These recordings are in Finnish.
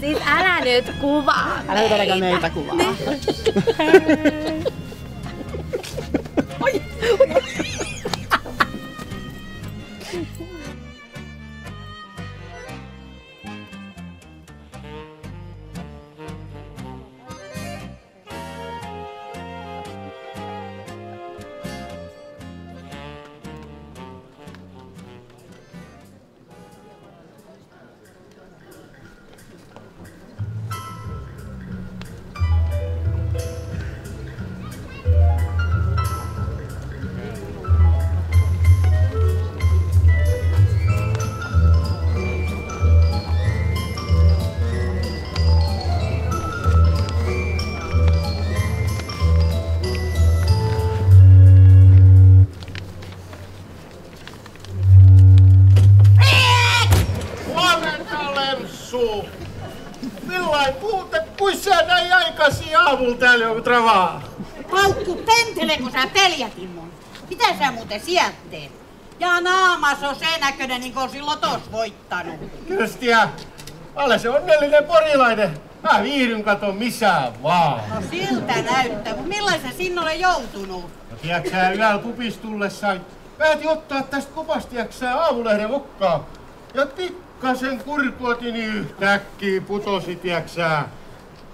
Siis älä nyt kuvaa Älä nyt ainakaan meitä kuvaa. Millain puute, kun sä näin aikaisin aamulla täällä on travaa? Paukku, pentele, kun sä peljätin mun. Mitä sä muuten sieltä teet? Ja naamas on sen näköinen, niin kuin osin lotos voittanut. Kystiä, ole se onnellinen porilainen. Mä viihdyn katon missään vaan. No siltä näyttää, mutta millain sä sinne ole joutunut? No tiedätkö sä yöllä kupis tullessaan? Päätin ottaa tästä kupasta, tiedätkö sä aamulehden mukaan. Ja pikkasen kurkuoti niin yhtäkkiä putosi, tiedätkö sä?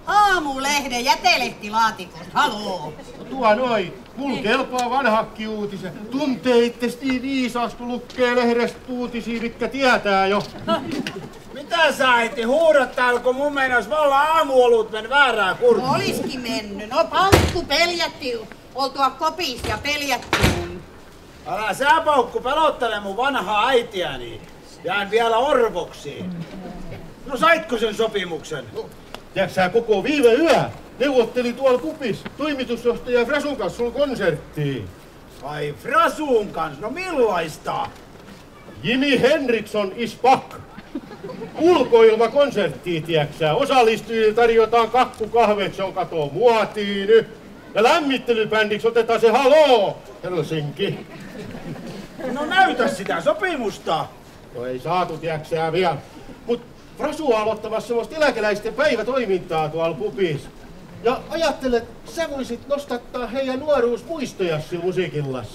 Aamulehden jätelehtilaatikosta, haloo. No tuo noin, mul kelpaa vanhakki uutiset. Tuntee itsestä niin viisaas, kun lukkee lehdestä uutisia, mitkä tietää jo. Mitä sä äiti huudat täällä, kun mun meinas olla aamuolut men väärää kurkkuun? Oliskin mennyt. No Paukku peljätti oltua kopis ja peljätti mun. Älä sä Paukku pelottele mun vanhaa äitiäni. Jään vielä orvoksiin. No saitko sen sopimuksen? No, tiedätkö sä koko viime yö neuvotteli tuolla kupis toimitusjohtaja Frasun kanssa sulla konserttiin. Ai Frasun kanssa? No millaista? Jimi Henriksson is back. Ulkoilmakonserttiin, tiedäksä. Osallistujille tarjotaan kakkukahvet, se on kato muotiin nyt. Ja lämmittelybändiksi otetaan se Haloo Helsinki. No näytä sitä sopimusta. No ei saatu, tiedäksä vielä. Mut Frasu on aloittamassa semmoista eläkeläisten päivätoimintaa tuolla pubissa. Ja ajattelet, sä voisit nostattaa heidän nuoruusmuistoja sillä musiikillas.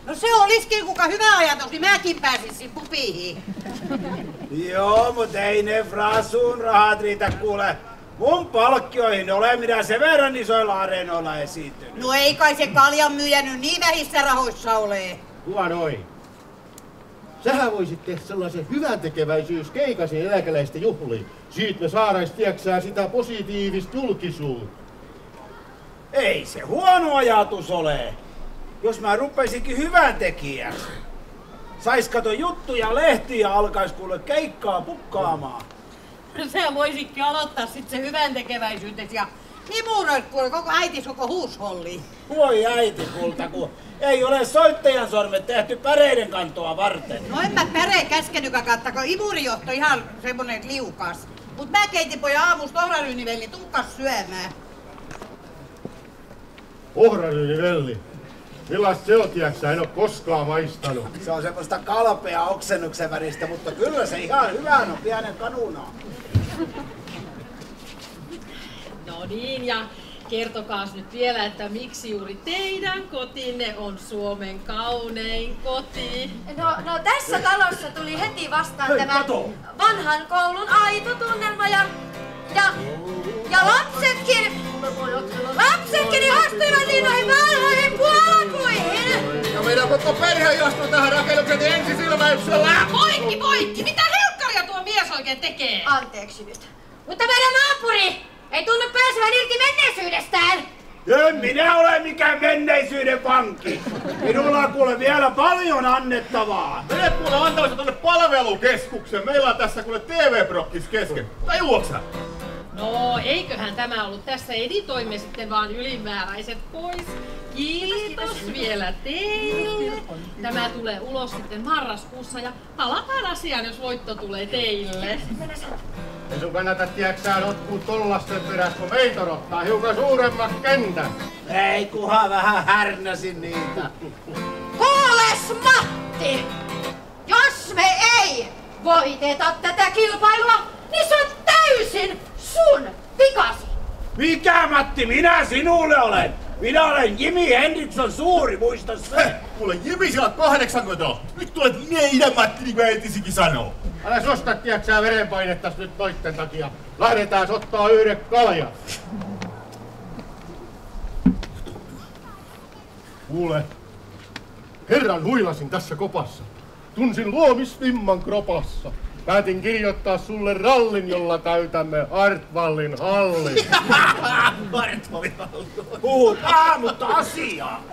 No se olisikin kuka hyvä ajatus, niin mäkin pääsisin pupiin. Joo, mut ei ne Frasun rahat riitä kuule. Mun palkkioihin ole minä sen verran isoilla areenoilla esiintynyt. No ei kai se kaljan myyjä nyt niin vähissä rahoissa ole. Kuva noin. Sähän voisit tehdä sellaisen hyvän tekeväisyyskeikäisen eläkeläisten juhliin. Siitä me saarais, tiedäksää, sitä positiivista julkisuutta. Ei se huono ajatus ole. Jos mä rupeisinkin hyvän tekijäksi. Sais kato juttuja lehtiä ja alkais kuule keikkaa pukkaamaan. Sä voisitkin aloittaa sit se hyvän tekeväisyytes ja imuroit kuule koko äitis koko huusholli. Voi äiti kulta, kun ei ole soittajan sormet tehty päreiden kantoa varten. No en mä päreen käskenykä kattako, imurijohto ihan semmonen liukas. Mut mä keitin pojan aamusta ohraryynivelli, tulkas syömään. Ohraryynivelli? Millaista se on, tiedäksä? En oo koskaan maistanut. Se on semmoista kalpea oksennuksen väristä, mutta kyllä se ihan hyvän on pienen kanunaa. No niin, ja kertokaas nyt vielä, että miksi juuri teidän kotinne on Suomen kaunein koti? No tässä talossa tuli heti vastaan Hei, tämä kato. vanhan koulun aito tunnelma ja lapsetkin ihastuivat niin noihin vanhoihin puolapuihin. Ja meidän koko perhe ihastui tähän rakennuksen ensisilmäyksellä. Poikki! Mitä helkkaria tuo mies oikein tekee? Anteeksi nyt. Mutta meidän naapuri ei tunnu pääsevän irti menneisyydestään. En minä ole mikään menneisyyden vanki. Minulla on kuule vielä paljon annettavaa. Mene kuule antamassa tonne palvelukeskukseen. Meillä on tässä kuule TV-prokkis kesken. Tajuoksä? No, eiköhän tämä ollut tässä, editoimme sitten vaan ylimääräiset pois. Kiitos vielä teille. Tämä tulee ulos sitten marraskuussa ja palataan asiaan, jos voitto tulee teille. Ei sun kannata, tiedäksää, notkuu tollasten perässä, kun meitä odottaa hiukan suuremmat kentät. Ei kuhan vähän härnäsin niitä. Kuules Matti! Jos me ei voiteta tätä kilpailua, niin sut täysin sun vikasi. Mikä Matti minä sinulle olen? Minä olen Jimi Henriksson suuri, muista se! Kuule, Jimi, siellä 80. Nyt tulet meidän Matti, niin kuin entisikin sanoo. Älä sosta, tiiäksä, verenpainettas nyt noitten takia. Lähdetään ottaa yhden kaljan. Kuule, kerran huilasin tässä kopassa. Tunsin luomisvimman kropassa. Päätin kirjoittaa sulle rallin, jolla täytämme Hartwallin hallin. Hartwallin hallin. Puhut mutta asiaa.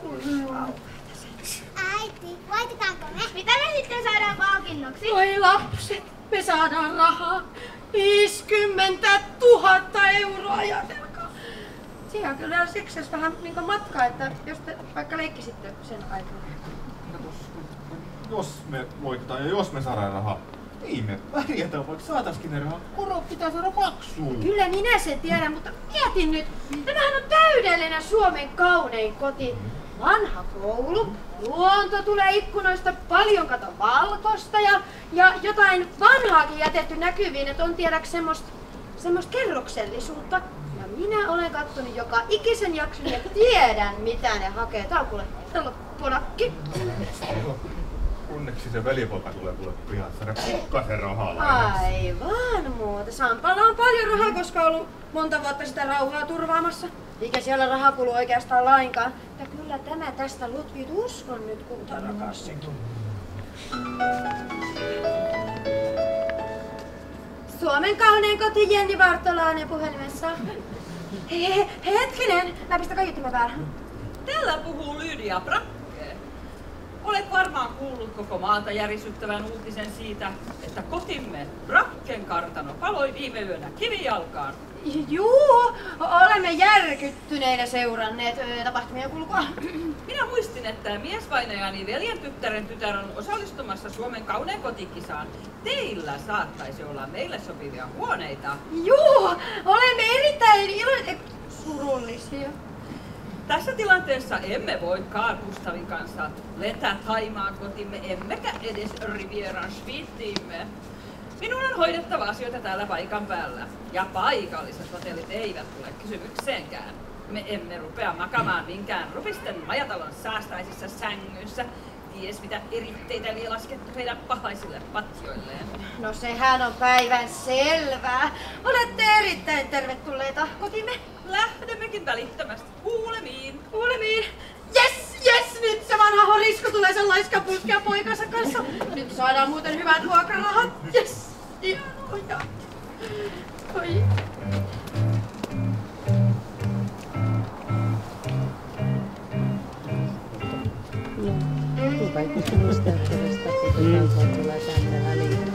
Äiti, voitetaanko me? Mitä me sitten saadaan palkinnoksi? Oi lapset, me saadaan rahaa. 50 000 euroa, ajatelkaa. Siinä on kyllä siksi vähän niin kuin matka, että jos te vaikka leikkisitte sen aikana. Jos me voitetaan ja jos me saadaan rahaa, niin me pärjätään, vaikka saataskin ne rahaa. Korot pitää saada maksuun. Kyllä minä sen tiedän, mutta mietin nyt. Tämähän on täydellinen Suomen kaunein koti. Vanha koulu, luonto tulee ikkunoista, paljon kato valkosta ja jotain vanhaakin jätetty näkyviin, että on tiedäks semmoista kerroksellisuutta. Ja minä olen kattonut joka ikisen jakson ja tiedän mitä ne hakee. Tää on kuule, täällä on ponakki. Onneksi se velipoika tulee kuule pian saada pikkasen rahaa. Aivan muuta. Sampalla on paljon rahaa, koska on ollut monta vuotta sitä rauhaa turvaamassa. Eikä siellä raha kulu oikeastaan lainkaan. Ja kyllä tämä tästä Lutvit uskon nyt kultarakas. Suomen kaunein koti Jenni Vartolainen puhelimessa. Hetkinen, mä pistän kaiuttimen päähän. Täällä puhuu Lydia Brakke. Olet varmaan kuullut koko maata järisyttävän uutisen siitä, että kotimme Brakken kartano paloi viime yönä kivijalkaan. Juu, olemme järkyttyneinä seuranneet tapahtumien kulkua. Minä muistin, että miesvainajani veljen tyttären tytär on osallistumassa Suomen kaunein kotikisaan. Teillä saattaisi olla meille sopivia huoneita. Juu, olemme erittäin surullisia. Tässä tilanteessa emme voikaan Gustavin kanssa lentää Thaimaan kotimme, emmekä edes Rivieran suitiimme. Minun on hoidettava asioita täällä paikan päällä, ja paikalliset hotellit eivät tule kysymykseenkään. Me emme rupea makamaan minkään rupisten majatalon säästäisissä sängyissä. Ties mitä eritteitä oli laskettu heidän pahaisille patjoilleen. No sehän on päivän selvää. Olette erittäin tervetulleita kotimme. Lähdemmekin välittömästi kuulemiin. Kuulemiin. Yes, nyt se vanha horisko tulee sen laiskan puskean poikansa kanssa. Nyt saadaan muuten hyvät vuokrarahat. Yes, hienoja. Oi. Kaikki sinusta ystävästä, kun tulee tänne väliin.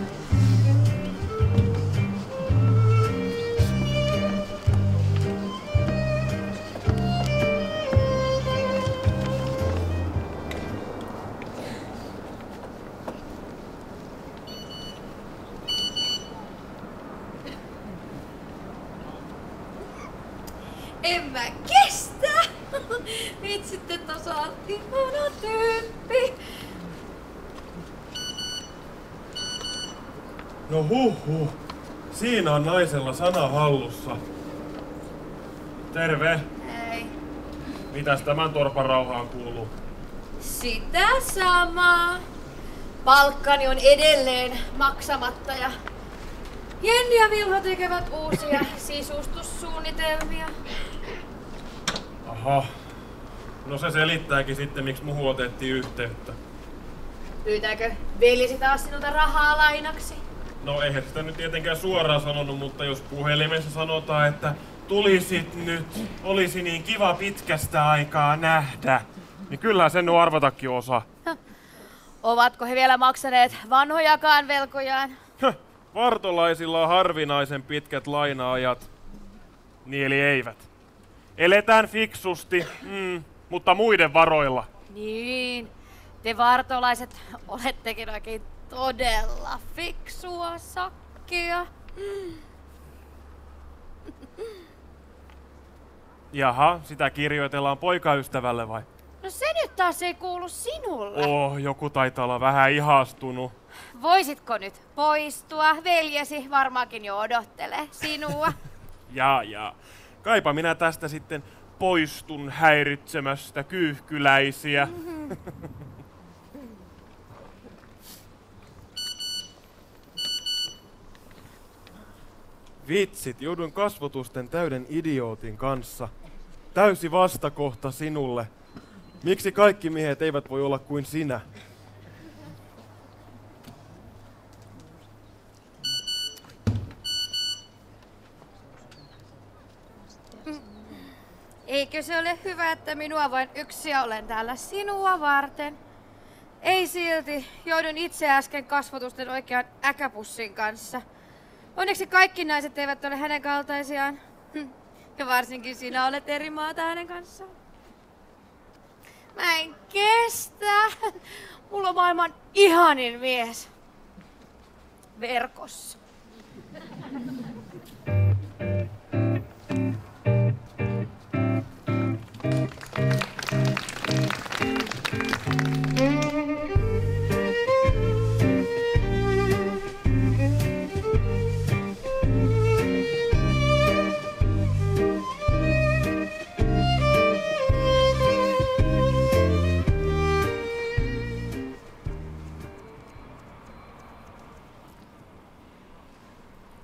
En mä kestä! Vitsitte taas ihana tyyppi. No huhhuh. Siinä on naisella sana hallussa. Terve. Ei. Mitäs tämän torpan rauhaan kuuluu? Sitä samaa. Palkkani on edelleen maksamatta ja Jenni ja Vilho tekevät uusia sisustussuunnitelmia. Aha. No se selittääkin sitten, miksi muuhun otettiin yhteyttä. Pyytääkö veljesi taas sinulta rahaa lainaksi? No eihän sitä nyt tietenkään suoraan sanonut, mutta jos puhelimessa sanotaan, että tulisit nyt, olisi niin kiva pitkästä aikaa nähdä, niin kyllähän sen on arvatakin osa. Ovatko he vielä maksaneet vanhojakaan velkojaan? Vartolaisilla on harvinaisen pitkät laina-ajat. Niin eli eivät. Eletään fiksusti, mutta muiden varoilla. Niin, te vartolaiset olettekin oikein todella fiksua sakkia. Jaha, sitä kirjoitellaan poikaystävälle vai? No se nyt taas ei kuulu sinulle. Joku taitaa olla vähän ihastunut. Voisitko nyt poistua? Veljesi varmaankin jo odottelee sinua. Jaa. Kaipa minä tästä sitten poistun häiritsemästä kyyhkyläisiä. Vitsit, jouduin kasvotusten täyden idiootin kanssa. Täysi vastakohta sinulle. Miksi kaikki miehet eivät voi olla kuin sinä? Eikö se ole hyvä, että minua vain yksi ja olen täällä sinua varten? Ei silti, joudun itse äsken kasvotusten oikean äkäpussin kanssa. Onneksi kaikki naiset eivät ole hänen kaltaisiaan. Ja varsinkin sinä olet eri maata hänen kanssaan. Mä en kestä. Mulla on maailman ihanin mies. Verkossa.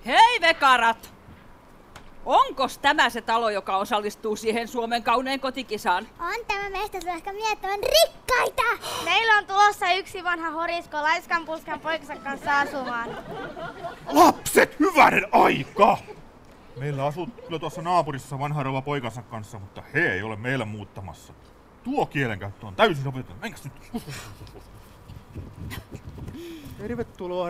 Hei vekarat! Onkos tämä se talo, joka osallistuu siihen Suomen kaunein kotikisaan? On tämä meistä ehkä miettivän rikkaita! Meillä on tulossa yksi vanha horisko laiskan puskan poikansa kanssa asumaan. Lapset, hyvänen aika! Meillä asuu kyllä tuossa naapurissa vanha rouva poikansa kanssa, mutta he ei ole meillä muuttamassa. Tuo kielenkäyttö on täysin sopitettu. Menkäs nyt? Tervetuloa,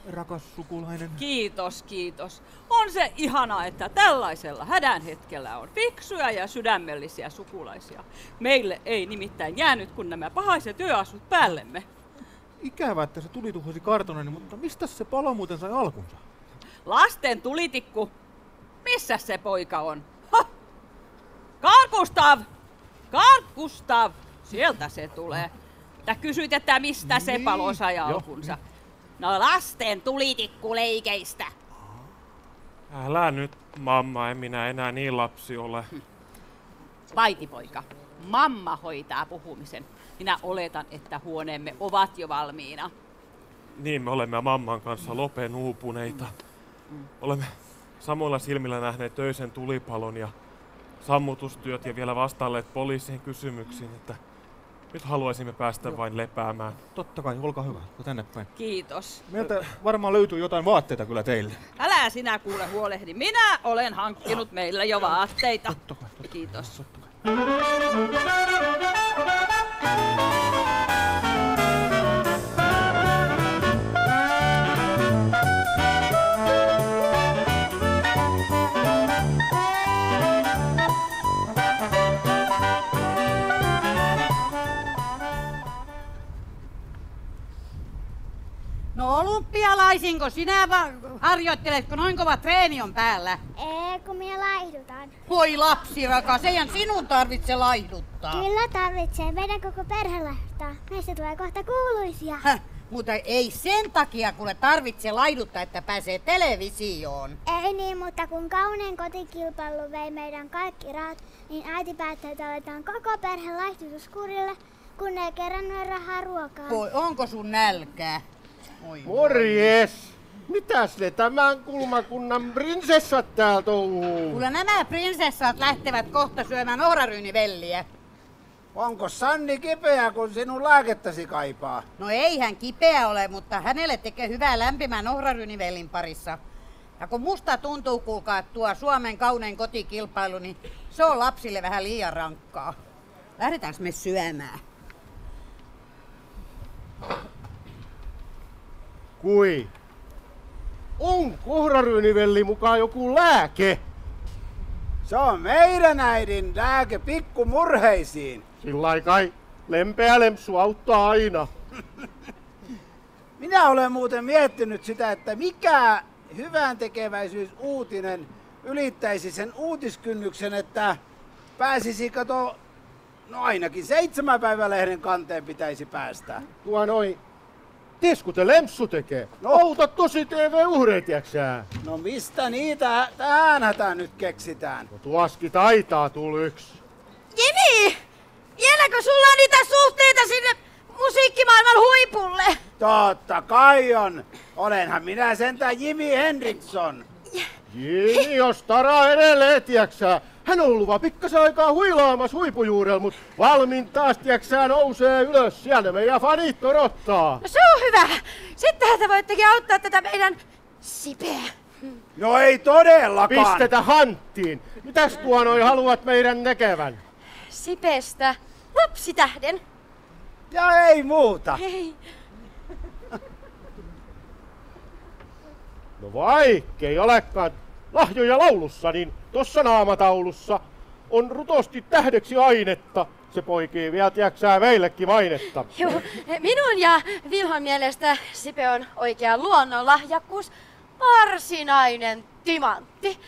rakas sukulainen. Kiitos. On se ihanaa, että tällaisella hädän hetkellä on fiksuja ja sydämellisiä sukulaisia. Meille ei nimittäin jäänyt kun nämä pahaiset yöasut päällemme. Ikävä, että se tuli tuhosi kartonen, mutta mistä se palo muuten sai alkunsa? Lasten tulitikku. Missä se poika on? Ha! Karl Gustav! Sieltä se tulee. Tää kysyit, että mistä se palo sai alkunsa. No lasten tulitikkuleikeistä. Älä nyt, mamma, en minä enää niin lapsi ole. Vaitipoika, mamma hoitaa puhumisen. Minä oletan, että huoneemme ovat jo valmiina. Niin, me olemme mamman kanssa lopen uupuneita. Olemme samoilla silmillä nähneet töisen tulipalon ja sammutustyöt ja vielä vastailleet poliisien kysymyksiin, että nyt haluaisimme päästä vain lepäämään. Totta kai, olkaa hyvä, tänne päin. Kiitos. Meiltä varmaan löytyy jotain vaatteita kyllä teille. Älä sinä kuule huolehdi. Minä olen hankkinut meille jo vaatteita. Totta kai. Kiitos. Totta kai. No olympialaisinko sinä harjoitteletko noin kova treeni on päällä? Ei, kun minä laihdutan. Voi lapsi rakas, eihän sinun tarvitse laihduttaa. Kyllä tarvitsee, meidän koko perhe laihduttaa. Meistä tulee kohta kuuluisia. Mutta ei sen takia, kun tarvitse laiduttaa, että pääsee televisioon. Ei niin, mutta kun kaunein kotikilpailu vei meidän kaikki rahat, niin äiti päätti, että aletaan koko perhe laihdutuskurille, kun ei kerännyt rahaa ruokaan. Voi, onko sun nälkää? Morjes! Mitäs ne tämän kulmakunnan prinsessat täällä touhuu? Kyllä nämä prinsessat lähtevät kohta syömään ohraryynivelliä. Onko Sanni kipeä, kun sinun lääkettäsi kaipaa? No ei hän kipeä ole, mutta hänelle tekee hyvää lämpimän ohraryynivelin parissa. Ja kun musta tuntuu, kuulkaa, tuo Suomen kaunein kotikilpailu, niin se on lapsille vähän liian rankkaa. Lähdetäänkö me syömään? Kui? On ohraryynivelli mukaan joku lääke? Se on meidän äidin lääke pikkumurheisiin. Sillai kai. Lempeä lempsu auttaa aina. Minä olen muuten miettinyt sitä, että mikä hyvän tekeväisyysuutinen ylittäisi sen uutiskynnyksen, että pääsisi no ainakin 7 päivälehden kanteen pitäisi päästä. Tuo noin. Ties kuten Lempsu tekee. Auta tosi TV-uhreet, jäksää. No mistä niitä tähän hätään nyt keksitään? No tuoski taitaa tulla yksi. Jimi! Vieläkö sulla on niitä suhteita sinne musiikkimaailman huipulle? Totta kai on. Olenhan minä sentään Jimi Henriksson. Jimi, jos Tara edelleen, tiiäksää. Hän on ollut vaan pikkasen aikaa huilaamassa huipujuurella, mut valmiin taas, tiiäksää, nousee ylös. Siellä meidän fanit odottaa. No se on hyvä. Sittenhän te voittekin auttaa tätä meidän Sipeä. No ei todellakaan. Pistetä hanttiin. Mitäs tuonoi haluat meidän näkevän? Sipestä lapsitähden. Ja ei muuta. Hei. No vaikkei olekaan lahjoja laulussa, niin tossa naamataulussa on rutosti tähdeksi ainetta. Se poikii vielä, tiiäksää, meillekin mainetta. Joo, minun ja Vilhon mielestä Sipe on oikea luonnonlahjakkuus. Varsinainen timantti.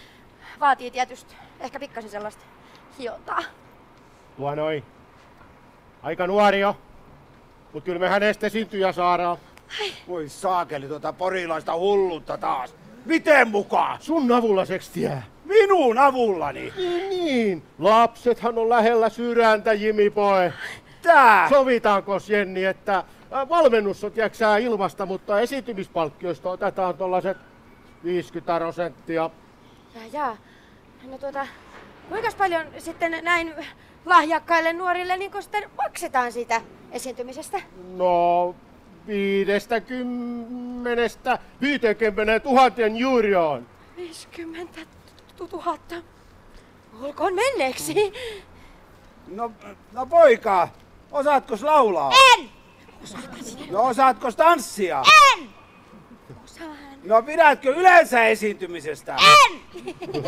Vaatii tietysti ehkä pikkasen sellaista hiontaa. Tuo noin. Aika nuori jo. Mut kyllä me hänestä esiintyjä saadaan. Voi saakeli tuota porilaista hullutta taas. Miten mukaan? Sun avulla sekstiä. Minun avullani? Niin. Lapsethan on lähellä sydäntä, Jimi boy. Tää? Sovitaankos, Jenni, että valmennus on tiiäksää ilmasta, mutta esiintymispalkkioista otetaan tollaset 50%. Jaa. No kuinka paljon sitten näin lahjakkaille nuorille niin sitten maksetaan siitä esiintymisestä? No, 50 000 euroon. 50 000. Olkoon menneeksi. No poika, osaatkos laulaa? En! No osaatkos tanssia? En! Osaan. No pidätkö yleensä esiintymisestä? En!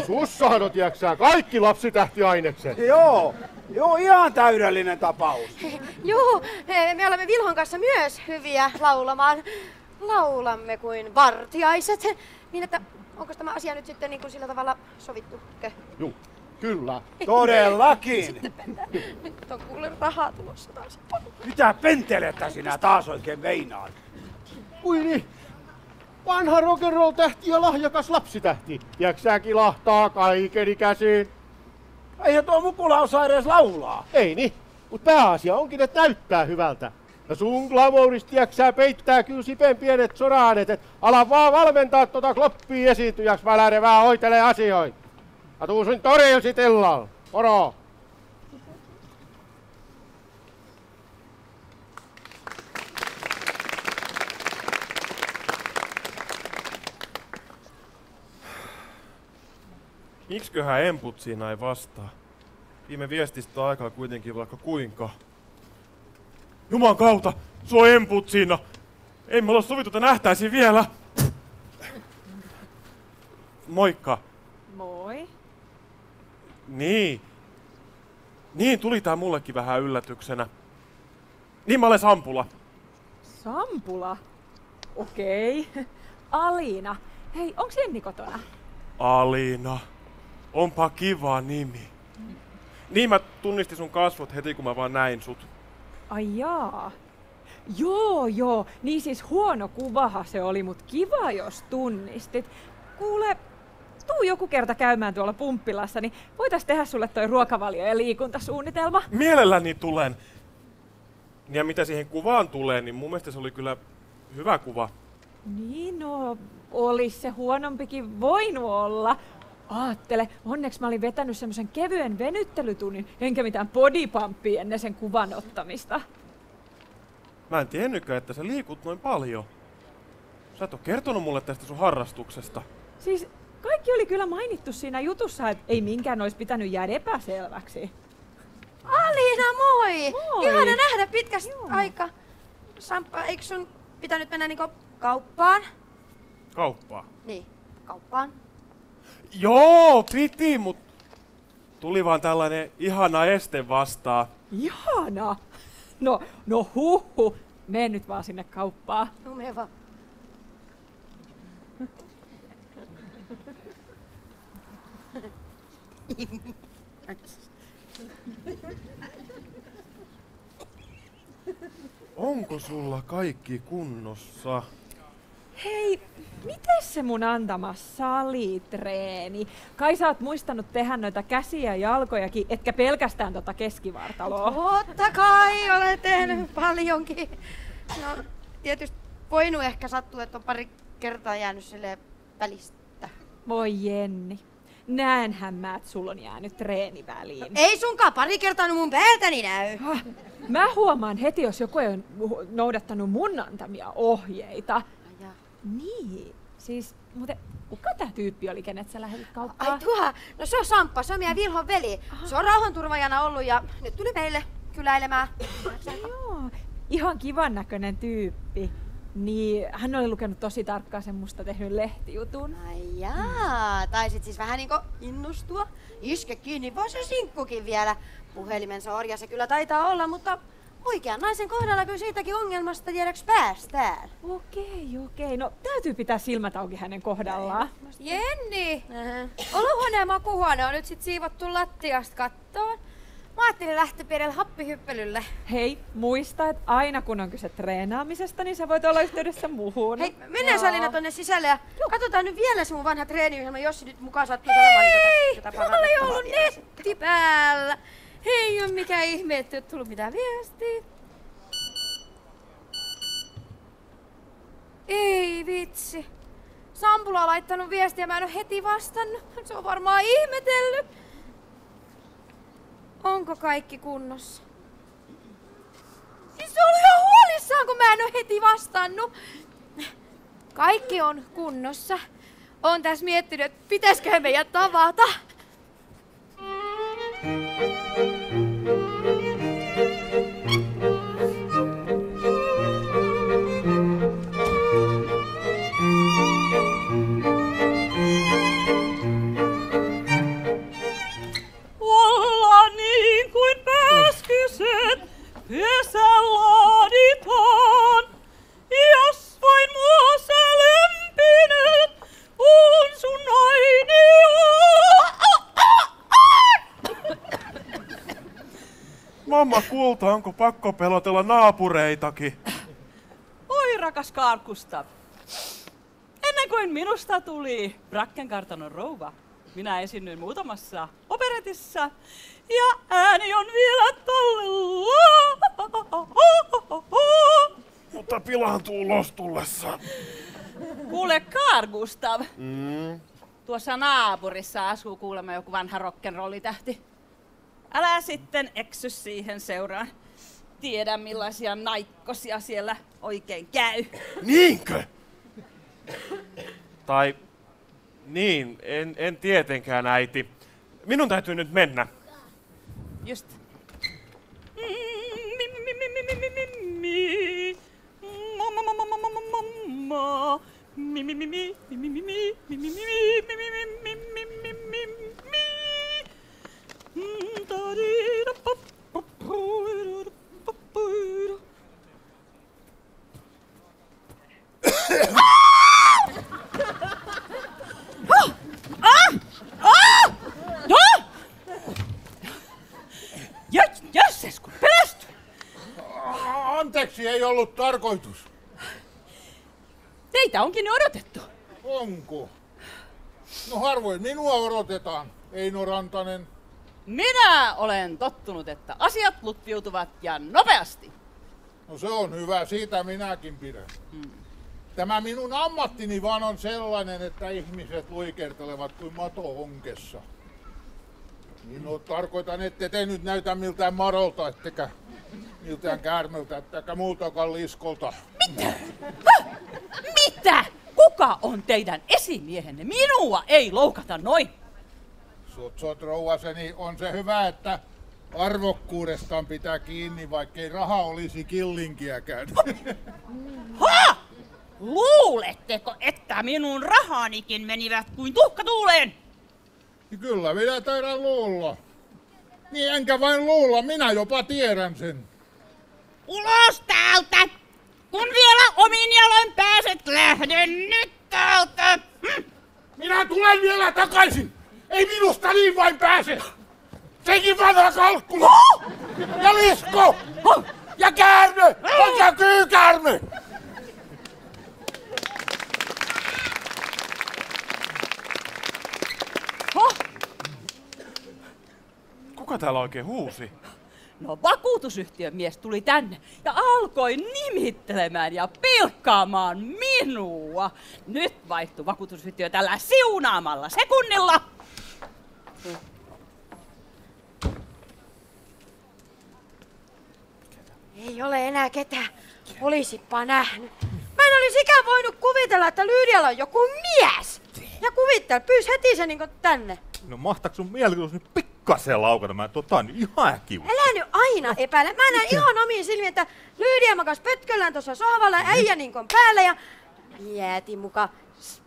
Sussahan on, tiiäksää, kaikki lapsitähtiainekset. Joo, ihan täydellinen tapaus. Juu, me olemme Vilhon kanssa myös hyviä laulamaan. Laulamme kuin vartiaiset. Niin että, onko tämä asia nyt sitten niin kuin sillä tavalla sovittu? Juu, kyllä. Todellakin. Sitten nyt on kuule rahaa tulossa taas. Mitä pentelettä sinä taas oikein meinaat? Kui niin? Vanha rock'n'roll tähti ja lahjakas lapsitähti. Tiiäksää, kilahtaa kaikenikäisiin. Eihän tuo Mukula osaa edes laulaa. Ei niin, mut pääasia onkin, että näyttää hyvältä. Ja sun glamourista, tiiäksää, peittää kyllä Sipen pienet soraanet, et ala vaan valmentaa tota kloppia esiintyjäks, mä lähden vähän hoitelee asioita. Ja tuu sun torilla sit illalla. Moro! Miksiköhän emput siinä ei vastaa? Viime viestistä on aikaa kuitenkin vaikka kuinka. Juman kautta, se on emput siinä! Ei me olla sovittu, että nähtäisiin vielä! Moikka! Moi. Niin, tuli tää mullekin vähän yllätyksenä. Niin mä olen Sampula. Sampula? Okei. Aliina. Hei, onks Jenni kotona? Alina. Onpa kiva nimi. Niin mä tunnistin sun kasvot heti kun mä vaan näin sut. Ai jaa. Joo. Niin siis huono kuvahan se oli, mut kiva jos tunnistit. Kuule, tuu joku kerta käymään tuolla Pumppilassa, niin voitais tehdä sulle toi ruokavalio- ja liikuntasuunnitelma. Mielelläni tulen. Ja mitä siihen kuvaan tulee, niin mun mielestä se oli kyllä hyvä kuva. Niin no, olis se huonompikin voinut olla. Aattele, onneksi mä olin vetänyt semmosen kevyen venyttelytunnin, enkä mitään bodypumpia ennen sen kuvan ottamista. Mä en tiennytkään, että sä liikut noin paljon. Sä et oo kertonut mulle tästä sun harrastuksesta. Siis kaikki oli kyllä mainittu siinä jutussa, että ei minkään olisi pitänyt jäädä epäselväksi. Aliina, moi! Moi! Ihana nähdä pitkästä aikaa. Samppa, eikö sun pitänyt mennä niinku kauppaan? Kauppaa. Niin, kauppaan. Joo, piti, mut tuli vaan tällainen ihana este vastaan. Ihana! No huhu, mene nyt vaan sinne kauppaan. No me vaan. onko sulla kaikki kunnossa? Hei, miten se mun antama salitreeni? Kai sä oot muistanut tehdä noita käsiä ja jalkojakin, etkä pelkästään tota keskivartaloa. Totta kai, olen tehnyt paljonkin. No, tietysti voinut ehkä sattua, että on pari kertaa jäänyt silleen välistä. Voi Jenni, näenhän mä, että sulla on jäänyt treeni väliin. Ei sunkaan pari kertaa mun päältäni näy. Mä huomaan heti, jos joku ei ole noudattanut mun antamia ohjeita. Niin, siis muuten kuka tää tyyppi oli, kenet sä lähetit kauppaan? Ai tuha, no se on Samppa, se on meidän Vilhon veli. Se on rauhanturvajana ollut ja nyt tuli meille kyläilemään. Joo, ihan kivan näköinen tyyppi. Niin, hän oli lukenut tosi tarkkaan sen musta tehnyt lehtijutun. Ai jaa, taisit siis vähän niinku innostua. Iske kiinni, vaan se sinkkukin vielä. Puhelimensa orja se kyllä taitaa olla, mutta oikean naisen kohdalla kyllä siitäkin ongelmasta tiedäks päästään. Okei. No täytyy pitää silmät auki hänen kohdallaan. Jenni! Olohuone ja makuuhuone on nyt sit siivottu lattiasta kattoon. Mä ajattelin lähteä pienelle happihyppelylle. Hei, muista, että aina kun on kyse treenaamisesta, niin sä voit olla yhteydessä muuhun. Hei, mennään Salina tonne sisälle ja katsotaan nyt vielä se mun vanha treeniohjelma, jos se nyt mukaan sattuu olemaan niin tässä. Mulla oli ollut netti päällä. Ei oo mikään ihme, ettei oo tullut mitään viestiä. Ei vitsi. Sampula on laittanut viestiä, mä en oo heti vastannut. Se on varmaan ihmetellyt. Onko kaikki kunnossa? Siis se oli ihan huolissaan, kun mä en oo heti vastannut. Kaikki on kunnossa. Oon tässä miettinyt, että pitäisikö meidän tavata. Olla niin kuin pääskyset pesän laaditaan. Jos vain mua sä lempinet, on sun naini. Mamma kulta, onko pakko pelotella naapureitakin? Oi rakas Carl Gustaf. Ennen kuin minusta tuli Brakkenkartanon rouva, minä esiinnyin muutamassa operetissa ja ääni on vielä tallella. Mutta pilaantuu ulos tullessaan. Kuule Carl Gustaf, tuossa naapurissa asuu kuulemma joku vanha rock'n'rollitähti. Älä sitten eksy siihen seuraan. Tiedä millaisia naikkosia siellä oikein käy. Niinkö? Tai niin, en tietenkään äiti. Minun täytyy nyt mennä. Just. Jösses, kun pelästyin! Anteeksi, ei ollut tarkoitus. Teitä onkin odotettu. Onko? No harvoin minua odotetaan, Eino Rantanen. Minä olen tottunut, että asiat lutviutuvat ja nopeasti. No se on hyvä, siitä minäkin pidän. Tämä minun ammattini vaan on sellainen, että ihmiset luikertelevat kuin mato onkessa. Minua tarkoitan, ette te nyt näytä miltään madolta, ettekä miltään käärmeltä, ettekä muutakaan liskolta. Mitä? Mitä? Kuka on teidän esimiehenne? Minua ei loukata noin. Sotsot rouvaseni, on se hyvä, että arvokkuudestaan pitää kiinni, vaikkei raha olisi killinkiäkään. Ha! Luuletteko, että minun rahanikin menivät kuin tuhka tuuleen? Kyllä minä taidan luulla. Niin enkä vain luulla, minä jopa tiedän sen. Ulos täältä! Kun vielä omin jaloin pääset, lähden nyt täältä! Minä tulen vielä takaisin! Ei minusta niin vain pääse! Sekin vanha kalkkula! Ja lisko! Ja käärme! Ja oikein huusi? No vakuutusyhtiön mies tuli tänne ja alkoi nimittelemään ja pilkkaamaan minua. Nyt vaihtui vakuutusyhtiö tällä siunaamalla sekunnilla. Ei ole enää ketään poliisippaa nähnyt. Mä en olisi ikään voinut kuvitella, että Lydialla on joku mies. Ja kuvittele, pyys heti se niinku tänne. No mahtaako sun mielikuvitus nyt pikkasen laukata? Mä otan ihan äkkiä. Älä nyt aina epäile. Mä näen ihan omiin silmiin, että Lydia makas pötköllään tuossa sohvalla ja äijä niinkon päällä ja mietin muka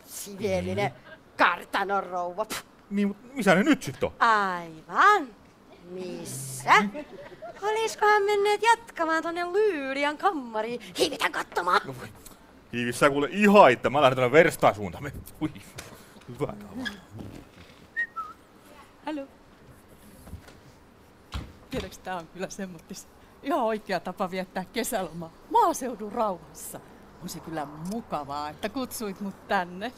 siveellinen kartanon rouva. Niin, mutta missä ne nyt sit on? Aivan. Missä? Oliskohan menneet jatkamaan tonne Lydian kammariin? Hiivitän katsomaan. No voi. Hiivissä kuule ihan itse. Mä lähden tänne verstaan suuntaan. Ui. Hyvä. Hallo. Tiedätkö, tää on kyllä semmoittis ihan oikea tapa viettää kesälomaa maaseudun rauhassa. On se kyllä mukavaa, että kutsuit mut tänne.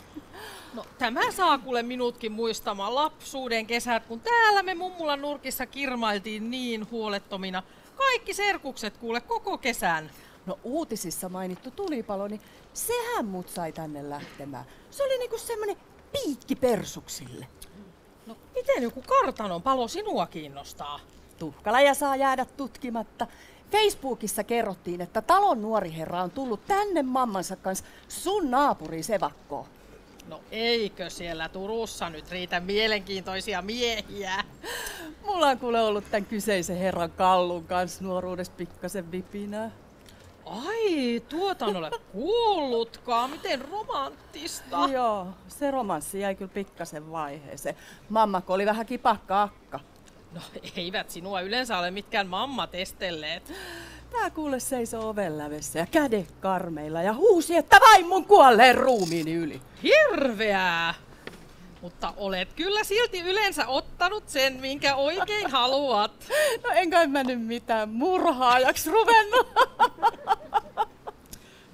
No tämä saa kuule minutkin muistamaan lapsuuden kesät, kun täällä me mummulan nurkissa kirmailtiin niin huolettomina. Kaikki serkukset kuule koko kesän. No uutisissa mainittu tulipalo, niin sehän mut sai tänne lähtemään. Se oli niinku semmonen piikki persuksille. No miten joku kartanon palo sinua kiinnostaa? Tuhkalaja saa jäädä tutkimatta. Facebookissa kerrottiin, että talon nuori herra on tullut tänne mammansa kanssa sun naapuriin evakkoon. No eikö siellä Turussa nyt riitä mielenkiintoisia miehiä? Mulla on kuule ollut tän kyseisen herran Kallun kanssa nuoruudessa pikkasen vipinää. Ai, tuota en ole kuullutkaan. Miten romanttista. Joo, se romanssi jäi kyllä pikkasen vaiheeseen. Mammako oli vähän kipakka akka. No eivät sinua yleensä ole mitkään mammat estelleet. Tää kuule seisoo oven lävessä ja kädet karmeilla ja huusi, että vain mun kuolleen ruumiini yli. Hirveää! Mutta olet kyllä silti yleensä ottanut sen, minkä oikein haluat. No en kai mä nyt mitään murhaajaksi ruvennut.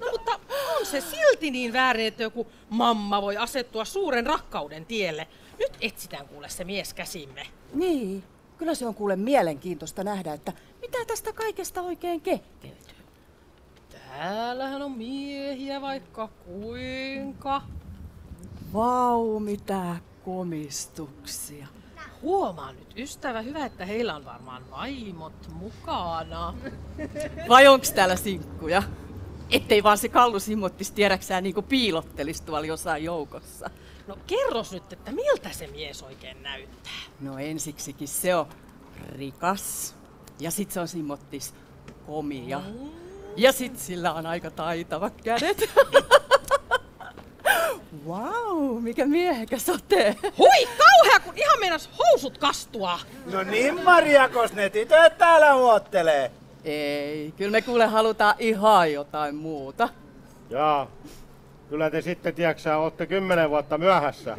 No mutta on se silti niin väärin, että joku mamma voi asettua suuren rakkauden tielle. Nyt etsitään kuule se mies käsimme. Niin, kyllä se on kuule mielenkiintoista nähdä, että mitä tästä kaikesta oikein kehkeytyy. Täällähän on miehiä vaikka kuinka. Vau, mitä komistuksia. Huomaa nyt, ystävä, hyvä, että heillä on varmaan vaimot mukana. Vai onks täällä sinkkuja? Ettei vaan se Kallu Simottis tiedäksään niinku piilottelis tuolla jossain joukossa. No kerros nyt, että miltä se mies oikein näyttää? No ensiksikin se on rikas. Ja sit se on Simottis komia. Ja sit sillä on aika taitavat kädet. Vau, mikä miehekäs ote. Hui, kauhea, kun ihan meinas housut kastua. No niin, Mariakos, ne tytöt täällä huottelee. Ei, kyllä me kuule halutaan ihan jotain muuta. Jaa, kyllä te sitten, tiedäksä, ootte 10 vuotta myöhässä.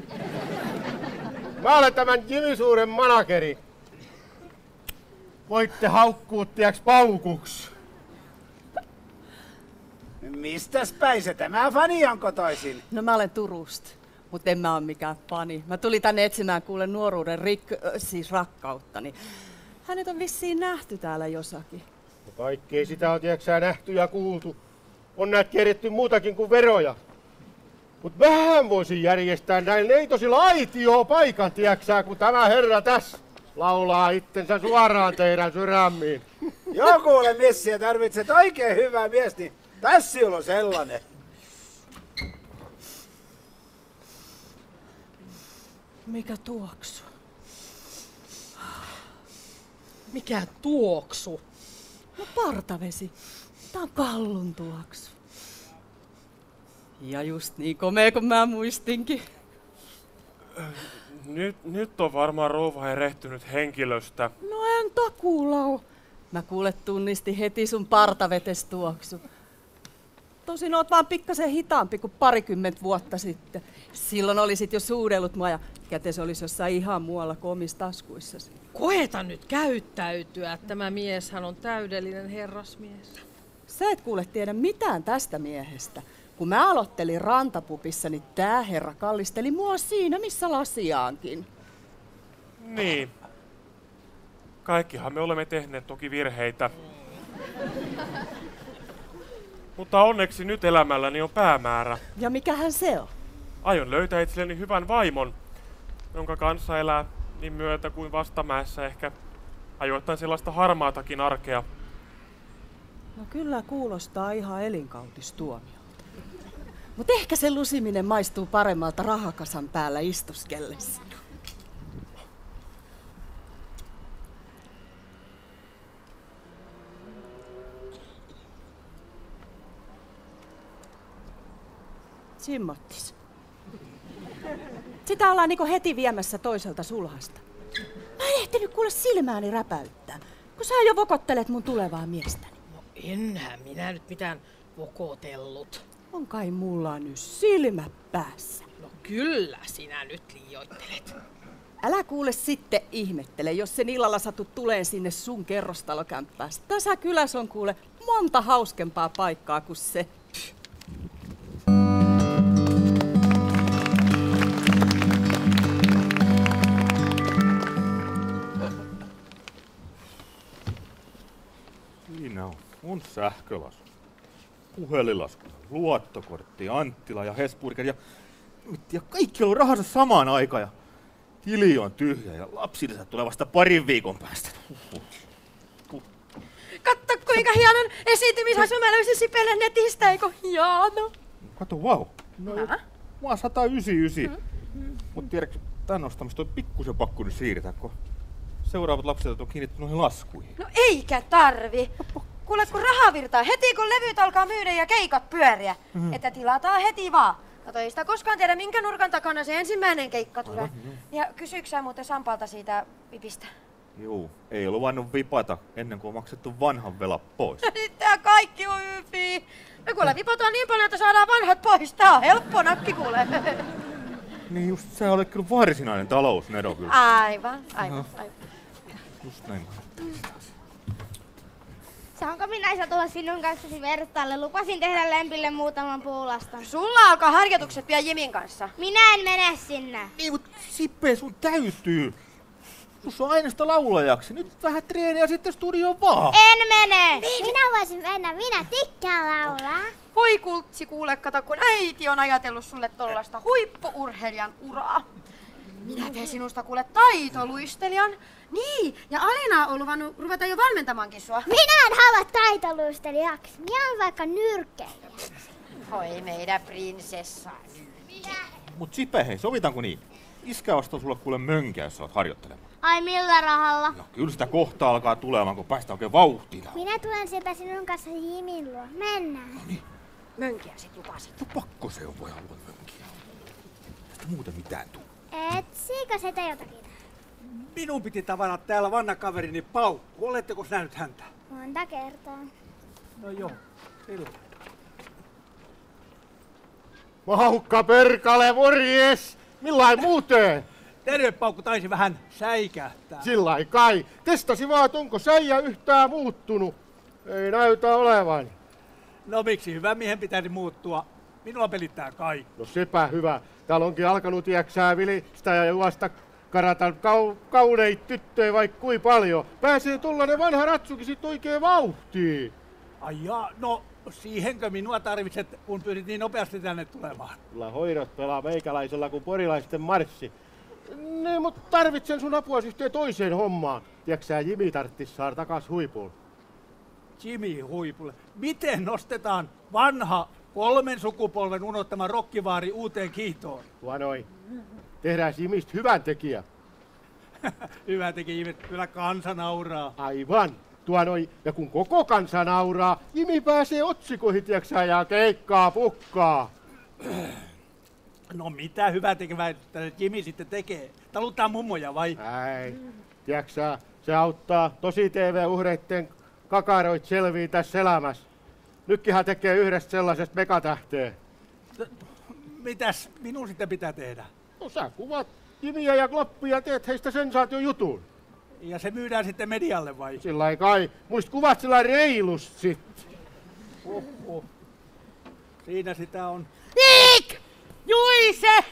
Mä olen tämän Jimisuuren manageri. Voitte haukkua, tiedäks, paukuks. Mistäs päin se tämä fani on kotoisin? No mä olen Turusta, mutta en mä oo mikään fani. Mä tulin tänne etsimään kuule nuoruuden siis rakkauttani. Hänet on vissiin nähty täällä jossakin. No kaikki ei sitä on, tiedäksä, nähty ja kuultu. On näet kerätty muutakin kuin veroja. Mut vähän voisin järjestää näin neitosilla aitiopaikan, tiedäksä, kun tämä herra tässä laulaa itsensä suoraan teidän sydämiin. Joo kuule missiä, tarvitset oikein hyvää mies, niin tässä on sellainen. Mikä tuoksu? Mikä tuoksu? No partavesi. Tää on Kallun tuoksu. Ja just niin komea kuin mä muistinkin. Nyt on varmaan rouva erehtynyt henkilöstä. No en takuulla oo. Mä kuule tunnistin heti sun partavetestuoksu. Tosin oot vaan pikkasen hitaampi kuin 20 vuotta sitten. Silloin olisit jo suudellut mua ja kätes olisi jossain ihan muualla kuin omissa taskuissasi. Koeta nyt käyttäytyä. Tämä mieshän on täydellinen herrasmies. Sä et kuule tiedä mitään tästä miehestä. Kun mä aloittelin rantapupissa, niin tää herra kallisteli mua siinä, missä lasiaankin. Niin. Kaikkihan me olemme tehneet toki virheitä. Mutta onneksi nyt elämälläni on päämäärä. Ja mikähän se on? Aion löytää itselleni hyvän vaimon, jonka kanssa elää niin myötä kuin vastamäessä ehkä ajoittain sellaista harmaatakin arkea. No kyllä kuulostaa ihan elinkautistuomiolta. Mutta ehkä se lusiminen maistuu paremmalta rahakasan päällä istuskellessa. Simmottis. Sitä ollaan niinku heti viemässä toiselta sulhasta. Mä en ehtinyt kuule silmääni räpäyttää, kun sä jo vokottelet mun tulevaa miestäni. No enhän minä nyt mitään vokotellut. On kai mulla nyt silmä päässä. No kyllä sinä nyt liioittelet. Älä kuule sitten ihmettele, jos sen illalla satut tuleen sinne sun kerrostalokämppään. Tässä kylässä on kuule monta hauskempaa paikkaa kuin se. Siinä on sähkölasku, puhelinlasku, luottokortti, Anttila ja Hesburger ja kaikki on rahansa samaan aikaan ja tili on tyhjä ja lapsilisät tulee vasta parin viikon päästä. Katso kuinka hienon esiintymishasun mä löysin Sipelen netistä, eikö hieno? Kato, vau. No, mä oon 199. Mut tiedätkö, tän ostamista on pikkusen pakko nyt siirtää, kun seuraavat lapset on kiinnitty noihin laskuihin. No eikä tarvi. Kuule, kun raha virtaa heti, kun levyt alkaa myydä ja keikat pyöriä. Että tilataan heti vaan. Kato, ei sitä koskaan tiedä, minkä nurkan takana se ensimmäinen keikka tulee. Ja kysyykö sä muuten Sampalta siitä vipistä? Juu, ei ollut vannut vipata ennen kuin on maksettu vanhan velat pois. Nyt tää kaikki on hyviä. Me kuule vipataan niin paljon, että saadaan vanhat pois. Tää on helppo nakki kuule. Niin just, sä olet kyllä varsinainen talousnedo kyllä. Aivan. Just näin. Saanko minä Isa tulla sinun kanssasi vertaalle? Lupasin tehdä Lempille muutaman puulaston. Sulla alkaa harjoitukset pian Jimin kanssa. Minä en mene sinne. Niin, mut Sippe, sun täytyy. Sus on aina sitä laulajaksi. Nyt vähän treeniä sitten studioon vaan. En mene. Minä voisin mennä. Minä tykkään laulaa. Voi Kultsi, kuule, kato, kun äiti on ajatellut sulle tollaista huippu-urheilijan uraa. Minä teen sinusta kuule taitoluistelijan. Niin, ja Alina on luvannut ruveta jo valmentamaankin sua. Minä en halua taitoluistelijaksi. Minä olen vaikka nyrkkeilijä. Oi meidän prinsessa. Mut Sippe, hei, sovitaanko niin? Iskä ostaa sulle kuule mönkää, jos sä oot harjoittelemaan. Ai millä rahalla? No kyllä sitä kohta alkaa tulemaan, kun päästään oikein vauhtiin. Minä tulen sieltä sinun kanssa Jimin luo. Mennään. No niin. Mönkiä sit lupasit. No pakko se on, voi halua mönkiä. Tästä muuten mitään tuu. Etsiikö sitä jotakin? Minun piti tavata täällä vanha kaverini Paukku. Oletteko nähnyt häntä? Monta kertaa. No joo, silloin. Maukka perkale, morjes! Millain muuten? Terve Paukku, taisi vähän säikähtää. Sillai kai. Testasi vaan, onko säijä yhtään muuttunut. Ei näytä olevan. No miksi hyvä miehen pitäisi muuttua? Minua pelittää kaikki. No sepä hyvä. Täällä onkin alkanut tiiäksää vilistä ja juosta karata kauneit tyttöjä vaikka kui paljon. Pääsee tollanen vanha ratsukin sit oikein vauhtiin. Ai jaa, no siihenkö minua tarvitset, kun pyrit niin nopeasti tänne tulemaan? Kyllä hoidot pelaa meikäläisellä kuin porilaisten marssi. Ne, mutta tarvitsen sun apua yhteen toiseen hommaan. Tiedätkö Jimi tarttis saada takas huipuun? Jimi huipulle. Miten nostetaan vanha 3 sukupolven unohtama rokkivaari uuteen kiihtoon? Tuo noin. Tehdään Jimistä hyvän tekijä. Hyvä teki Jimi, kyllä kansa nauraa. Aivan. Tuo noin. Ja kun koko kansa nauraa, Jimi pääsee otsikoihin, tiedätkö ja keikkaa pukkaa. No mitä hyvä tekevää Jimi sitten tekee? Taluttaa mummoja vai? Ei. Tiedätkö se auttaa tosi TV-uhreitten kakaroit selviin tässä elämässä. Nytkinhän tekee yhdestä sellaisesta megatähteä. Mitäs minun sitten pitää tehdä? No sä kuvat Jimiä ja Kloppia ja teet heistä sensaatiojutun. Ja se myydään sitten medialle vai? Sillä ei kai. Muist kuvat sillä reilusti sit. Oho. Siinä sitä on. Nick! Juise!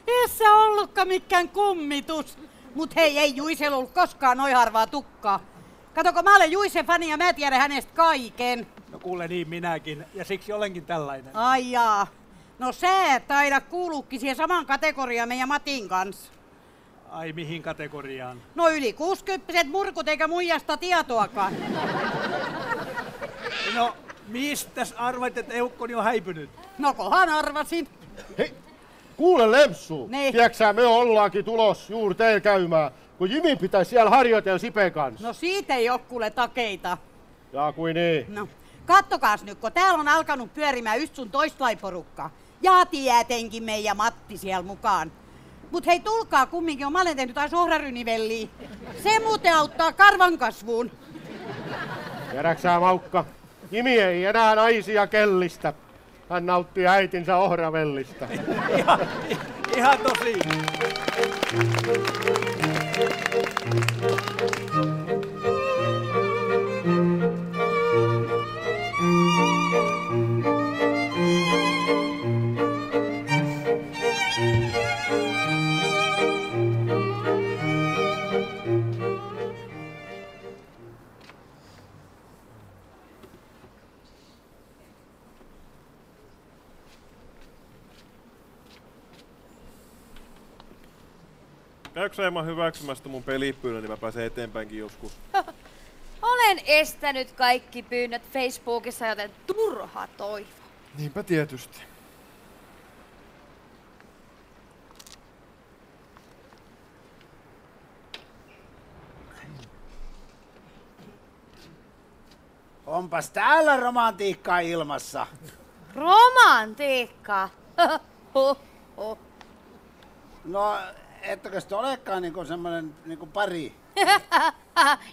Ei se ollutkaan mikään kummitus. Mut hei, ei Juisella ollut koskaan noin harvaa tukkaa. Kato, kun mä olen Juisen fani ja mä tiedän hänestä kaiken. No kuule niin minäkin, ja siksi olenkin tällainen. Ai jaa. No sä et taida kuuluukin siihen samaan kategoriaan meidän Matin kanssa. Ai mihin kategoriaan? No yli 60-vuotiaat murkut eikä muijasta tietoakaan. No mistäs arvait, että eukkoni on häipynyt? No kohan arvasin. Hei, kuule Lepsu. Niin. Tiedätkö me ollaankin tulos juuri teillä käymään, kun Jimi pitäisi siellä harjoitella Sipen kanssa. No siitä ei oo kuule takeita. Ja kuin niin. No, kattokaas nyt, kun täällä on alkanut pyörimään yst sun toistlaiporukkaa. Ja tietenkin meidän Matti siellä mukaan. Mut hei, tulkaa kumminkin, mä olen tehnyt taas ohrarynivelliä. Se muuten auttaa karvan kasvuun. Tiedäksä Maukka, Jimi ei enää naisia kellistä. Hän nautti äitinsä ohravellista. Ihan tosi. Käykö Emma hyväksymästä mun pelipyynnön, niin mä pääsen eteenpäinkin joskus? Olen estänyt kaikki pyynnöt Facebookissa, joten turha toivo. Niinpä tietysti. Onpas täällä romantiikkaa ilmassa. Romantiikkaa? No, ettäkö se olekaan niinku semmonen niinku pari?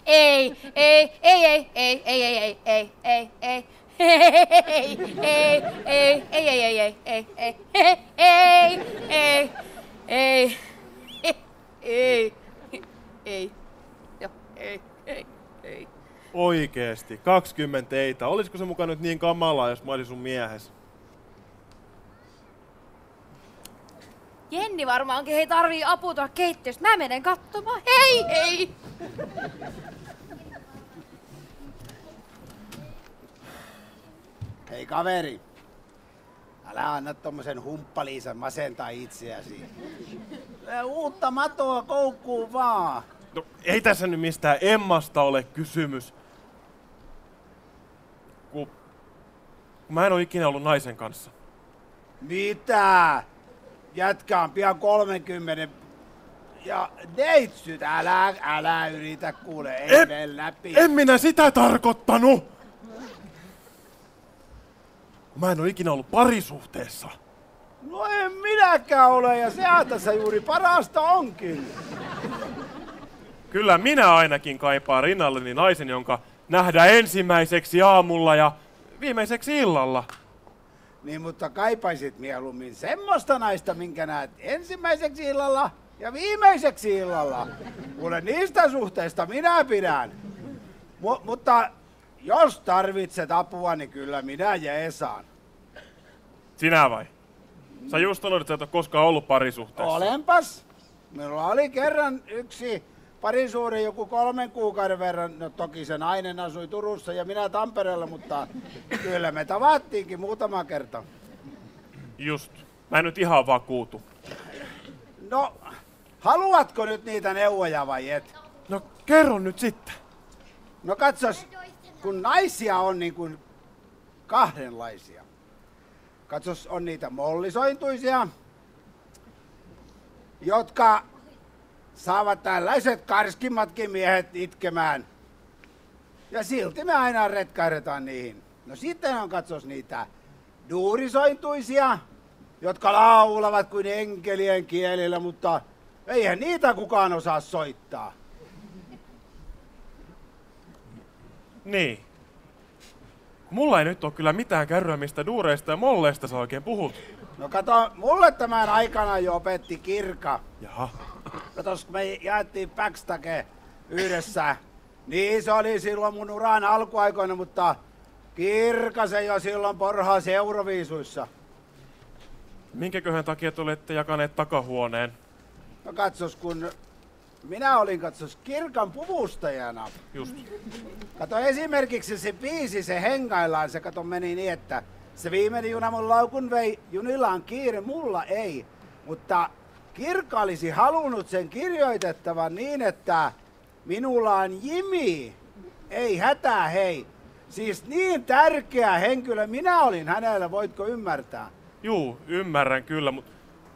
Ei. Oikeesti, 20 eitä. Olisiko se mukaan nyt niin kamalaa, jos mä olisin sun miehes? Jenni varmaankin hei tarvii apua tuolla keittiöstä. Mä menen katsomaan. Hei! Hei kaveri, älä anna tommosen humppaliisan masentaa itseäsi. Uutta matoa koukkuu vaan. No, ei tässä nyt mistään Emmasta ole kysymys. Kun mä en oo ikinä ollut naisen kanssa. Mitä? Jätkä on pian 30 ja neitsyt, älä yritä kuule, ei mene läpi. En minä sitä tarkoittanut! Mä en oo ikinä ollut parisuhteessa. No en minäkään ole ja sehän tässä juuri parasta onkin. Kyllä minä ainakin kaipaan rinnalleni naisen, jonka nähdään ensimmäiseksi aamulla ja viimeiseksi illalla. Niin, mutta kaipaisit mieluummin semmoista naista, minkä näet ensimmäiseksi illalla ja viimeiseksi illalla. Kuule, niistä suhteista minä pidän. Mutta jos tarvitset apua, niin kyllä minä jeesaan. Sinä vai? Sä just sanoit, että sä et ole koskaan ollut parisuhteessa. Olenpas. Minulla oli kerran yksi parisuhde joku 3 kuukauden verran. No toki se nainen asui Turussa ja minä Tampereella, mutta kyllä me tavattiinkin muutama kerta. Just. Mä en nyt ihan vakuutu. No, haluatko nyt niitä neuvoja vai et? No kerro nyt sitten. No katsos, kun naisia on niin kuin kahdenlaisia. Katsos, on niitä mollisointuisia, jotka saavat tällaiset karskimmatkin miehet itkemään. Ja silti me aina retkairetaan niihin. No sitten on katsos niitä duurisointuisia, jotka laulavat kuin enkelien kielillä, mutta eihän niitä kukaan osaa soittaa. Niin. Mulla ei nyt ole kyllä mitään kärryä, mistä duureista ja molleista sä oikein puhut. No kato, mulle tämän aikana jo opetti Kirka. Jaha. Katos, kun me jaettiin backstage yhdessä. Niin se oli silloin mun uran alkuaikoina, mutta Kirka se jo silloin porhaasi Euroviisuissa. Minkäköhän takia te olette jakaneet takahuoneen? No katsos, kun minä olin kirkan puvustajana. Just. Kato esimerkiksi se biisi, se hengaillaan, se meni niin, että se viimeinen juna mun laukun vei, junilla on kiire, mulla ei. Mutta kirkka olisi halunnut sen kirjoitettavan niin, että minulla on Jimi, ei hätää hei. Siis niin tärkeä henkilö minä olin hänellä, voitko ymmärtää? Juu, ymmärrän kyllä, mutta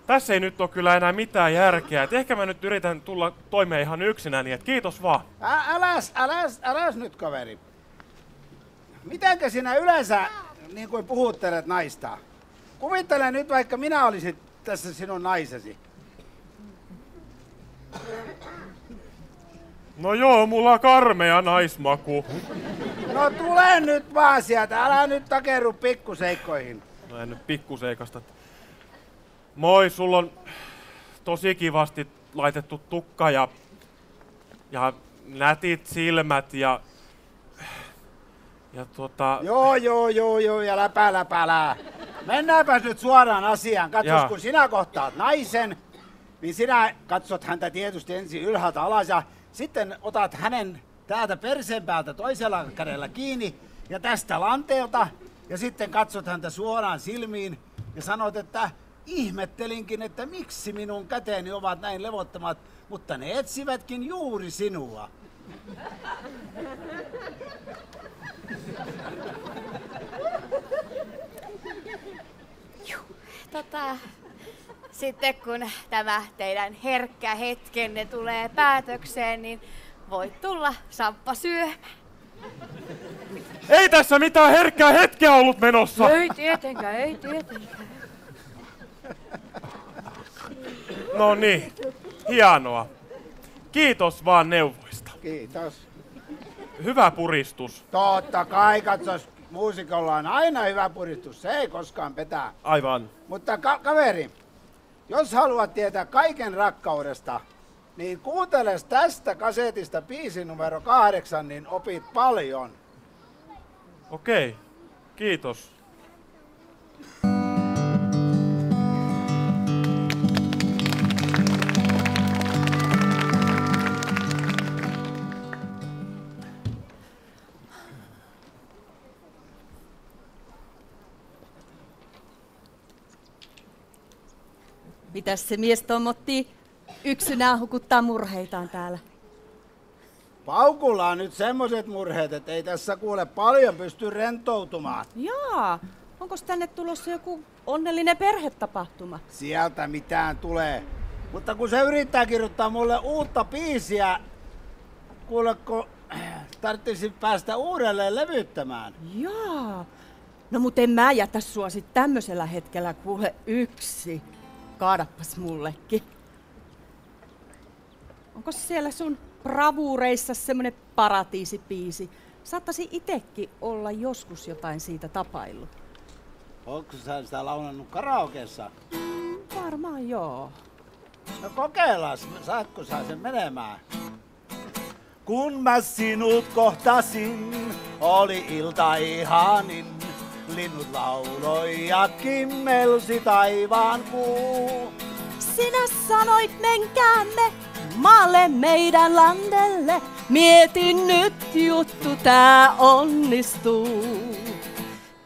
tässä ei nyt ole kyllä enää mitään järkeä. Et ehkä mä nyt yritän tulla toimeen ihan yksinäni, et kiitos vaan. Äläs nyt kaveri. Mitenkä sinä yleensä niin kuin puhuttelet naista? Kuvittele nyt vaikka minä olisin tässä sinun naisesi. No joo, mulla on karmea naismaku. No tule nyt vaan sieltä, älä nyt takerru pikkuseikkoihin. No en nyt pikkuseikasta. Moi, sulla on tosi kivasti laitettu tukka ja nätit silmät ja Joo, ja läpälää. Mennäänpäs nyt suoraan asiaan. Katsos, kun sinä kohtaat naisen, niin sinä katsot häntä tietysti ensin ylhäältä alas ja sitten otat hänen täältä perseen päältä toisella kädellä kiinni ja tästä lanteelta ja sitten katsot häntä suoraan silmiin ja sanot, että ihmettelinkin, että miksi minun käteeni ovat näin levottomat, mutta ne etsivätkin juuri sinua. Sitten kun tämä teidän herkkä hetkenne tulee päätökseen, niin voit tulla Samppa syömään. Ei tässä mitään herkkää hetkeä ollut menossa! Ei tietenkään. No niin, hienoa. Kiitos vaan neuvoista. Kiitos. Hyvä puristus. Totta kai, katsos, muusikolla on aina hyvä puristus, se ei koskaan petää. Aivan. Mutta kaveri, jos haluat tietää kaiken rakkaudesta, niin kuunteles tästä kasetista biisi numero 8, niin opit paljon. Okei, kiitos. Mitäs se mies tommotti yksinään hukuttaa murheitaan täällä? Paukulla on nyt semmoset murheet, että ei tässä kuule paljon pysty rentoutumaan. Jaa, onko tänne tulossa joku onnellinen perhetapahtuma? Sieltä mitään tulee. Mutta kun se yrittää kirjoittaa mulle uutta biisiä, kuule kun tarvitsisi päästä uudelleen levyttämään. Jaa, no mut en mä jätä sua sit tämmöisellä hetkellä kuule yksi. Kaadappas mullekin. Onko siellä sun bravuureissa semmonen paratiisibiisi? Saattaisi itekin olla joskus jotain siitä tapaillut. Onko sä sitä laulannut karaokeessa? Varmaan joo. No kokeillaan, saatko sä sen menemään? Kun mä sinut kohtasin, oli ilta ihanin. Linnut lauloi ja kimmelsi taivaan kuu. Sinä sanoit menkäämme maalle meidän landelle. Mietin nyt juttu tää onnistuu.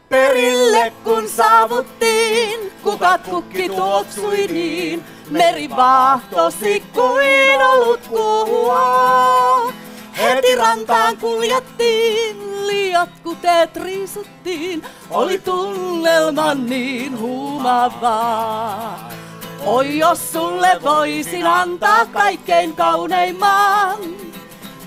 Perille kun saavuttiin, kukat kukki tuoksui niin. Meri vaahtosi kuin olut kuhua. Heti rantaan kuljettiin, liiat kuteet riisuttiin. Oli tunnelma niin huumaavaa. Oi jos sulle voisin antaa kaikkein kauneimman.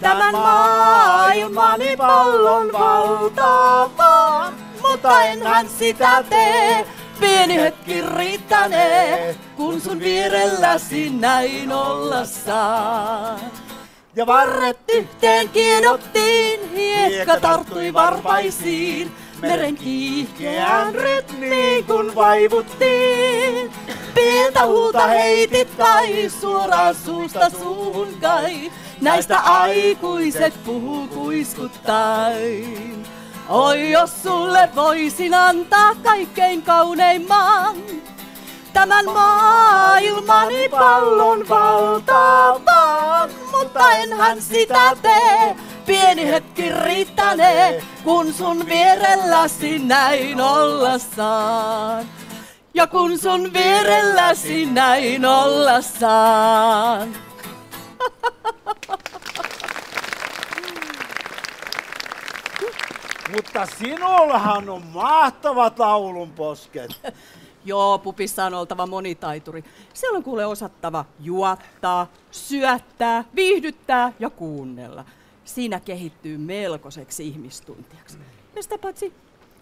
Tämän maailmani pallon valtavaa. Mutta enhän sitä tee, pieni hetki riittänee. Kun sun vierelläsi näin olla saa. Ja varret yhteen kiedottiin, hiekka tarttui varpaisiin. Meren kiihkeään rytmiin kun vaivuttiin. Pientä huuta heitit kai, suoraan suusta suuhun kai. Näistä aikuiset puhuu kuiskuttain. Oi jos sulle voisin antaa kaikkein kauneimman. tämän maailmani pallon valtaamaan, mutta enhän sitä tee. Pieni hetki riittänee, kun sun vierelläsi näin olla saan. Ja kun sun vierelläsi näin olla saan. Mutta sinullahan on mahtavat laulunposket. Joo, pupissa on oltava monitaituri. Siellä on kuule osattava juottaa, syöttää, viihdyttää ja kuunnella. Siinä kehittyy melkoiseksi ihmistuntijaksi. Ja sitä paitsi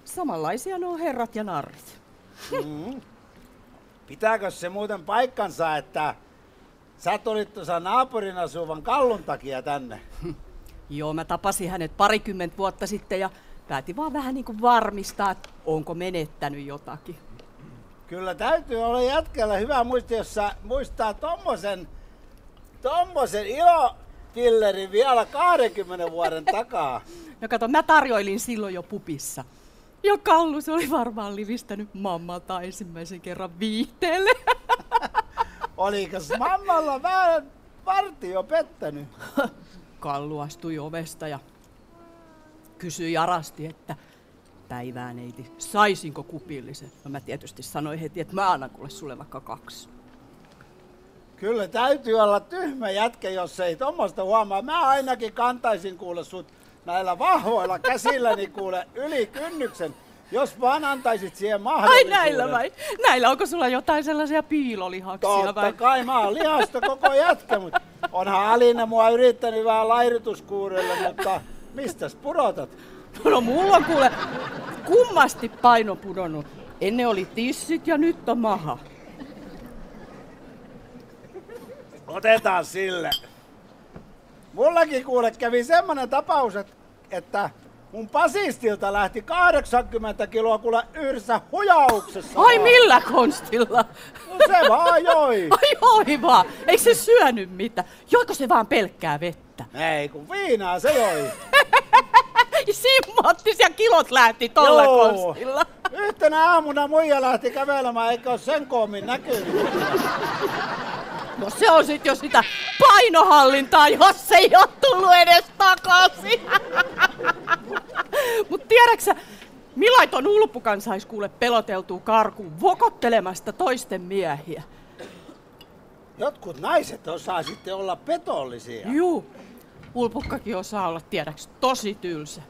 samanlaisia nuo herrat ja narrit. Pitääkö se muuten paikkansa, että sä tulit tuossa naapurin asuvan Kallun takia tänne? Joo, mä tapasin hänet 20 vuotta sitten ja päätin vaan vähän niin kuin varmistaa, että onko menettänyt jotakin. Kyllä täytyy olla jätkällä hyvä muisti, jos sä muistaa tommosen ilopillerin vielä 20 vuoden takaa. No kato, mä tarjoilin silloin jo pupissa. Ja Kallu se oli varmaan livistänyt mammalta ensimmäisen kerran viihteelle. Olikas mammalla vähän vartti jo pettänyt? Kallu astui ovesta ja kysyi arasti, että päivää neiti, saisinko kupillisen? No mä tietysti sanoin heti, että mä annan kuule sulle vaikka 2. Kyllä täytyy olla tyhmä jätkä, jos ei tommoista huomaa. Mä ainakin kantaisin kuule sut näillä vahvoilla käsilläni kuule yli kynnyksen, jos vaan antaisit siihen mahdollisuuden. Ai näillä vai? Näillä onko sulla jotain sellaisia piilolihaksia vai? Totta kai, mä oon lihasta koko jätkä, mutta onhan Alina mua yrittänyt vähän laihdutuskuurelle, mutta mistäs pudotat? No mulla on kuule kummasti paino pudonnut. Ennen oli tissit ja nyt on maha. Otetaan sille. Mullakin kuule kävi semmonen tapaus, että mun basistilta lähti 80 kiloa kuule yhdessä hujauksessa. Ai millä konstilla? No se vaan joi. Ai joi vaan. Eikö se syönyt mitään? Joiko se vaan pelkkää vettä? Ei kun viinaa se joi. Simmottis ja kilot lähti tolla konstilla. Yhtenä aamuna muija lähti kävelemään, eikä ole sen koommin näkynyt. No se on sit jo sitä painohallintaa, jos ei oo tullut edes takaisin. Mut tiedäksä, millai ton Ulpukan sais kuule peloteltua karkuun vokottelemasta toisten miehiä? Jotkut naiset osaa sitten olla petollisia. Juu, Ulpukkakin osaa olla, tiedäks, tosi tylsä.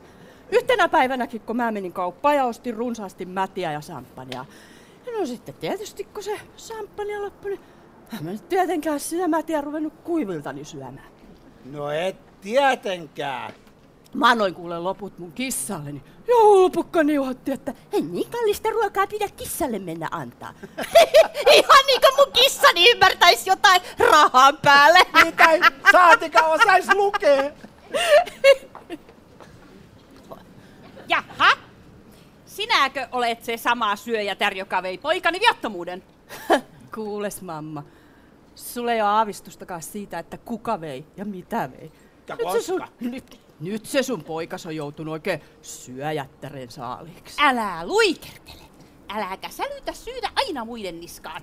Yhtenä päivänäkin, kun mä menin kauppaan ja ostin runsaasti mätiä ja samppania. No sitten tietysti, kun se samppania loppui, niin mä nyt tietenkään sitä mätiä ruvennut kuiviltani syömään. No et tietenkään. Mä annoin kuule loput mun kissalleni. Ja Ulpukka niuhotti, että ei niin kallista ruokaa pidä kissalle mennä antaa. Ihan niin kuin mun kissani ymmärtäis jotain rahan päälle. Mitä ei saatika osais lukea. Jaha, sinäkö olet se sama syöjätär, joka vei poikani viattomuuden? Kuules mamma, sulla ei ole aavistustakaan siitä, että kuka vei ja mitä vei. Ja koska? Nyt se sun poikas on joutunut oikein syöjättären saaliksi. Älä luikertele. Äläkä sälytä syytä aina muiden niskaan.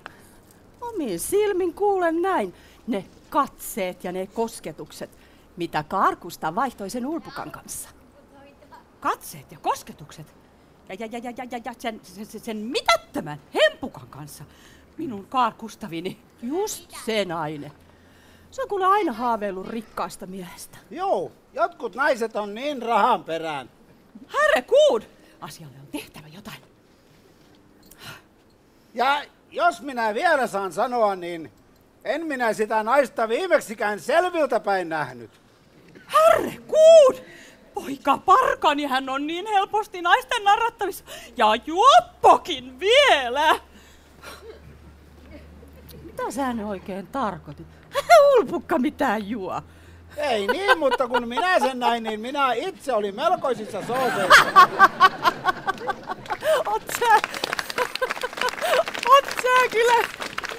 Omin silmin kuulen näin ne katseet ja ne kosketukset, mitä Karkusta vaihtoi sen Ulpukan kanssa. Katseet ja kosketukset? Ja sen mitättömän Hempukan kanssa? Minun Karkustavini. Just se nainen. Se on kuule aina haaveillut rikkaasta miehestä. Joo, jotkut naiset on niin rahan perään. Herrekuud! Asialle on tehtävä jotain. Ja jos minä vielä saan sanoa, niin en minä sitä naista viimeksikään selviltä päin nähnyt. Herrekuud! Poika Parkani, hän on niin helposti naisten narrattavissa. Ja juoppokin vielä! Mitä sä ne oikein tarkoitit? Ulpukka mitään juo. Ei niin, mutta kun minä sen näin, niin minä itse olin melkoisissa sooseissa. Oot sä kyllä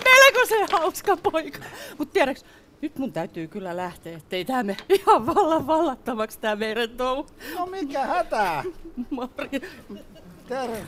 melkoisen hauska poika. Mut tiedäks, nyt mun täytyy kyllä lähteä, ettei tää me ihan vallattavaksi tää meidän touhu. No mikä hätää? Mari. Terve.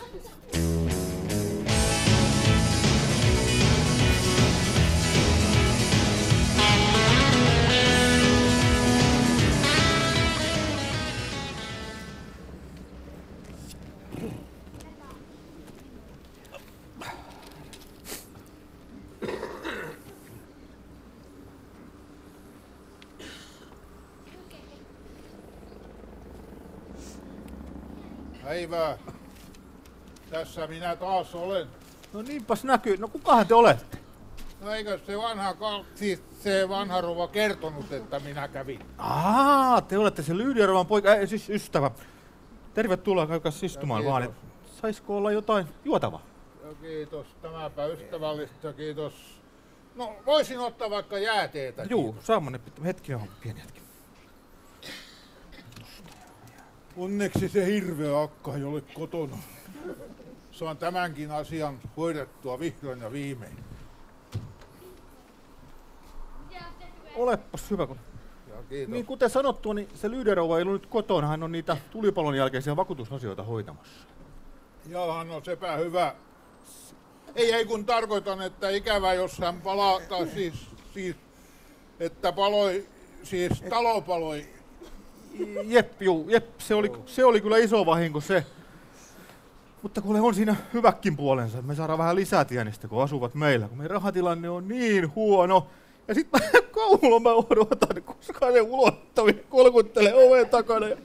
Päivää. Tässä minä taas olen. No niinpäs näkyy. No kukahan te olette? No eikö se vanha rouva kertonut, että minä kävin? Te olette se Lydia-rouvan poika, siis ystävä. Tervetuloa, käykäs istumaan vaan. Saisiko olla jotain juotavaa? Ja kiitos, tämäpä ystävällistä, kiitos. No voisin ottaa vaikka jääteetä. Juu, saamme hetki on, pieni hetki. Onneksi se hirveä akka ei ole kotona. Saan tämänkin asian hoidettua vihdoin ja viimein. Olepas hyvä, kun... Kiitos. Niin kuten sanottua, niin se Lydia-rouva ei ole nyt kotona, hän on niitä tulipalon jälkeisiä vakuutusasioita hoitamassa. Jaha, no sepä hyvä. Ei kun tarkoitan, että ikävä jos hän palaa, siis että paloi, siis talo paloi. Jep, se oli kyllä iso vahinko se. Mutta kuule on siinä hyväkin puolensa, me saadaan vähän lisää tienistä, kun asuvat meillä, kun meidän rahatilanne on niin huono. Ja sit koululla mä odotan, koska ne ulottavia kolkuttelee oven takana ja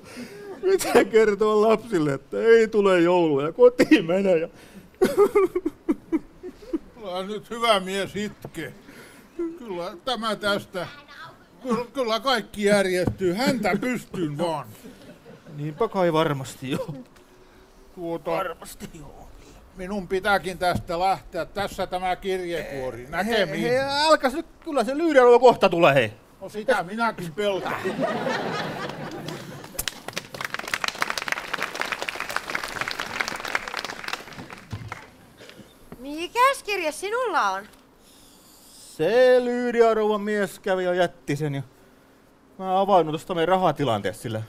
mitä kertoo lapsille, että ei tule joulua ja kotiin menee. Ja... Kyllä nyt hyvä mies itkee. Kyllä tämä tästä. Kyllä kaikki järjestyy, häntä pystyn vaan. Niinpä kai varmasti joo. Varmasti joo. Minun pitääkin tästä lähteä. Tässä tämä kirjekuori. Näkemiin. Älkäs nyt, kyllä se Lydia-rouva kohta tulee, hei. No sitä minäkin pelkään. Mikäs kirje sinulla on? Se Lydia-rouvan mies kävi ja jätti sen ja mä avannut tosta meidän rahatilanteesta sillä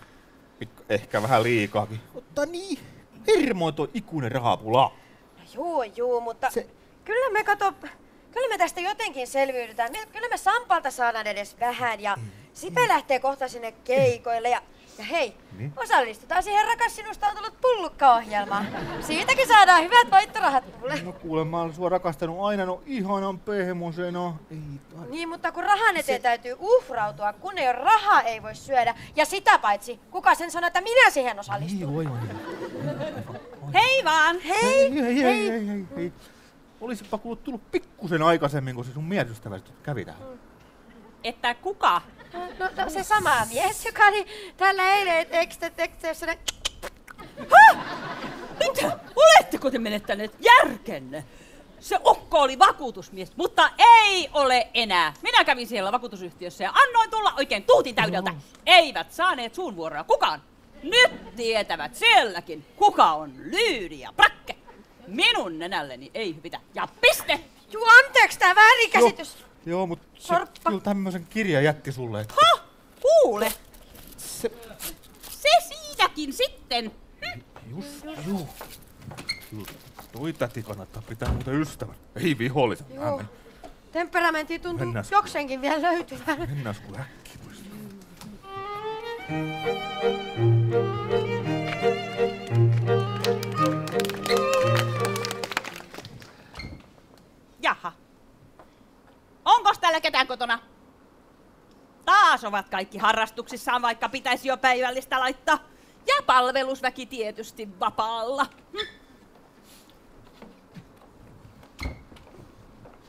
ehkä vähän liikaakin. Mutta niin, hirmoin toi ikuinen rahapula. Juu, mutta kyllä me tästä jotenkin selviydytään. Kyllä me Sampalta saadaan edes vähän ja Sipe lähtee kohta sinne keikoille ja hei, osallistutaan siihen Rakas sinusta on tullut pullukkaohjelmaan. Siitäkin saadaan hyvät voittorahat mulle. No kuule, mä oon sua rakastanut aina, no ihanan pehmosena. Niin, mutta kun rahan eteen täytyy uhrautua, kun ei ole rahaa, ei voi syödä. Ja sitä paitsi, kuka sen sanoo, että minä siihen osallistun? Hei vaan! Hei. Olisipa tullut pikkusen aikaisemmin, kun se sun miesystävästä kävi täällä. Että kuka? No se sama mies, joka oli täällä eilen teksteessä. Mitä? Oletteko te menettäneet järkenne? Se ukko oli vakuutusmies, mutta ei ole enää. Minä kävin siellä vakuutusyhtiössä ja annoin tulla oikein tuutin täydeltä. Eivät saaneet suun vuoroa kukaan. Nyt tietävät sielläkin, kuka on Lydia Brakke. Minun nenälleni ei hypitä. Ja piste! Juu, anteeksi tää väärinkäsitys. Joo, mutta se kyllä tämmöisen kirjan jätti sulle. Että... Kuule! Se siinäkin sitten. Juu. Toi täti kannattaa pitää muuten ystävän. Ei vihollisen. Joo. Temperamentti tuntuu jokseenkin vielä löytyvän. Mennään kuule äkkiä pois. Jaha. Onkos täällä ketään kotona? Taas ovat kaikki harrastuksissaan, vaikka pitäisi jo päivällistä laittaa. Ja palvelusväki tietysti vapaalla.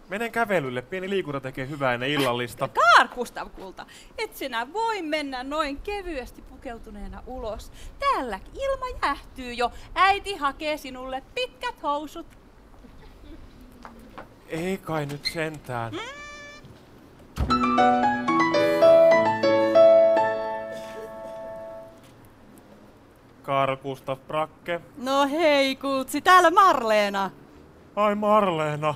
Menen kävelylle. Pieni liikunta tekee hyvää ennen illallista. Gustav kulta, et sinä voi mennä noin kevyesti pukeutuneena ulos. Täällä ilma jähtyy jo. Äiti hakee sinulle pitkät housut. Ei kai nyt sentään. Carl Gustav Brakke. No hei Kultsi, täällä Marleena. Ai Marleena.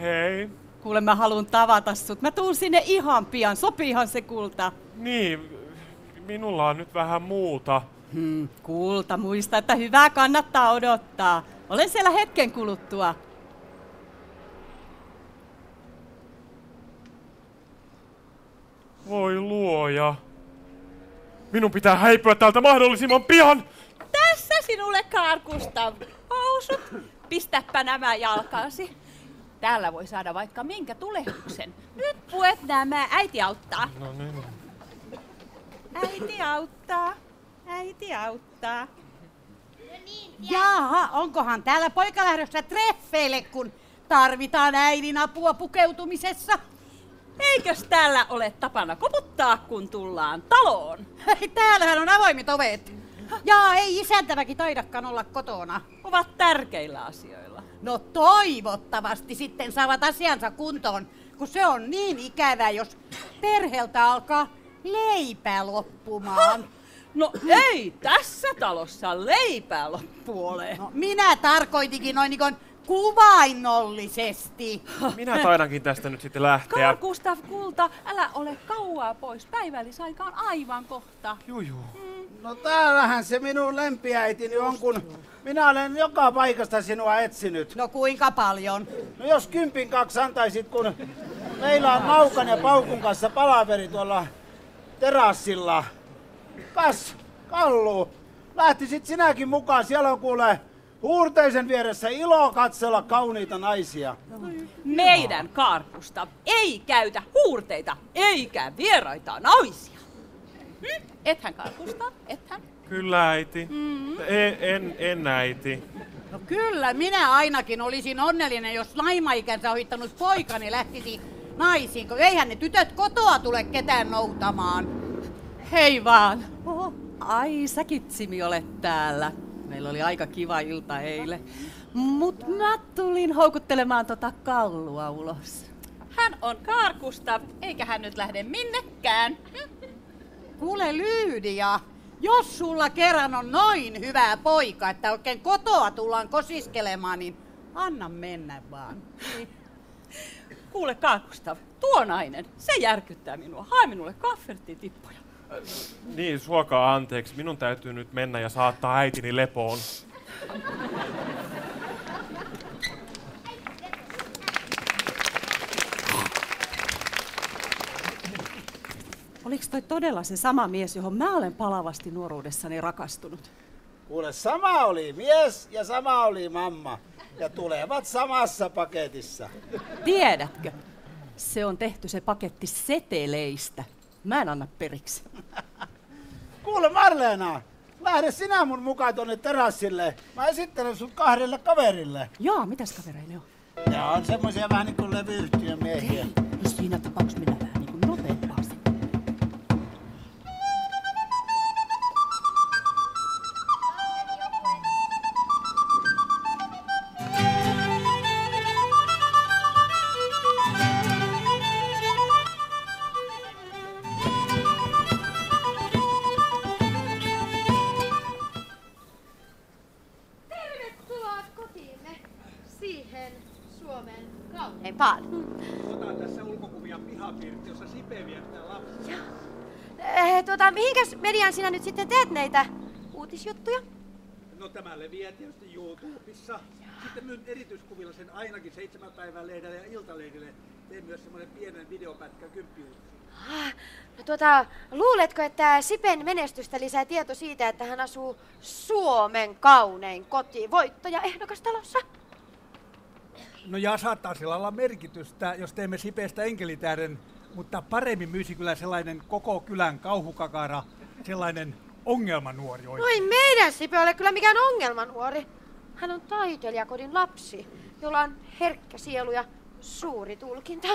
Hei. Kuule, mä haluun tavata sut. Mä tuun sinne ihan pian. Sopiihan se kulta? Niin, minulla on nyt vähän muuta. Kulta, muista, että hyvää kannattaa odottaa. Olen siellä hetken kuluttua. Voi luoja. Minun pitää häipyä täältä mahdollisimman pian. Tässä sinulle, Carl Gustav. Housut. Pistäpä nämä jalkaasi. Täällä voi saada vaikka minkä tulehduksen. Nyt puet nämä. Äiti auttaa. No niin. Äiti auttaa. Äiti auttaa. riittää. Jaaha, onkohan täällä poika lähdössä treffeille, kun tarvitaan äidin apua pukeutumisessa? Eikös täällä ole tapana koputtaa, kun tullaan taloon? Täällähän on avoimet ovet. Jaa, ei isäntäväkin taidakaan olla kotona. Ovat tärkeillä asioilla. No toivottavasti sitten saavat asiansa kuntoon, kun se on niin ikävää, jos perheeltä alkaa leipä loppumaan. No ei tässä talossa leipää loppu ole. No, minä tarkoitikin noin niin kuvainnollisesti. Minä taidankin tästä nyt sitten lähteä. Carl Gustaf Kulta, älä ole kauaa pois. Päivällisaika on aivan kohta. Juju. No täällähän se minun lempiäitini on, kun minä olen joka paikasta sinua etsinyt. No kuinka paljon? No jos 10 2 antaisit, kun meillä on Naukan ja Paukun kanssa palaveri tuolla terassilla. Kas, Kallu, lähtisit sinäkin mukaan, siellä on kuule huurteisen vieressä ilo katsella kauniita naisia. Meidän Karpusta ei käytä huurteita eikä vieraita naisia. Ethän Karpusta, ethän? Kyllä äiti. En äiti. No kyllä, minä ainakin olisin onnellinen, jos naimaikänsä ohittanut poikani lähtisi naisiin, kun eihän ne tytöt kotoa tule ketään noutamaan. Hei vaan. Oho. Ai, säkin Simi olet täällä. Meillä oli aika kiva ilta eilen. Mut mä tulin houkuttelemaan Kallua ulos. Hän on Carl Gustaf, eikä hän nyt lähde minnekään. Kuule Lyydia, jos sulla kerran on noin hyvä poika, että oikein kotoa tullaan kosiskelemaan, niin anna mennä vaan. Kuule Carl Gustaf, tuo nainen, se järkyttää minua. Hae minulle kaffertitippoja. Niin, suokaa anteeksi. Minun täytyy nyt mennä ja saattaa äitini lepoon. Oliko toi todella se sama mies, johon mä olen palavasti nuoruudessani rakastunut? Kuule, sama oli mies ja sama oli mamma. Ja tulevat samassa paketissa. Tiedätkö? Se on tehty se paketti seteleistä. Mä en anna periksi. Kuule Marleena, lähde sinä mun mukaan tonne terassille. Mä esittelen sut 2 kaverille. Joo, mitäs kavereille on? Ne on semmoisia vähän niin kuin levyyhtiön miehiä. Ei siinä tapauksessa minä vähän niin kuin nopeampaa sitten. Otan tässä ulkokuvia pihapirtti, jossa Sipe viettää lapsia. Mihinkäs median sinä nyt sitten teet näitä uutisjuttuja? No tämä leviää tietysti YouTubessa. Sitten myyn erityiskuvilla sen ainakin 7 päivän lehdelle ja Iltalehdelle. Teen myös semmoinen pienen videopätkä 10 uutisia. Luuletko, että Sipen menestystä lisää tieto siitä, että hän asuu Suomen kaunein koti voittajaehdokastalossa? No ja saattaa sillä olla merkitystä, jos teemme Sipeestä enkelitähden, mutta paremmin myisi kyllä sellainen koko kylän kauhukakara, sellainen ongelmanuori oikein. No ei meidän Sipe ole kyllä mikään ongelmanuori. Hän on taiteilijakodin lapsi, jolla on herkkä sielu ja suuri tulkinta.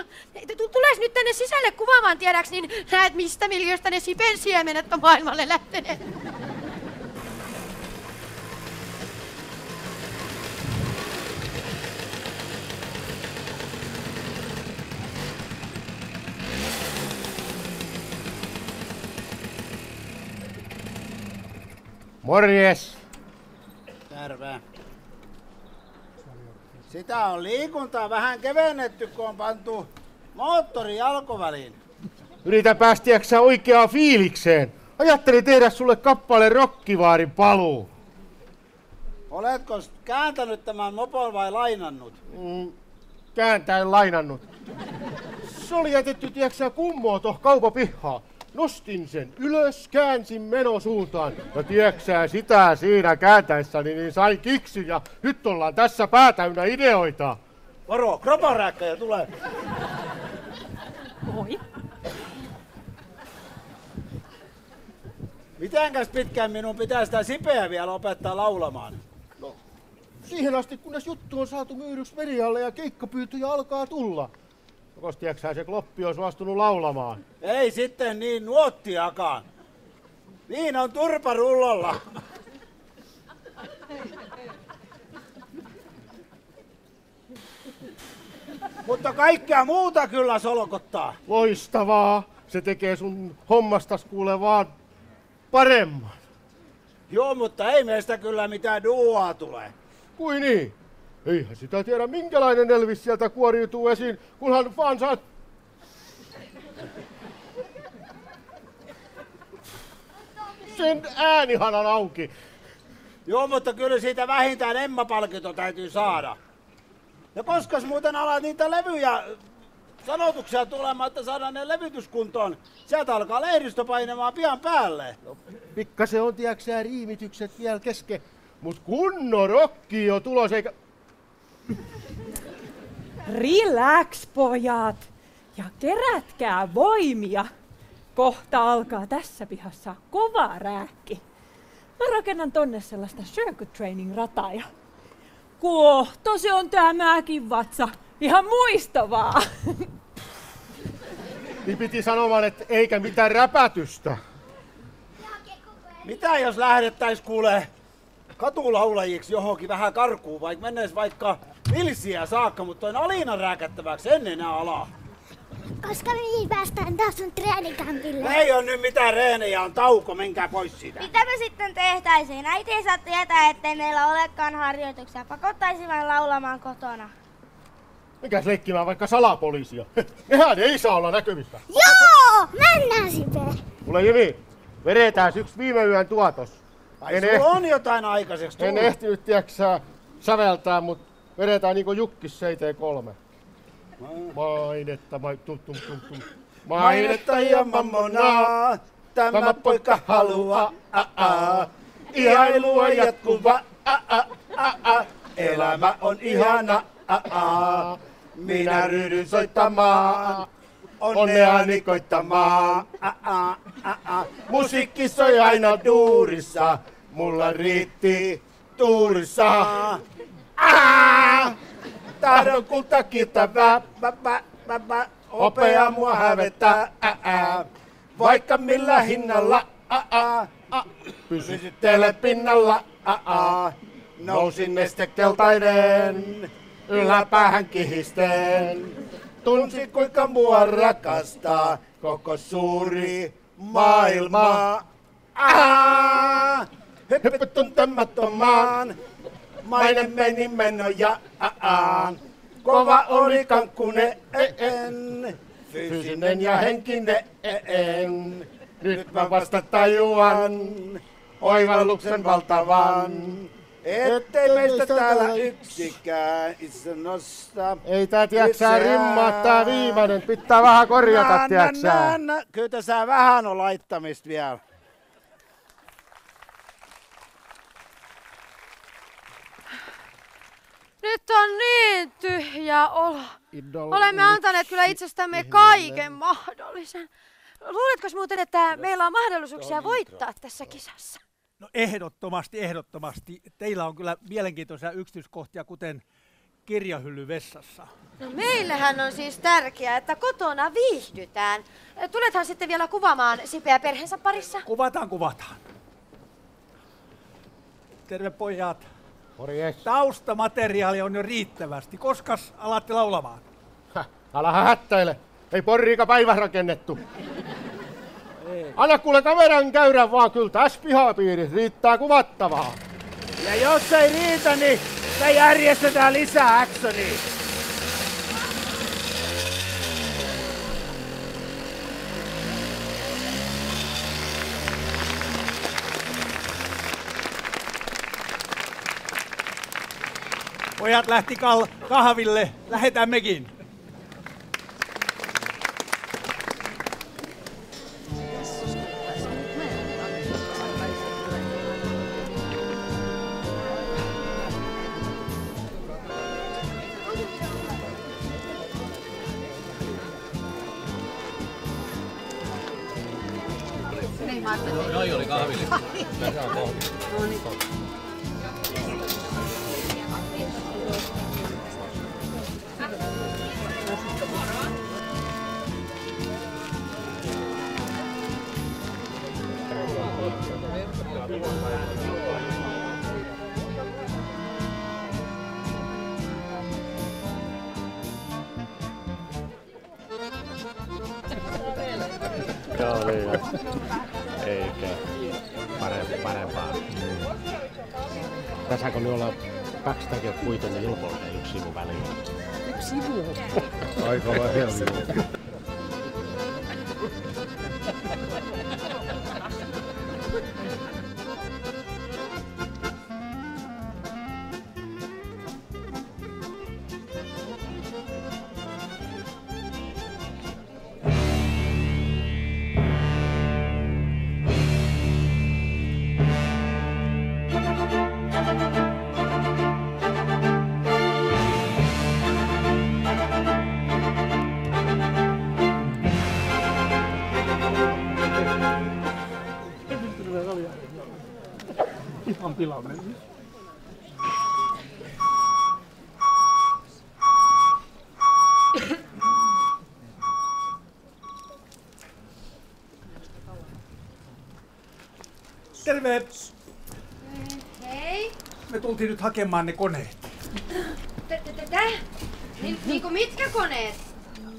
Tules nyt tänne sisälle kuvaamaan tiedäks, niin näet mistä miljöistä ne Sipen siemenet on maailmalle lähteneet. Morjes! Terve. Sitä on liikuntaa vähän kevennetty, kun on pantu moottori jalkoväliin. Yritä päästiäksä oikeaan fiilikseen. Ajattelin tehdä sulle kappaleen Rokkivaarin paluu. Oletko kääntänyt tämän mopon vai lainannut? Kääntäen lainannut. Se oli jätetty, tiedäksä, kummoa toh kaupapihaa. Nostin sen ylös, käänsin menosuuntaan. Ja tiedäksä, sitä siinä kääntäessäni niin sain kiksyn ja nyt ollaan tässä pää täynnä ideoita. Varo, kropanrääkkäjä tulee. Moi. Mitenkäs pitkään minun pitää sitä Sipeä vielä opettaa laulamaan? No, siihen asti kunnes juttu on saatu myydyksi medialle ja keikkapyyntöjä alkaa tulla. Jokos tiedätkö se Kloppi on suostunut laulamaan? Ei sitten niin nuottiakaan. Niin on turpa rullolla. Mutta kaikkea muuta kyllä solkottaa. Loistavaa. Se tekee sun hommastas kuule vaan paremman. Joo, mutta ei meistä kyllä mitään duoa tule. Kuin niin? Eihän sitä tiedä minkälainen Elvis sieltä kuoriutuu esiin, kunhan vaan saat... sen äänihanan auki. Joo, mutta kyllä siitä vähintään Emma-palkinto täytyy saada. Ja koskas muuten alat niitä levyjä, sanotuksia tulemaan, että saadaan ne levytyskuntoon. Sieltä alkaa lehdistö painamaan pian päälle. No, pikkasen on tiedäksä riimitykset vielä kesken, mut kunnon rokki on tulos eikä... Relax, pojat, ja kerätkää voimia. Kohta alkaa tässä pihassa kova rääkki. Mä rakennan tonne sellaista circuit training rataa ja kohta se on tämäkin vatsa. Ihan muistavaa. Niin piti sanomaan, että eikä mitään räpätystä. Mitä jos lähdettäis kuulee katulaulajiksi johonkin vähän karkuun, vaikka menneis vaikka Vilsiä saakka, mutta toin Aliinan rääkättäväksi en enää alaa. Koska mihin päästään taas sun treenikämpille? Ei oo nyt mitään reenejä, on tauko, menkää pois siitä. Mitä me sitten tehtäisiin? Äiti ei saa tietää, ettei meillä olekaan harjoituksia. Pakottaisi vain laulamaan kotona. Mikäs leikkimään vaikka salapoliisia? Nehän ei saa olla näkyvissä. Joo! Mennään Sipe! Kuule Jimi, vedetään yksi viime yön tuotos. Ai sulla on jotain aikaiseksi tullut. En ehtinyt tiiäksä säveltää, mut vedetään niinku Jukkis 73. Mainetta ja mammonaa, tämä poika haluaa, ihailua jatkuva, elämä on ihana, minä ryhdyn soittamaan, onneani koittamaan, musiikki soi aina duurissa, mulla riitti tuurissa. Tahdon kulta kiiltävää, hopea mua hävettää, vaikka millä hinnalla, pysyttele pinnalla, nousin nestekeltainen, yläpäähän kihisten, tunsin kuinka mua rakastaa koko suuri maailma. Hyppy tuntemattomaan, mainen meni menojaan. Kova oli kankkune, fyysinen ja henkinen. Nyt mä vasta tajuan oivalluksen valtavan, ettei meistä täällä yksikään itse nosta. Ei tää tiiäksää rimmaa tää viimeinen, pitää vähän korjata tiiäksää. Kyllä tässä vähän on laittamista vielä. Nyt on niin tyhjä olo. Olemme antaneet kyllä itsestämme kaiken mahdollisen. Luuletko muuten, että meillä on mahdollisuuksia voittaa tässä kisassa? No ehdottomasti, ehdottomasti. Teillä on kyllä mielenkiintoisia yksityiskohtia, kuten kirjahylly vessassa. No meillähän on siis tärkeää, että kotona viihdytään. Tulethan sitten vielä kuvaamaan Sipeä perheensä parissa? Kuvataan. Terve pojat. Morjes. Taustamateriaali on jo riittävästi. Koskas alatte laulamaan? Älä hättäile. Ei porriika päivä rakennettu. Anna kuule kameran käyrän vaan, kyllä tässä pihapiirissä riittää kuvattavaa. Ja jos ei riitä, niin me järjestetään lisää actionia. Pojat lähti kahville, lähetään mekin. niin mä ajattelin. Noi oli kahvili. Tässä on kahvili. No niin. Joo, niin. Eikä. Parempaa. Tässä kun nyt ollaan 2 takia kuitenkin ilmoille 1 sivu väliin. 1 sivu? Aika vähän. Ihan pilalle. Terve! Hei! Me tultiin nyt hakemaan ne koneet. Niinku mitkä koneet?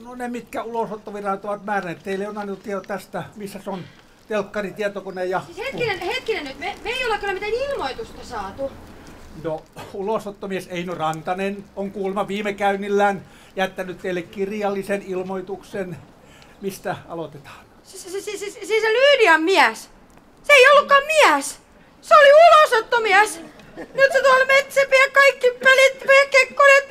No ne, mitkä ulosottovirastot ovat määränneet. Teille on annettu tieto tästä, missä on telkkari, tietokone ja... Siis hetkinen nyt, me ei olla kyllä mitään ilmoitusta saatu. No, ulosottomies Eino Rantanen on kuulemma viime käynnillään jättänyt teille kirjallisen ilmoituksen. Mistä aloitetaan? Siis se Lyydian mies. Se ei ollutkaan mies. Se oli ulosottomies. Nyt se tuolla metsäpiä kaikki pelit, vehkekoneet,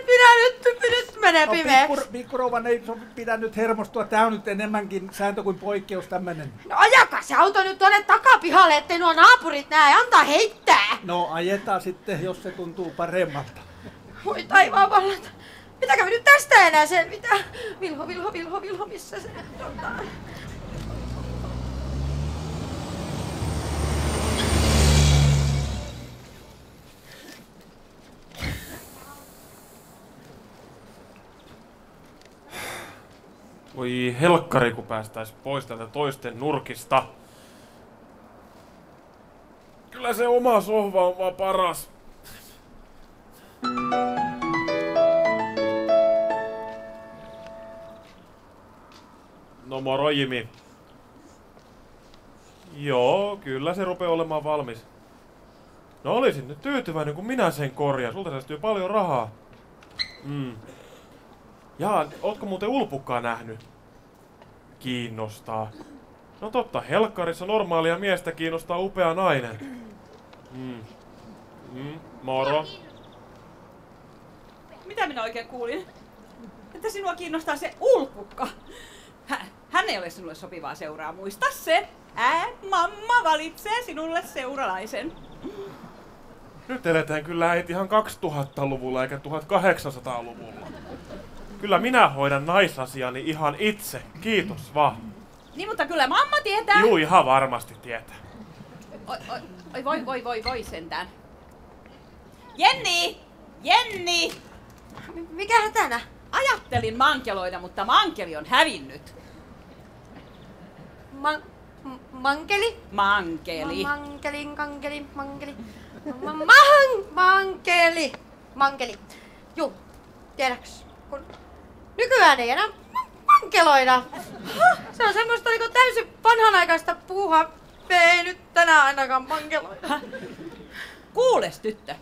minä nyt menee pimeäksi. Pikkurouvan ei pidä nyt hermostua. Tää on nyt enemmänkin sääntö kuin poikkeus tämmönen. No ajakaa se auto nyt tuonne takapihalle, ettei nuo naapurit näe. Antaa heittää. No ajetaan sitten, jos se tuntuu paremmalta. Voi taivaan vallat. Mitäkö me nyt tästä enää selvitään? Vilho, missä se nyt on? Voi helkkari, kun päästäis pois tältä toisten nurkista. Kyllä se oma sohva on vaan paras. No moro Jimi. Joo, kyllä se rupeaa olemaan valmis. No olisin nyt tyytyväinen, kun minä sen korjaan. Sulta säästyy paljon rahaa. Jaa, ootko muuten Ulpukkaa nähnyt? Kiinnostaa. No totta, helkkarissa normaalia miestä kiinnostaa upea nainen. Moro. Mitä minä oikein kuulin? Että sinua kiinnostaa se Ulpukka. Hän ei ole sinulle sopivaa seuraa, muista se. Mamma valitsee sinulle seuralaisen. Nyt eletään kyllä äiti ihan 2000-luvulla eikä 1800-luvulla. Kyllä minä hoidan naisasiani ihan itse, kiitos vaan. Niin, mutta kyllä mamma tietää. Juu, ihan varmasti tietää. Voi sentään. Jenni! Mikä hätänä? Ajattelin mankeloida, mutta mankeli on hävinnyt. Mankeli? Mankeli. Mankeli. Juu, tiedäks, kun nykyään ei enää mankeloida. Se on semmoista niinku täysin vanhanaikaista puuhaa. Me ei nyt tänään ainakaan mankeloida. Kuules tyttö,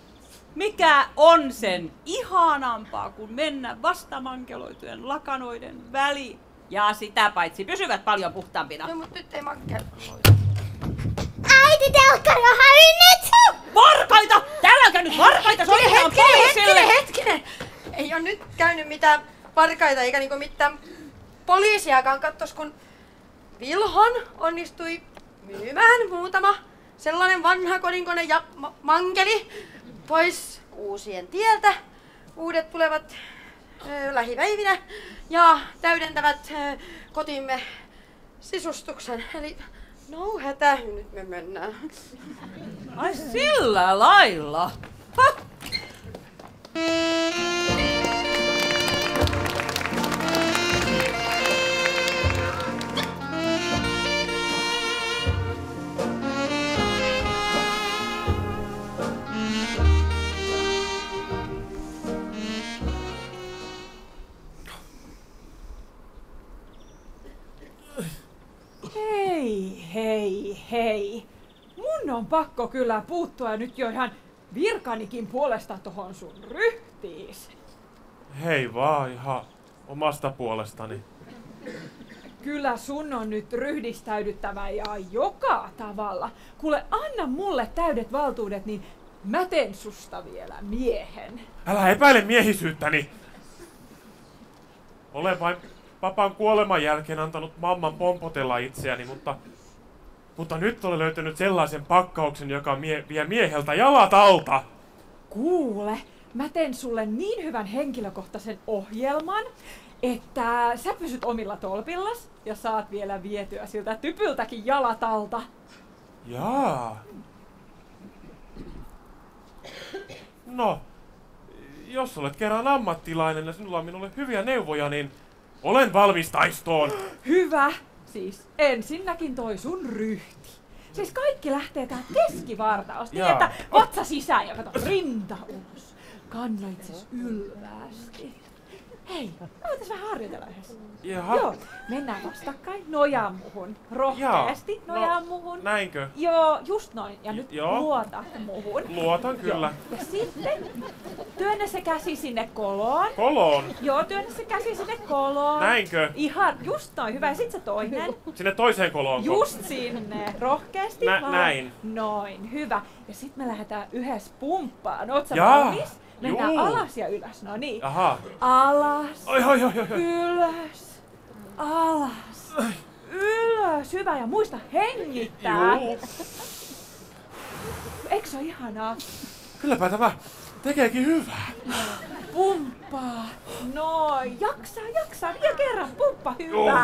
mikä on sen ihanampaa kuin mennä vastamankeloitujen lakanoiden väliin? Ja sitä paitsi pysyvät paljon puhtaampina. No mut nyt ei mankeloida. Äiti, telkkari on hävinnyt! Varkaita! Täällä on käynyt varkaita! Soitetaan poliisille! Hetkinen! Ei oo nyt käynyt mitään varkaita eikä niinku mitään poliisiakaan. Kattos, kun Vilhon onnistui myymään muutama sellainen vanha kodinkone ja mankeli pois uusien tieltä. Uudet tulevat lähipäivinä ja täydentävät kotimme sisustuksen. Eli No hätähy nyt me mennään. Ai sillä lailla. Hei. Mun on pakko kyllä puuttua nyt jo ihan virkanikin puolesta tohon sun ryhtiis. Hei vaan ihan omasta puolestani. Kyllä sun on nyt ryhdistäydyttävä ja joka tavalla. Kuule, anna mulle täydet valtuudet, niin mä teen susta vielä miehen. Älä epäile miehisyyttäni. Olen vain papan kuoleman jälkeen antanut mamman pompotella itseäni, mutta nyt olen löytänyt sellaisen pakkauksen, joka vie mieheltä jalat alta. Kuule, mä teen sulle niin hyvän henkilökohtaisen ohjelman, että sä pysyt omilla tolpillas ja saat vielä vietyä siltä typyltäkin jalat alta. Jaa. No, jos olet kerran ammattilainen ja sinulla on minulle hyviä neuvoja, niin olen valmis taistoon. Hyvä. Siis ensinnäkin toi sun ryhti. Siis kaikki lähtee tähän keskivartaosta niin, että vatsa sisään ja kato rinta ulos. Kanna itses ylvästi. Hei, me voitais vähän harjoitella yhdessä. Jaha. Joo, mennään vastakkain, nojaa muhun. Rohkeasti nojaa muhun. Näinkö? Joo, just noin. Ja nyt luota muhun. Luotan kyllä. Joo. Ja sitten työnnä se käsi sinne koloon. Koloon? Joo, työnnä se käsi sinne koloon. Näinkö? Ihan, just noin. Hyvä. Ja sit se toinen. Sinne toiseen koloon. Just sinne. Rohkeasti vaan. Näin. Noin. Hyvä. Ja sit me lähdetään yhdessä pumppaan. Oot sä Jaa. valmis? Mennään alas ja ylös. No niin. Aha. Alas. Oi. Ylös. Alas. Ylös. Hyvä. Ja muista hengittää. Juu. Eikö se ole ihanaa? Kylläpä tämä tekeekin hyvää. Pumppaa. Noin. Jaksaa. Vielä kerran. Pumppa. Hyvä. Joo.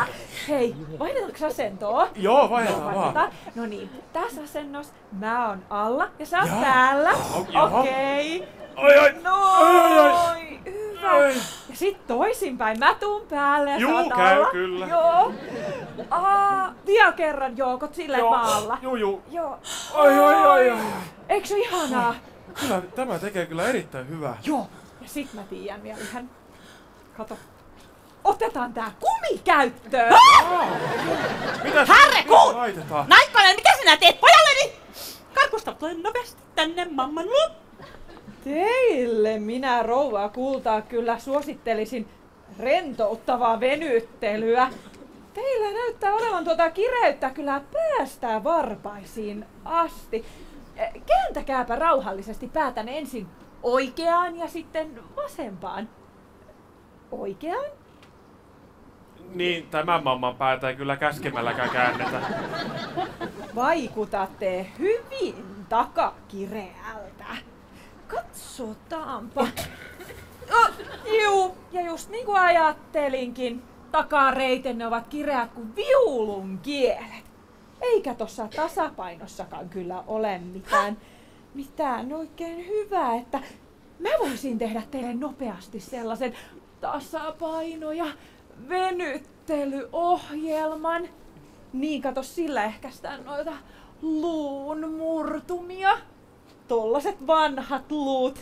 Hei, vaihdetaanko asentoa? Joo, vaihdetaan vaan. No niin, tässä asennossa mä oon alla ja sä oot päällä. Okei. Oi. Noin. Hyvä. Ja sit toisinpäin. Mä tuun päälle ja sä oot alla. Käy kyllä. Joo. Vielä kerran joukot silleen maalla. Joo. Oi. Eikö se ihanaa? Kyllä, tämä tekee kyllä erittäin hyvää. Joo. Ja sit mä tiedän vielä ihan. Kato. Otetaan tää kumi käyttöön! Härrekuut! Laitetaan? Naikkonen, mitä sinä teet pojalleni? Karkusta tule nopeasti tänne mamman luo. Teille minä, rouva kultaa, kyllä suosittelisin rentouttavaa venyttelyä. Teillä näyttää olevan tuota kireyttä kyllä päästää varpaisiin asti. Kääntäkääpä rauhallisesti päätän ensin oikeaan ja sitten vasempaan. Oikeaan? Niin, tämän mamman päätä ei kyllä käskemälläkään käännetä. Vaikutatte hyvin takakireältä. Katsotaanpa. Juu, ja just niin kuin ajattelinkin, takareitenne ovat kireät kuin viulun kielet. Eikä tossa tasapainossakaan kyllä ole mitään oikein hyvää, että mä voisin tehdä teille nopeasti sellaisen tasapaino- ja venyttelyohjelman. Niin kato, sillä ehkäistään noita luun murtumia. Tollaset vanhat luut.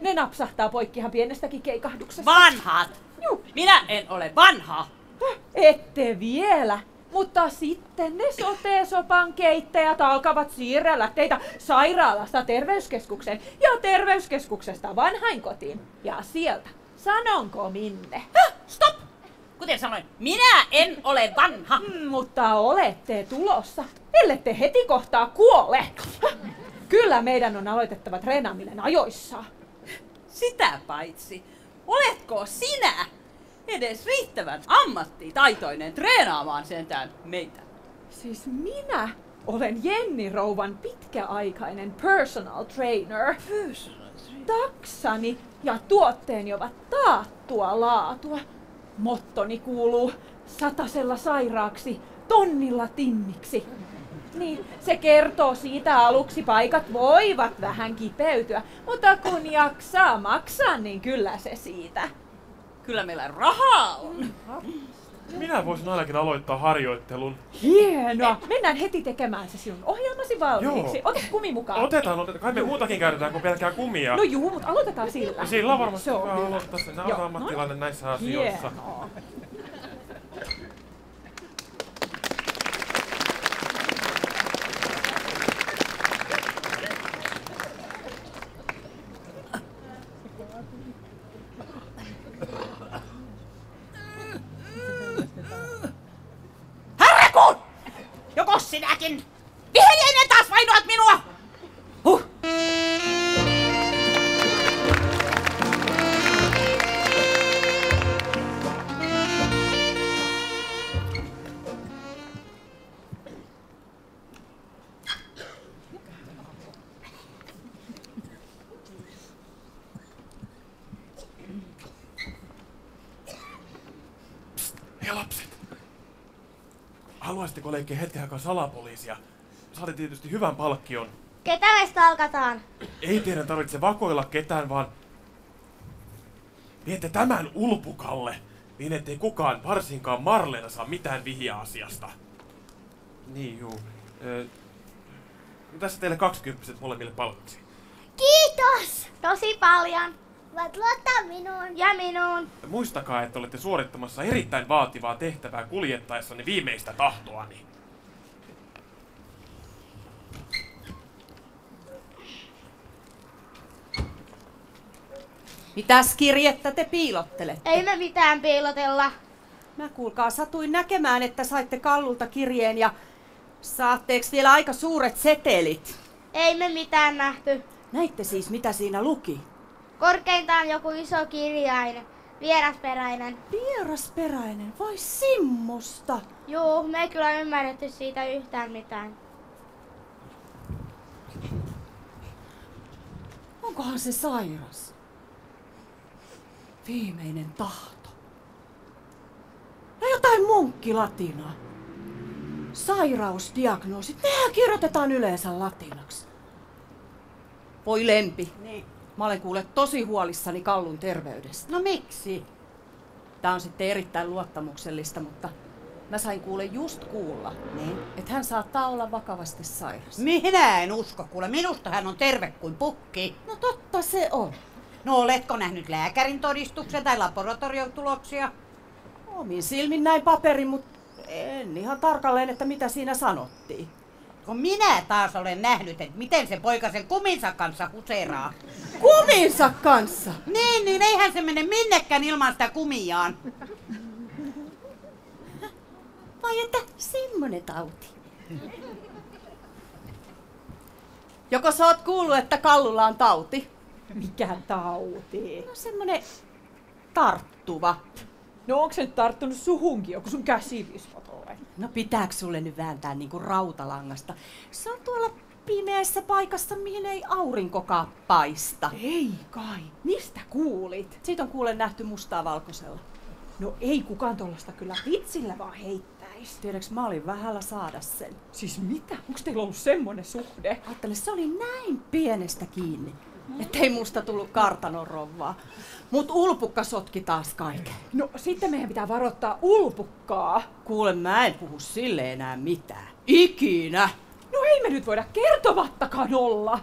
Ne napsahtaa poikki ihan pienestäkin keikahduksesta. Vanhat? Juu. Minä en ole vanha. Ette vielä. Mutta sitten ne sote-sopan keittäjät alkavat siirrellä teitä sairaalasta terveyskeskukseen ja terveyskeskuksesta vanhainkotiin. Ja sieltä, sanonko minne? Stop! Kuten sanoin, minä en ole vanha. Mutta olette tulossa, ellette heti kohtaa kuole. Kyllä meidän on aloitettava treenaaminen ajoissa. Sitä paitsi, oletko sinä edes riittävän ammattitaitoinen treenaamaan sentään meitä? Siis minä olen Jenni rouvan pitkäaikainen personal trainer. Taksani ja tuotteeni ovat taattua laatua. Mottoni kuuluu 100 sairaaksi, 1000 tinniksi. Niin, se kertoo siitä aluksi paikat voivat vähän kipeytyä, mutta kun jaksaa maksaa, niin kyllä se siitä. Kyllä meillä rahaa on. Minä voisin ainakin aloittaa harjoittelun. Hienoa! Mennään heti tekemään se sinun ohjelmasi valmiiksi. Ota kumi mukaan. Otetaan. Kai me muutakin käytetään kuin pelkkää kumia. No juu, mutta aloitetaan sillä. Sillä on varmasti hyvä aloittaa sen. Nämä on ammattilainen näissä asioissa. Hienoa. Jokos sinäkin? Viheliäinen taas vainoat minua! Hei lapset! Haluaisitteko leikkiä hetken aikaa salapoliisia? Saatte tietysti hyvän palkkion. Ketä meistä alkataan? Ei teidän tarvitse vakoilla ketään, vaan viette tämän Ulpukalle, niin ettei kukaan, varsinkaan Marlena, saa mitään vihiä asiasta. Niin juu. Tässä teille 20 molemmille palkaksi. Kiitos! Tosi paljon. Voit luottaa minuun ja minuun. Muistakaa, että olette suorittamassa erittäin vaativaa tehtävää kuljettaessanne viimeistä tahtoani. Mitäs kirjettä te piilottelette? Ei me mitään piilotella. Mä kuulkaa satuin näkemään, että saitte Kallulta kirjeen ja saatteeks vielä aika suuret setelit? Ei me mitään nähty. Näitte siis mitä siinä luki? Korkeintaan joku iso kirjain. Vierasperäinen. Vierasperäinen? Vai simmosta? Juu, me ei kyllä ymmärretty siitä yhtään mitään. Onkohan se sairas? Viimeinen tahto. Ja jotain munkkilatinaa. Sairausdiagnoosit, nehän kirjoitetaan yleensä latinaksi. Voi Lempi. Niin. Mä olen kuule tosi huolissani Kallun terveydestä. No miksi? Tää on sitten erittäin luottamuksellista, mutta mä sain kuule just kuulla, niin, että hän saattaa olla vakavasti sairas. Minä en usko, kuule. Minusta hän on terve kuin pukki. No totta se on. No oletko nähnyt lääkärin todistuksen tai laboratoriotuloksia? Omin silmin näin paperin, mutta en ihan tarkalleen, että mitä siinä sanottiin. Kun minä taas olen nähnyt, että miten se poika sen kuminsa kanssa huseeraa. Kuminsa kanssa? Niin eihän se mene minnekään ilman sitä kumiaan. Vai että semmonen tauti? Joko sä oot kuullut, että Kallulla on tauti? Mikä tauti? No semmonen tarttuva. No onko se nyt tarttunut suhunkin joku sun käsivismot ole? No pitääkö sulle nyt vääntää niinku rautalangasta? Se on tuolla pimeässä paikassa, mihin ei aurinkokaan paista. Ei kai. Mistä kuulit? Siitä on kuule nähty mustaa valkoisella. No ei kukaan tollasta kyllä vitsillä vaan heittäisi. Tiedäks mä olin vähällä saada sen. Siis mitä? Onks teillä ollut semmonen suhde? Ajattele, se oli näin pienestä kiinni. Ettei musta tullut kartanon rouvaa. Mut Ulpukka sotki taas kaiken. No sitten meidän pitää varoittaa Ulpukkaa. Kuule, mä en puhu sille enää mitään. Ikinä! No ei me nyt voida kertomattakaan olla.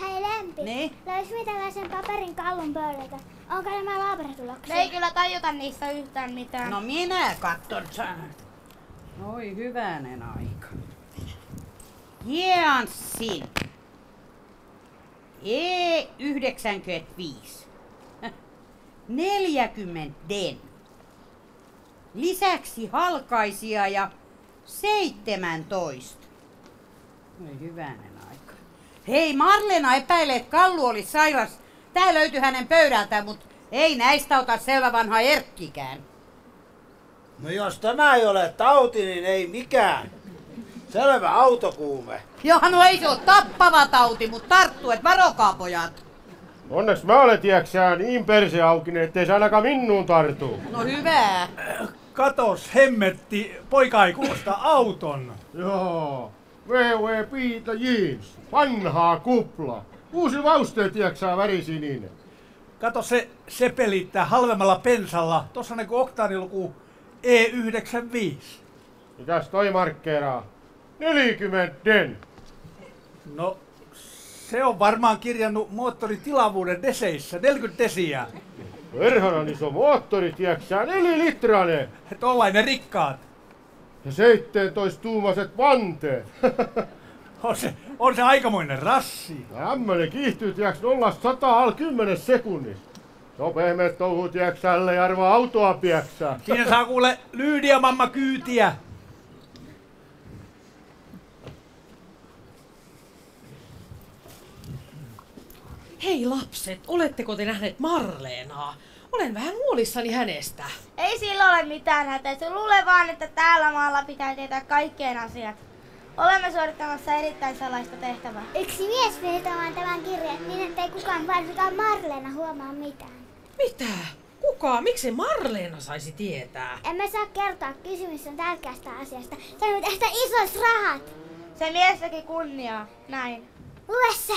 Hei Lempi, niin? löysimme tällaisen paperin Kallun pöydältä. Onko nämä laboratuloksia? Me ei kyllä tajuta niistä yhtään mitään. No minä katson sen. Oi hyvänen aika. Janssin. E95. 40 den. Lisäksi halkaisia ja 17. Oi hyvänen aika. Hei, Marlena epäilee, että Kallu oli sairas. Tää löytyi hänen pöydältään, mutta ei näistä ota selvä vanha Erkkikään. No jos tämä ei ole tauti, niin ei mikään. Selvä autokuume. Joo, no ei se ole tappava tauti, mutta tarttu, et varokaa pojat. Onneksi mä olen, tiedäksää, niin perseaukinen, ettei se ainakaan minuun tartu. No hyvä. Katos, hemmetti poikaikuusta auton. Joo. VW Piita Jeans. Vanhaa kupla. Uusi vauste, tiedäksää, värisininen. Kato, se pelittää halvemmalla pensalla. Tossa on niinku oktaaniluku E95. Mitäs toi markkeeraa? 40 den. No, se on varmaan kirjannut moottorin tilavuuden deseissä, 40 desiä. Perhanan iso moottori, tiedäksää, 4-litrainen. Tollainen rikkaat. Ja 17-tuumaiset vanteet. On se aikamoinen rassi. Tämmönen kiihtyy, tiedäks, 0-100 alle 10 sekunnissa. Se on pehmeät touhut, tiedäksää, ellei arvaa autoa pieksää. Siinä saa kuule Lyydia mamma kyytiä. Hei lapset, oletteko te nähneet Marleenaa? Olen vähän huolissani hänestä. Ei sillä ole mitään hätää. Se luulee vaan, että täällä maalla pitää tietää kaikkien asiat. Olemme suorittamassa erittäin salaista tehtävää. Yksi mies vei tämän kirjeen niin, ettei kukaan, varsinkaan Marleena, huomaa mitään. Mitä? Kuka? Miksi Marleena saisi tietää? Emme saa kertoa, kysymys on tärkeästä asiasta. Se on tästä isois rahat. Se mies teki kunniaa. Näin. Lue se!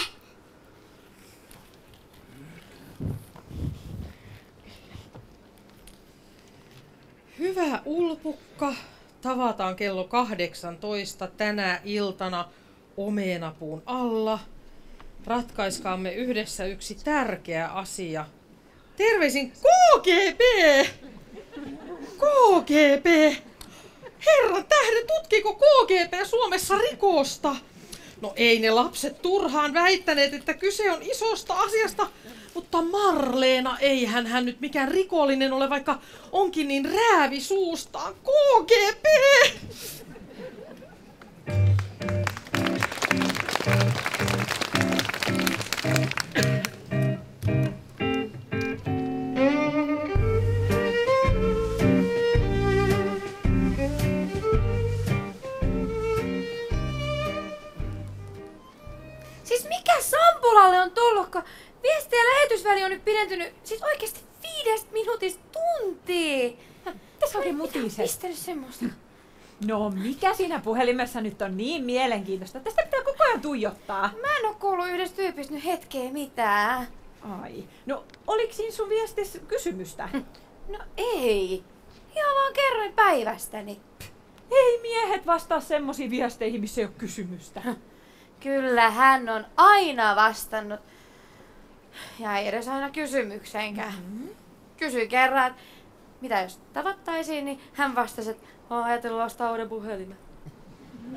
Hyvä Ulpukka, tavataan kello 18 tänä iltana omenapuun alla. Ratkaiskaamme yhdessä yksi tärkeä asia. Terveisin KGB! KGB! Herran tähden, tutkiko KGB Suomessa rikosta? No ei ne lapset turhaan väittäneet, että kyse on isosta asiasta, mutta Marleena, eihän hän nyt mikään rikollinen ole, vaikka onkin niin räävi suustaan. KGB! Siis mikä Sampulalle on tullutkaan? Viesti- ja lähetysväli on nyt pidentynyt siis oikeesti 5 minuutista tuntia. Tässä oikein mutiset. Mistä nyt semmoista? No mikä siinä puhelimessa nyt on niin mielenkiintoista? Tästä pitää koko ajan tuijottaa. Mä en oo kuullut yhdestä tyypistä nyt hetkeä mitään. Ai, no oliks siinä sun viestissä kysymystä? No ei. Ihan vaan kerroin päivästäni. Ei miehet vastaa semmosiin viesteihin, missä ei oo kysymystä. Kyllä hän on aina vastannut. Ja ei edes aina kysymykseenkään. Kysyi kerran, että mitä jos tavattaisiin, niin hän vastasi, että oon ajatellut ostaa uuden puhelimen.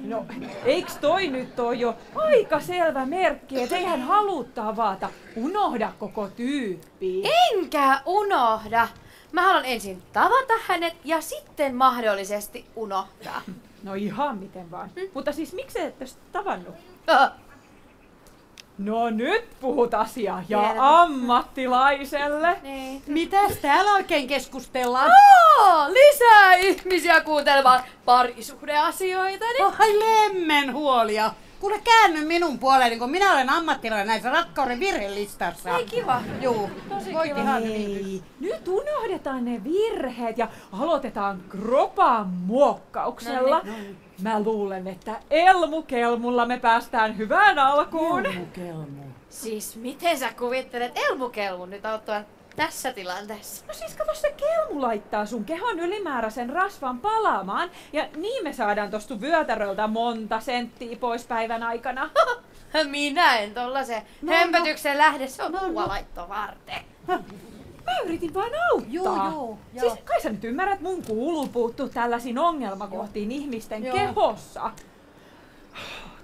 No, eiks toi nyt oo jo aika selvä merkki, et ei hän halua tavata. Unohda koko tyyppi. Enkä unohda. Mä haluan ensin tavata hänet ja sitten mahdollisesti unohtaa. No ihan miten vaan. Mutta siis miksi ette tavannut? No nyt puhut asiaa ja ammattilaiselle. Niin. Mitäs täällä oikein keskustellaan? Lisää ihmisiä kuuntelemaan parisuhdeasioita. Niin. Ai lemmenhuolia. Kuule käänny minun puoleeni, kun minä olen ammattilainen näissä rakkauden virhelistassa. Ei kiva. Juu. Tosi kiva. Hei, nyt unohdetaan ne virheet ja aloitetaan kropan muokkauksella. Noniin. Mä luulen, että Elmukelmulla me päästään hyvään alkuun. Elmukelmu. Siis miten sä kuvittelet Elmukelmun nyt auttavan tässä tilanteessa? No siis kato, se kelmu laittaa sun kehon ylimääräisen rasvan palaamaan ja niin me saadaan tosta vyötäröltä monta senttiä pois päivän aikana. Minä en tollasen hömpötyksen lähde, se on laitto varten. Mä yritin vain auttaa. Joo. Siis kai sä nyt ymmärrät, mun kuuluu puuttua tällaisiin ongelmakohtiin ihmisten kehossa.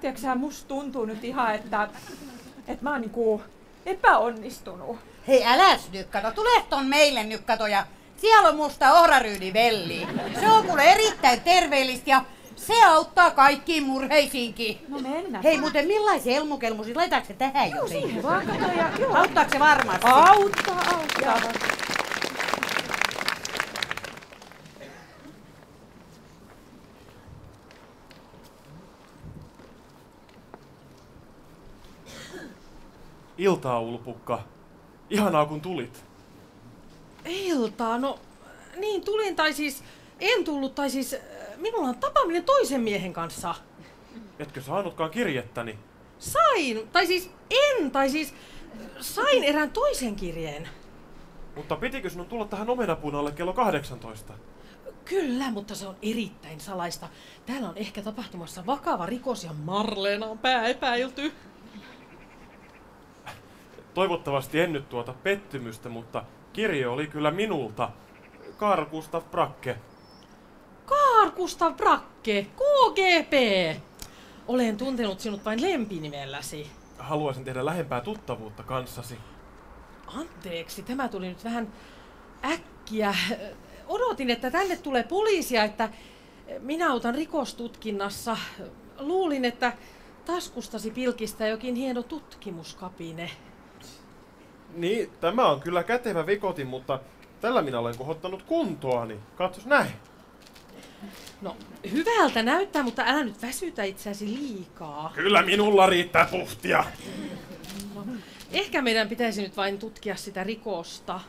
Tiedätkö sä, musta tuntuu nyt ihan, että mä oon niinku epäonnistunut. Hei äläs nyt kato, tule ton meille nyt kato ja siellä on musta ohraryynivelli. Se on kuule erittäin terveellistä ja se auttaa kaikkiin murheisiinkin. No mennään. Hei muuten millaisen elmukelmu, siis laitaanko se tähän Joo, jotenkin? siihen vaan kato ja joo. Auttaako se varmasti? Auttaa. Iltaa, Ulpukka. Ihanaa kun tulit. Iltaa, no niin tulin, tai siis en tullut, tai siis minulla on tapaaminen toisen miehen kanssa. Etkö saanutkaan kirjettäni? Sain, sain erään toisen kirjeen. Mutta pitikö sinun tulla tähän omenapunalle kello 18? Kyllä, mutta se on erittäin salaista. Täällä on ehkä tapahtumassa vakava rikos ja Marleena on pääepäilty. Toivottavasti en nyt tuota pettymystä, mutta kirje oli kyllä minulta. Carl Gustav Bracke. Carl Gustav Bracke, KGP! Olen tuntenut sinut vain lempinimelläsi. Haluaisin tehdä lähempää tuttavuutta kanssasi. Anteeksi, tämä tuli nyt vähän äkkiä. Odotin, että tänne tulee poliisia, että minä autan rikostutkinnassa. Luulin, että taskustasi pilkistää jokin hieno tutkimuskapine. Niin, tämä on kyllä kätevä vikotin, mutta tällä minä olen kohottanut kuntoani. Katsos näin. No, hyvältä näyttää, mutta älä nyt väsytä itseäsi liikaa. Kyllä minulla riittää puhtia. No, ehkä meidän pitäisi nyt vain tutkia sitä rikosta.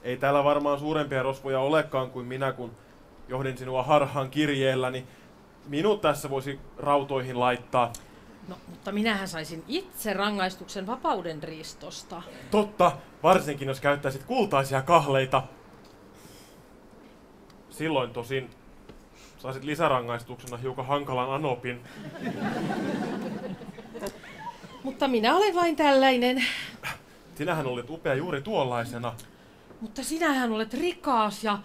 Ei täällä varmaan suurempia rosvoja olekaan kuin minä, kun johdin sinua harhaan kirjeelläni. Minut tässä voisi rautoihin laittaa. No, mutta minähän saisin itse rangaistuksen vapaudenriistosta. Totta, varsinkin jos käyttäisit kultaisia kahleita. Silloin tosin saisit lisärangaistuksena hiukan hankalan anopin. Mutta minä olen vain tällainen. Sinähän olet upea juuri tuollaisena. Mutta sinähän olet rikas ja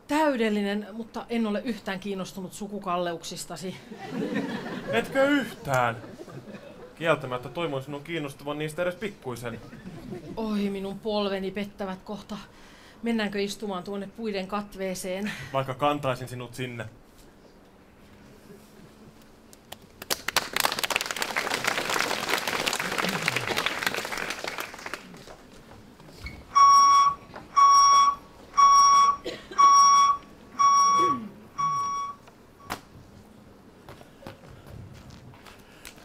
täydellinen, mutta en ole yhtään kiinnostunut sukukalleuksistasi. Etkö yhtään? Kieltämättä toivoin sinun kiinnostuvan niistä edes pikkuisen. Oi, minun polveni pettävät kohta. Mennäänkö istumaan tuonne puiden katveeseen? Vaikka kantaisin sinut sinne.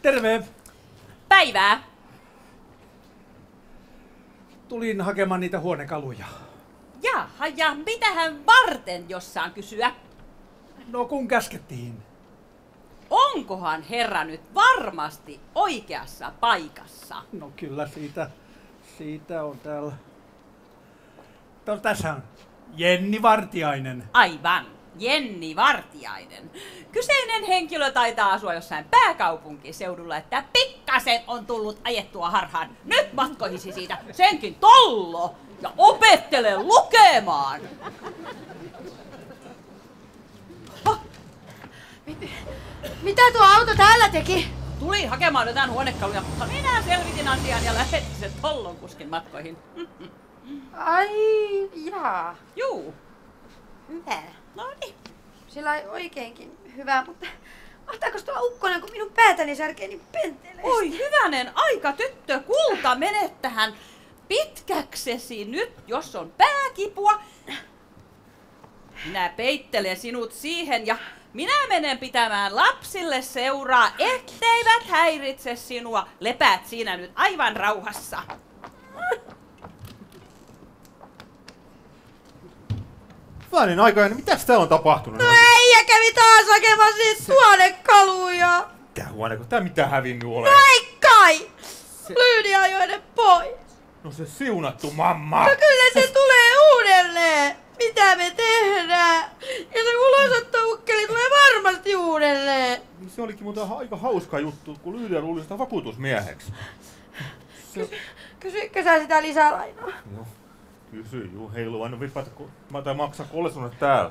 Terve! Päivää! Tulin hakemaan niitä huonekaluja. Jaha, ja mitähän varten, jos saan kysyä? No kun käskettiin. Onkohan herra nyt varmasti oikeassa paikassa? No kyllä siitä on täällä. Tässä on Jenni Vartiainen. Aivan, Jenni Vartiainen. Kyseinen henkilö taitaa asua jossain pääkaupunkiseudulla, että pikkasen on tullut ajettua harhaan. Nyt matkoihisi siitä senkin tollo ja opettele lukemaan. Mitä tuo auto täällä teki? Tuli hakemaan jotain huonekaluja, mutta minä selvitin asian ja lähetin sen tollon kuskin matkoihin. Ai jaa. Juu. Hyvä. No niin. Sillä ei oikeinkin hyvä, mutta mahtaako tuo ukkonen, kun minun päätäni särkee niin penteleesti? Oi hyvänen aika, tyttö, kulta, mene tähän pitkäksesi nyt, jos on pääkipua. Minä peittelen sinut siihen ja minä menen pitämään lapsille seuraa, etteivät häiritse sinua. Lepäät siinä nyt aivan rauhassa. Hyvänen aikainen, mitäs täällä on tapahtunut? No äijä kävi taas hakemassa niitä huonekaluja. Mitä huonekaluja? Tää mitään hävinnyt ole. No ei kai! Lyydi ajoi ne pois. No se siunattu mamma. No kyllä se tulee uudelleen. Mitä me tehdään? Ja se ulosottoukkeli tulee varmasti uudelleen. Niin se olikin muuten aika hauska juttu, kun Lydia luuli sitä vakuutusmieheksi. Kysyikö sä sitä lisälainaa? No, kysy juu, heilu aina vipata, kun mä maksan kollesunet täällä.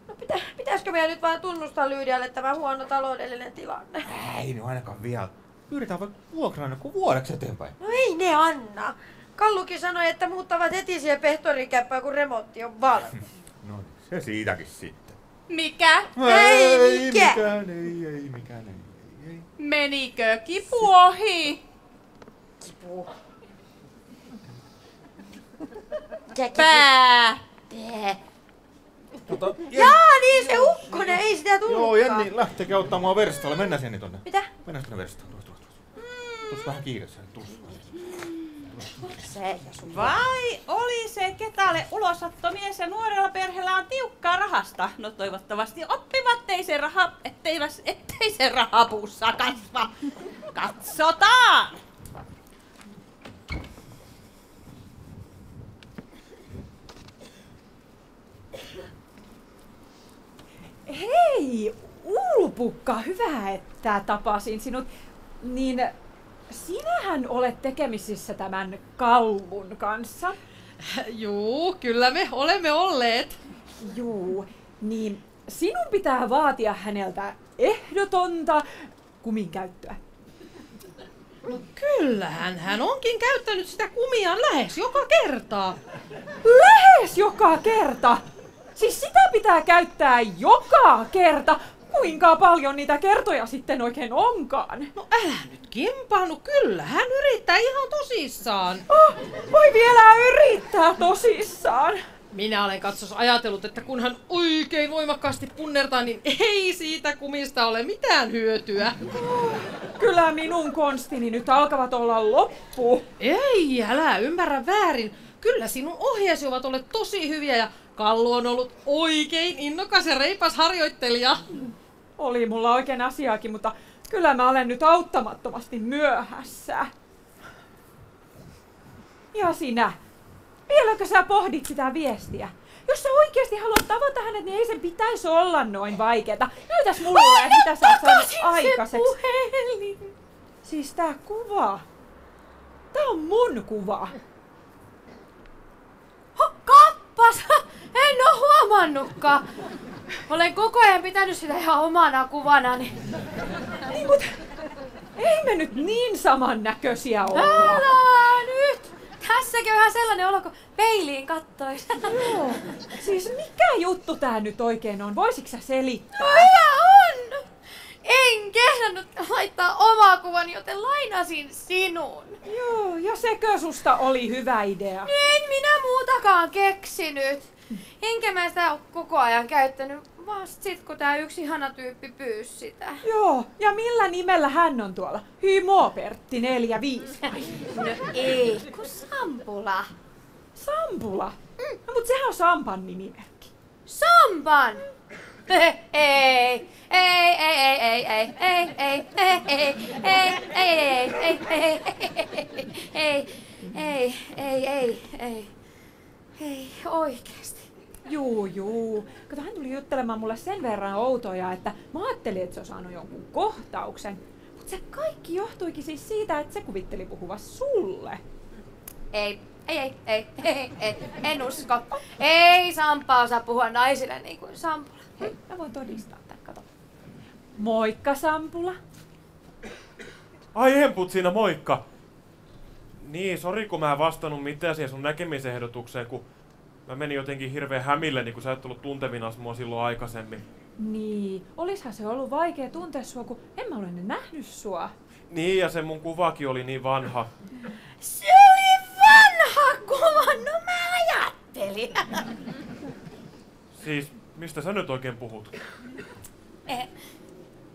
No pitäisikö meidän nyt vaan tunnustaa Lydialle tämä huono taloudellinen tilanne? Ei nyt ainakaan vielä. Pyydetään vaikka vuokrana kuin vuodeksi eteenpäin. No ei ne anna. Kallukin sanoi, että muuttavat heti siihen pehtorikäppään, kun remontti on valmis. No se siitäkin sitten. Mikä? Ei mikään. Ei mikään, ei. Menikö kipu ohi? Kipu. Pää. Jaa, niin se ukkonen, ei sitä tullutkaan. Joo, Jenni lähtekää ottamaan verstalle. Mennään Jenni tonne. Mitä? Mennään tonne verstalle. Tuossa vähän kiireessä. Vai oli se ketalle ulosottomies ja nuorella perheellä on tiukkaa rahasta? No toivottavasti oppivat, ettei se rahapuussa kasva. Katsotaan! Hei, Ulpukka, hyvä, että tapasin sinut. Niin sinähän olet tekemisissä tämän Kallun kanssa. Juu, kyllä me olemme olleet. Juu, niin sinun pitää vaatia häneltä ehdotonta kuminkäyttöä. No kyllähän hän onkin käyttänyt sitä kumiaan lähes joka kerta. Lähes joka kerta? Siis sitä pitää käyttää joka kerta. Kuinka paljon niitä kertoja sitten oikein onkaan? No älä nyt kimpaannu, kyllä hän yrittää ihan tosissaan. Oh, voi vielä yrittää tosissaan. Minä olen katsos ajatellut, että kun hän oikein voimakkaasti punnertaa, niin ei siitä kumista ole mitään hyötyä. Kyllä minun konstini nyt alkavat olla loppu. Ei, älä ymmärrä väärin. Kyllä sinun ohjeesi ovat olleet tosi hyviä ja Kallu on ollut oikein innokas ja reipas harjoittelija. Oli mulla oikein asiaakin, mutta kyllä mä olen nyt auttamattomasti myöhässä. Ja sinä, vieläkö sä pohdit sitä viestiä? Jos sä oikeasti haluat tavata hänet, niin ei sen pitäisi olla noin vaikeeta. Näytäs mulle, mitä sä oot saanut aikaiseksi. Puhelin. Siis tää kuva. Tää on mun kuva. Kappas! En oo huomannutkaan. Olen koko ajan pitänyt sitä ihan omana kuvanani. Niin, mut ei me nyt niin samannäköisiä olla. Älä nyt! Tässäkin on ihan sellainen olo, kun peiliin kattois. Joo. Siis mikä juttu tää nyt oikein on? Voisitko sä selittää? No hyvä on! En kehdannut laittaa omaa kuvani, joten lainasin sinun. Joo, ja sekö susta oli hyvä idea? En minä muutakaan keksinyt. Enkä mä sitä ole koko ajan käyttänyt, vasta sit kun tää yksi ihana tyyppi pyysi sitä. Joo, ja millä nimellä hän on tuolla? Hymopertti 45. No ei, kun Sampula. Sampula? No mut sehän on Sampan nimimerkki. Sampan? Ei. Ei, oikeesti. Juu. Kato, hän tuli juttelemaan mulle sen verran outoja, että mä ajattelin, että se on saanut jonkun kohtauksen. Mutta se kaikki johtuikin siis siitä, että se kuvitteli puhuva sulle. Ei. En usko. Ei Sampa osaa puhua naisille niin kuin Sampula. Hei, mä voin todistaa tän, kato. Moikka, Sampula. Ai Emput siinä, moikka! Niin, sori kun mä en vastannut mitään siihen sun näkemisehdotukseen, kun mä menin jotenkin hirveän hämille, niin kun sä et tullut tuntevinas mua silloin aikaisemmin. Niin, olishan se ollut vaikea tuntea sua, kun en mä ole nähnyt sua. Niin, ja se mun kuvakin oli niin vanha. Se oli vanha kuva, no mä ajattelin. Siis, mistä sä nyt oikein puhut?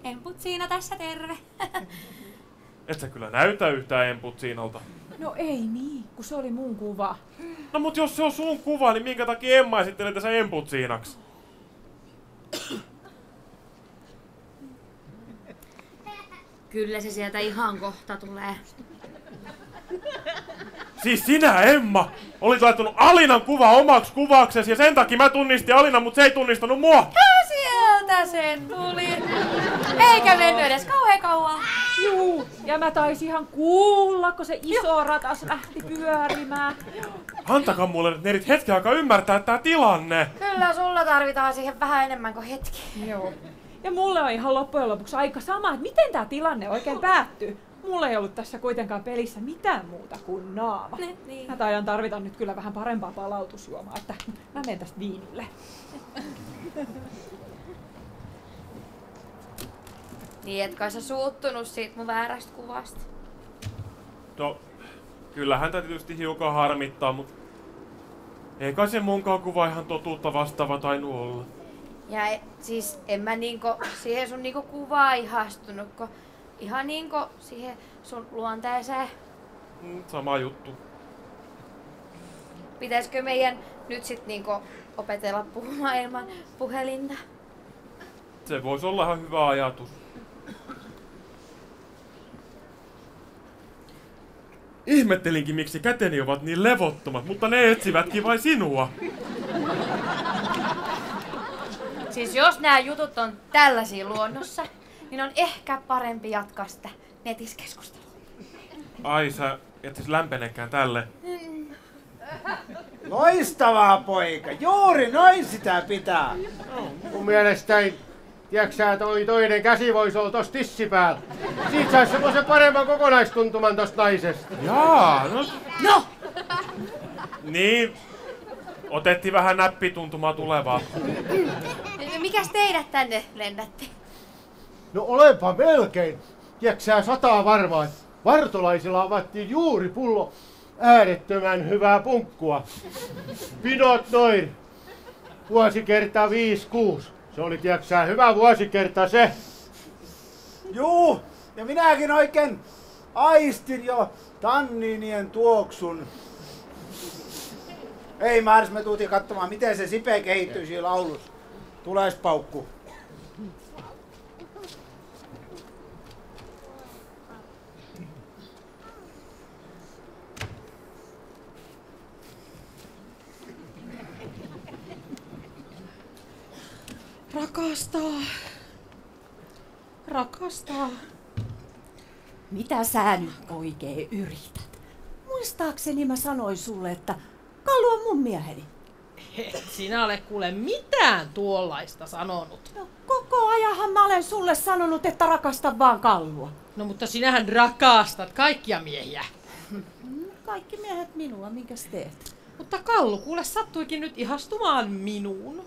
Emput siinä tässä, terve. Et sä kyllä näytä yhtään Emput siinalta. No ei niin, kun se oli mun kuva. No mut jos se on sun kuva, niin minkä takia Emma esittelee tässä Emput siinaks? Kyllä se sieltä ihan kohta tulee. Siis sinä, Emma, olit laittanut Alinan kuva omaksi kuvaksesi ja sen takia mä tunnistin Alinan, mutta se ei tunnistanut mua. Sieltä se tuli. Eikä mennyt edes kauhean kauan. Juu, ja mä taisin ihan kuulla, kun se iso ratas lähti pyörimään. Antakaa mulle nyt nerit hetken aikaa ymmärtää tää tilanne. Kyllä sulla tarvitaan siihen vähän enemmän kuin hetki. Joo. Ja mulle on ihan loppujen lopuksi aika sama, että miten tää tilanne oikein päättyy. Mulla ei ollut tässä kuitenkaan pelissä mitään muuta kuin naama. Niin. Mä taidan tarvita nyt kyllä vähän parempaa palautusjuomaa, että mä menen tästä viinille. Niin, et kai sä suuttunut siitä mun väärästä kuvasta? No, kyllähän tää tietysti hiukan harmittaa, mutta ei kai se munkaan kuva ihan totuutta vastaava tainnut olla. Ja siis en mä siihen sun kuvaa ihastunut, kun ihan siihen sun luonteeseen. Sama juttu. Pitäisikö meidän nyt sit niinku opetella puhumaan ilman puhelinta? Se voisi olla ihan hyvä ajatus. Ihmettelinkin, miksi käteni ovat niin levottomat, mutta ne etsivätkin vain sinua. Siis jos nämä jutut on tällaisia luonnossa, niin on ehkä parempi jatkaa sitä netissä keskustelua. Ai, sä et siis lämpenekään tälle. Loistavaa, poika. Juuri noin sitä pitää. Mun mielestäni, tiedätkö toi toinen käsi voisi olla tossa tissi päällä. Siitä saisi semmoisen paremman kokonaistuntuman tosta naisesta. Jaa, no... No! Niin, otettiin vähän näppituntumaa tulevaa. Mikäs teidät tänne lennätte? No olepa melkein. Tiedätkö sä 100 varmaan, vartolaisilla avattiin juuri pullo äärettömän hyvää punkkua. Pinot noin. Vuosikerta 5-6. Se oli, tiedätkö sä, hyvä vuosikerta se. Juu, ja minäkin oikein aistin jo tanninien tuoksun. Ei Mars, me tultiin katsomaan, miten se Sipe kehittyy siinä laulussa. Tules paukku. Rakastaa. Mitä sä nyt oikein yrität? Muistaakseni mä sanoin sulle, että Kallu on mun mieheni. Et sinä ole kuule mitään tuollaista sanonut. No, koko ajanhan mä olen sulle sanonut, että rakastan vaan Kallua. No mutta sinähän rakastat kaikkia miehiä. Kaikki miehet minua, minkäs teet? Mutta Kallu kuule sattuikin nyt ihastumaan minuun.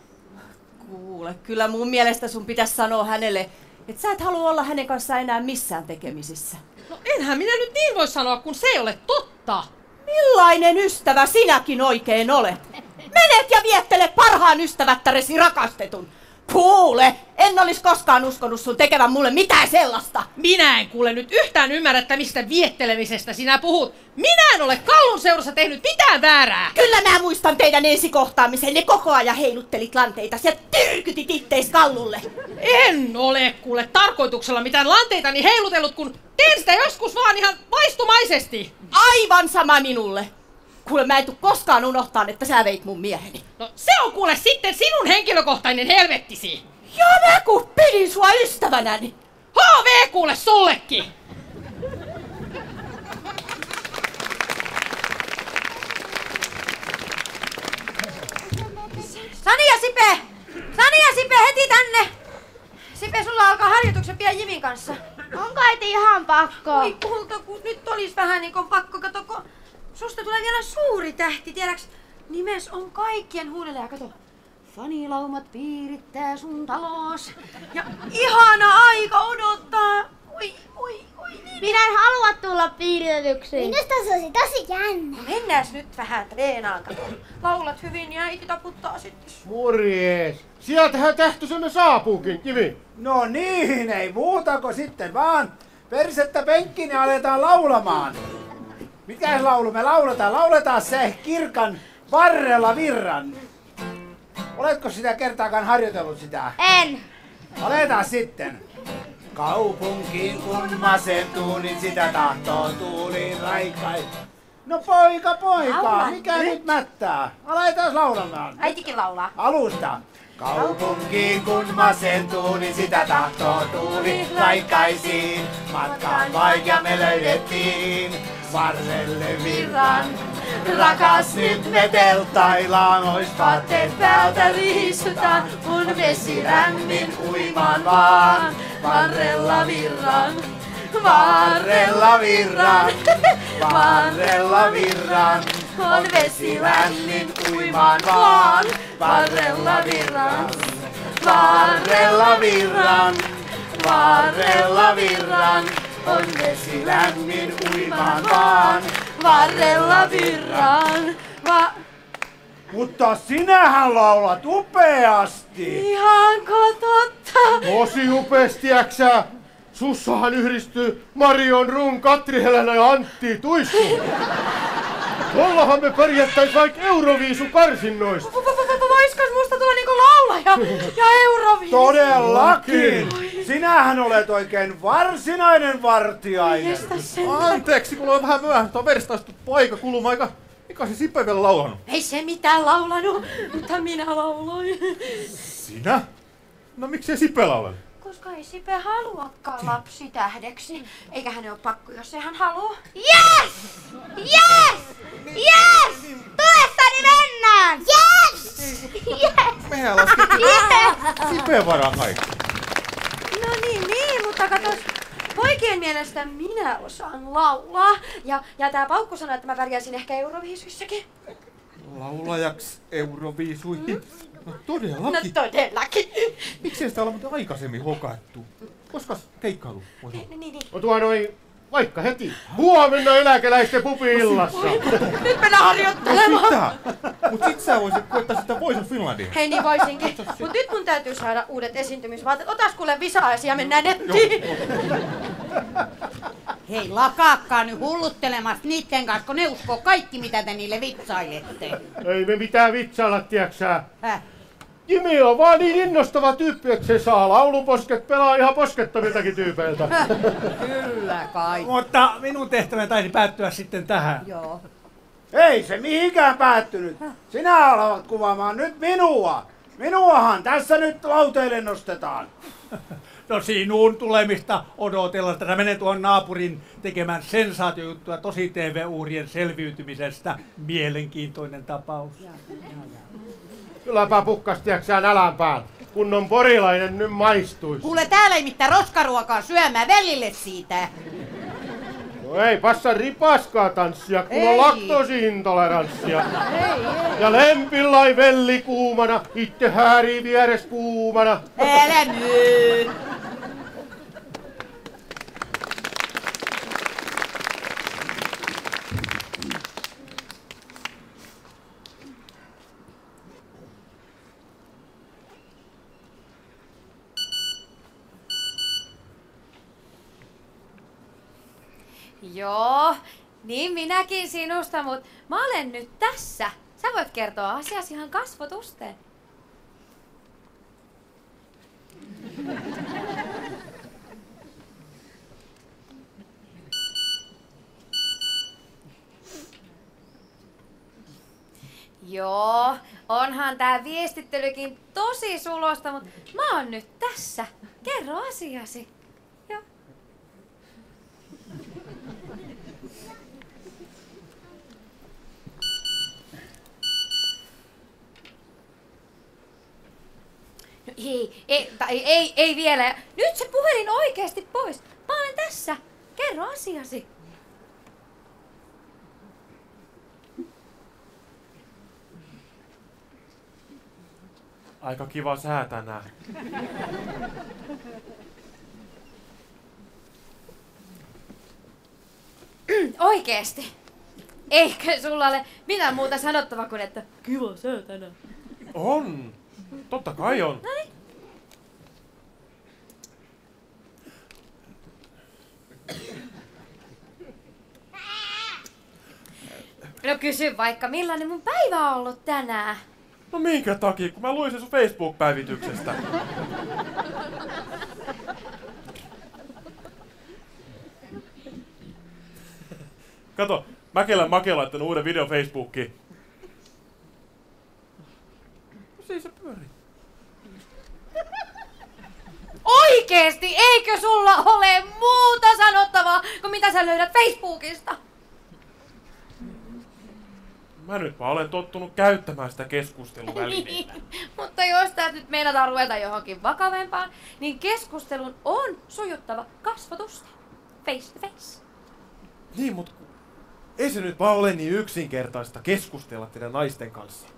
Kuule, kyllä mun mielestä sun pitäisi sanoa hänelle, että sä et halua olla hänen kanssaan enää missään tekemisissä. No enhän minä nyt niin voi sanoa, kun se ei ole totta. Millainen ystävä sinäkin oikein olet? Menet ja viettele parhaan ystävättäresi rakastetun. Kuule, en olisi koskaan uskonut sun tekevän mulle mitään sellaista. Minä en kuule nyt yhtään ymmärrä, että mistä viettelemisestä sinä puhut. Minä en ole Kallun seurassa tehnyt mitään väärää. Kyllä mä muistan teidän ensikohtaamisenne, koko ajan heiluttelit lanteita ja tyrkytit itteis Kallulle. En ole kuule tarkoituksella mitään lanteitani heilutellut, kun teen sitä joskus vaan ihan vaistumaisesti. Aivan sama minulle. Kuule, mä en tuu koskaan unohtaa, että sä veit mun mieheni. No se on kuule sitten sinun henkilökohtainen helvettisi. Ja mä kun pidin sua ystävänäni. HV kuule sullekin. Sani ja Sipe! Sani ja Sipe, heti tänne! Sipe, sulla alkaa harjoituksen pian Jimin kanssa. Onko äiti ihan pakko? Oi kulta, kun nyt olis vähän niin kuin pakko. Kato, kun susta tulee vielä suuri tähti. Tiedäks, nimes on kaikkien huudelle. Ja kato, fanilaumat piirittää sun talos. Ja ihana aika odottaa. Oi. Minä en halua tulla piiritetyksi. Minusta se olisi tosi jännä. No mennääs nyt vähän treenaan, kato. Laulat hyvin ja äiti taputtaa sitten. Morjes. Sieltähän tähtysemme saapuukin, Kimi. No niin, ei muutako sitten vaan. Persettä penkkiin ja aletaan laulamaan. Mikäs laulu me lauletaan? Lauletaan se Kirkan Varrella virran. Oletko sitä kertaakaan harjoitellut sitä? En. Aletaan sitten. Kaupunkiin kun masentuu, niin sitä tahtoo tuuliin raikai. No poika, Laula mikä nyt. nyt mättää? Aletaan laulamaan. Äitikin laulaa. Alusta. Kaupunkiin kun masentuu, niin sitä tahtoo tuuli raikkaisiin. Matkaan vaikea me löydettiin varrelle virran. Rakas, nyt me telttaillaan, ois vaatteet päältä riisutaan. Mun vesi lämmin uimaan vaan, varrella virran. Varrella virran, varrella virran. On vesi lämmin uimaan vaan, varrella virran. Varrella virran, varrella virran. On vesi lämmin uimaan vaan, varrella virran. Mutta sinähän laulat upeasti. Ihanko totta? Tosi upeasti, äksä. Sussahan yhdistyy Marion Run, Katri Helena ja Antti Tuisku. Tuollahan me pärjättäis vaikka Euroviisu-karsinnoista. Voiskos musta tulla niinku laulaja ja Euroviisu? Todellakin! Sinähän olet oikein varsinainen vartiainen. Anteeksi, kun on vähän myöhäistä. On verstaistu paikakulma. Eikä se Sipe vielä laulanut. Ei se mitään laulanut, mutta minä lauloin. Sinä? No miksi ei Sipe laulanut? Koska ei Sipe haluakaan lapsitähdeksi. Eikä hän ole pakko, jos ei hän halua. Yes! Yes! Yes! Tulessani mennään! Yes! Yes! Mehän laskettiin Sipeen varaan kaikki. No niin, mutta katos. Poikien mielestä minä osaan laulaa. Ja tää Paukku sanoi, että mä pärjäisin ehkä Euroviisuissakin. Laulajaksi Euroviisuihin? No todellakin. No todellakin. Miksi ei sitä ole muuten aikaisemmin hokattu? Koska keikkailu? Niin. No vaikka heti. Huomenna eläkeläisten pupi-illassa. Nyt mennään harjoittelemaan. Sitä? Mut sit sä voisit koettaa sitä Voice of Finlandia. Hei niin voisinkin. Mut nyt mun täytyy saada uudet esiintymisvaateet. Otas kuule visaasi ja mennään nettiin. Hei, lakakkaa nyt hulluttelemasta niitten kanssa, kun ne uskoo kaikki, mitä te niille vitsailette. Ei me mitään vitsailla, tiiäksää. Jimi on vaan niin innostava tyyppi, että se saa lauluposket pelaa ihan poskettomiltakin tyypeiltä. Kyllä kai. Mutta minun tehtäväni taisi päättyä sitten tähän. Joo. Ei se mihinkään päättynyt. Sinä alat kuvaamaan nyt minua. Minuahan tässä nyt lauteille nostetaan. No sinun tulemista odotellaan, että menee tuon naapurin tekemään sensaatiojuttua tosi TV-uurien selviytymisestä. Mielenkiintoinen tapaus. Kylläpä pukkas, tiiäksää, nälän päällä. Kunnon porilainen nyt maistuisi. Kuule, täällä ei mitään roskaruokaa syömään välille siitä. No ei passa ripaskaa tanssia, kun on laktoosiintoleranssia. Ja lempillai velli kuumana, itse häärii vieres kuumana. Älä nyt! Joo, niin minäkin sinusta, mutta mä olen nyt tässä. Sä voit kertoa asiasi ihan kasvotusten. Joo, onhan tää viestittelykin tosi sulosta, mutta mä oon nyt tässä. Kerro asiasi. Joo. No ei vielä. Nyt se puhelin oikeasti pois. Mä olen tässä. Kerro asiasi. Aika kiva sää tänään. Oikeesti? Eikö sulla ole mitään muuta sanottavaa kuin, että kiva sää tänään? On. Totta kai on. Noniin. No kysy vaikka, millainen mun päivä on ollut tänään? No minkä takia, kun mä luin sen sun Facebook-päivityksestä. Kato, Mäkelän Make on laittanut uuden videon Facebookiin. Siis se pyörii. Oikeesti, eikö sulla ole muuta sanottavaa kuin mitä sä löydät Facebookista? Mä nyt vaan olen tottunut käyttämään sitä keskusteluvälinettä. Mutta jos tää nyt meinataan ruveta johonkin vakavempaan, niin keskustelun on sujuttava kasvotusten. Face to face. Niin, mut ei se nyt vaan ole niin yksinkertaista keskustella teidän naisten kanssa.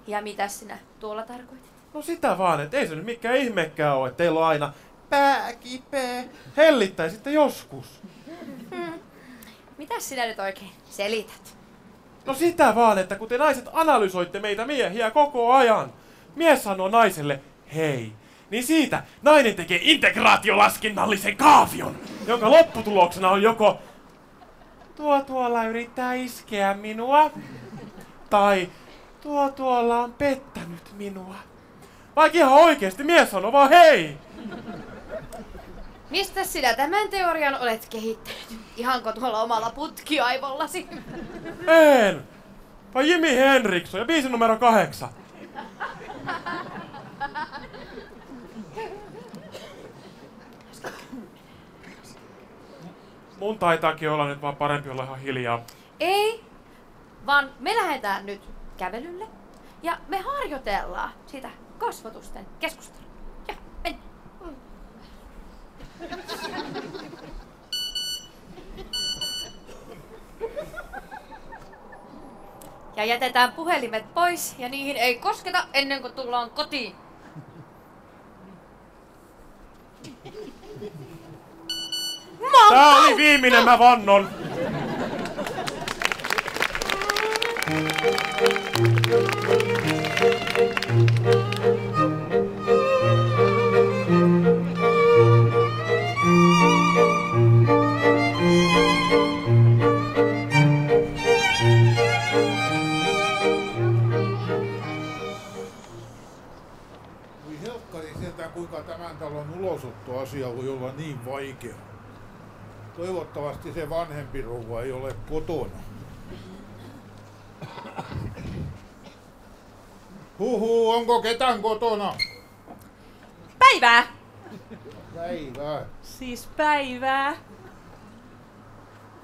Ja mitä sinä tuolla tarkoitit? No sitä vaan, että ei se nyt mikään ihmekään ole, että teillä on aina pää kipeä. Hellittäisitte joskus. Mitäs sinä nyt oikein selität? No sitä vaan, että kun te naiset analysoitte meitä miehiä koko ajan. Mies sanoo naiselle, hei, niin siitä nainen tekee integraatiolaskennallisen kaavion, jonka lopputuloksena on joko tuo tuolla yrittää iskeä minua, tai tuo tuolla on pettänyt minua. Vaikka ihan oikeesti mies sanoo vaan hei! Mistä sinä tämän teorian olet kehittänyt? Ihanko tuolla omalla putkiaivollasi? En! Vai Jimi Henriksson ja biisi numero 8. Mun taitaakin olla nyt vaan parempi olla ihan hiljaa. Ei, vaan me lähdetään nyt kävelylle ja me harjoitellaan sitä kasvotusten keskustelua. Ja mennään. Ja jätetään puhelimet pois ja niihin ei kosketa ennen kuin tullaan kotiin. Tää oli viimeinen, mä vannon. Kuinka tämän talon ulosottoasia voi olla niin vaikea. Toivottavasti se vanhempi rouva ei ole kotona. Huhu, onko ketään kotona? Päivää! Päivää. Siis päivää.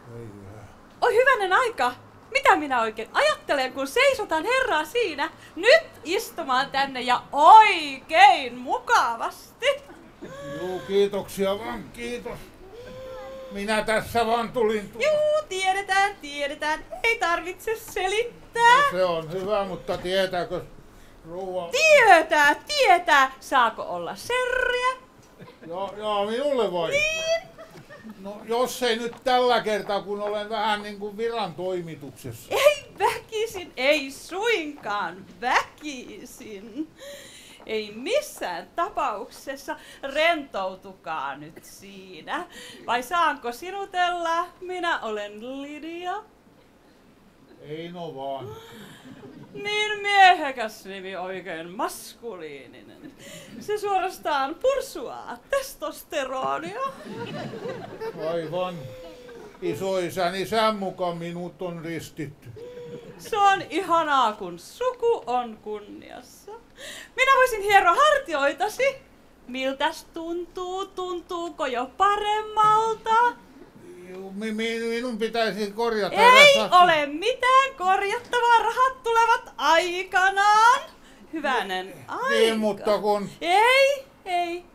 Päivää. Oi hyvänen aika! Mitä minä oikein ajattelen, kun seisotan herraa siinä nyt istumaan tänne ja oikein mukavasti? Juu, kiitoksia vaan, kiitos. Minä tässä vaan tulin. Juu, tiedetään. Ei tarvitse selittää. No, se on hyvä, mutta tietääkö rouva? Tietää. Saako olla serriä? Joo, minulle vai? Niin. No, jos ei nyt tällä kertaa, kun olen vähän niin kuin viran toimituksessa. Ei väkisin, ei suinkaan väkisin. Ei missään tapauksessa, rentoutukaa nyt siinä. Vai saanko sinutella? Minä olen Lydia. Ei no vaan. Niin miehekäs nimi, oikein maskuliininen. Se suorastaan pursuaa testosteronia. Aivan. Isoisäni sään mukaan minut on ristitty. Se on ihanaa, kun suku on kunniassa. Minä voisin hieroa hartioitasi. Miltäs tuntuu? Tuntuuko jo paremmalta? Minun pitäisi korjata. Ei ole mitään korjattavaa. Rahat tulevat aikanaan. Hyvänen aika. Niin, mutta kun... Ei.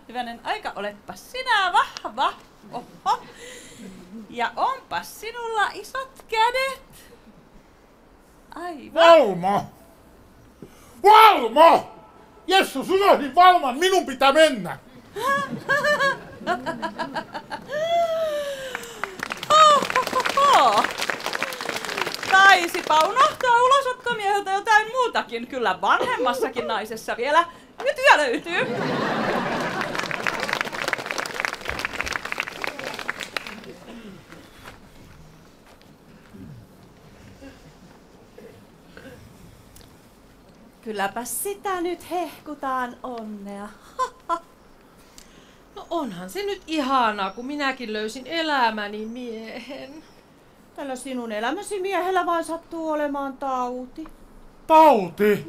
Hyvänen aika. Oletpa sinä vahva. Oho. Ja onpas sinulla isot kädet. Aivan. Valma! Jessus, unohdin Valman, minun pitää mennä! Taisipa unohtaa ulosottomieheltä jotain muutakin. Kyllä vanhemmassakin naisessa vielä työ löytyy. Kylläpä sitä nyt hehkutaan onnea. No onhan se nyt ihanaa, kun minäkin löysin elämäni miehen. Tällä sinun elämäsi miehellä vain sattuu olemaan tauti. Tauti?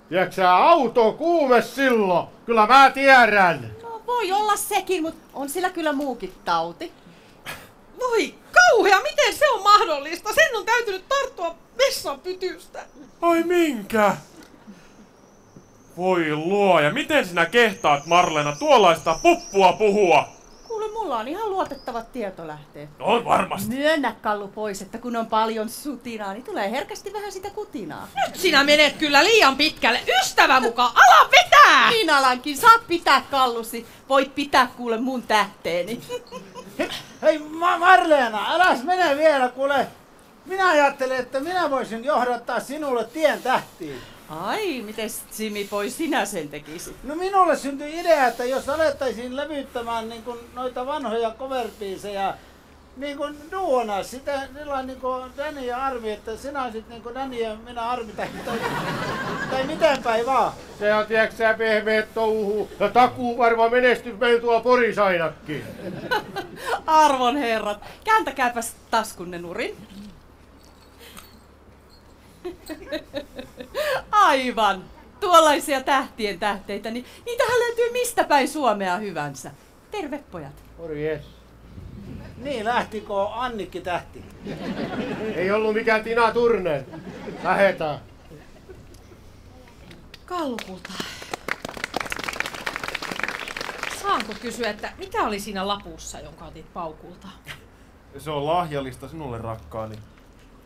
Tiedätkö auto kuume silloin? Kyllä mä tiedän. No, voi olla sekin, mutta on sillä kyllä muukin tauti. Voi kauhea, miten se on mahdollista? Sen on täytynyt tarttua vessanpytystä. Ai minkä? Voi luoja, miten sinä kehtaat, Marlena, tuollaista puppua puhua? Kuule, mulla on ihan luotettavat tietolähteet. No on varmasti. Myönnä, Kallu, pois, että kun on paljon sutinaa, niin tulee herkästi vähän sitä kutinaa. Nyt sinä menet kyllä liian pitkälle. Ystävä mukaan, ala vetää! Niin alankin, saat pitää Kallusi. Voit pitää kuule mun tähteeni. Hei Marleena, äläs mene vielä, kuule. Minä ajattelin, että minä voisin johdattaa sinulle tien tähtiin. Ai, mites Jimmy pois sinä sen tekisit? No minulle syntyi idea, että jos alettaisiin levyttämään niin kuin noita vanhoja cover-biisejä niin kuin duona, sitä niin kuin Danny ja Arvi, että sinä olisit niin kuin Danny ja minä Arvi tai miten päin vaan. Se on tiedäksä pehmeet touhuu ja takuu varmaan menestys meillä tuolla Porissa ainakin. Arvon herrat, kääntäkääpäs taskunne nurin. Aivan. Tuollaisia tähtien tähteitä, niin niitähän löytyy mistä päin Suomea hyvänsä. Terve pojat. Morjes. Niin, lähtikö Annikki Tähti? Ei ollut mikään Tina Turnen. Lähetään. Kallukulta. Saanko kysyä, että mitä oli siinä lapussa, jonka otit paukulta? Se on lahjallista sinulle, rakkaani.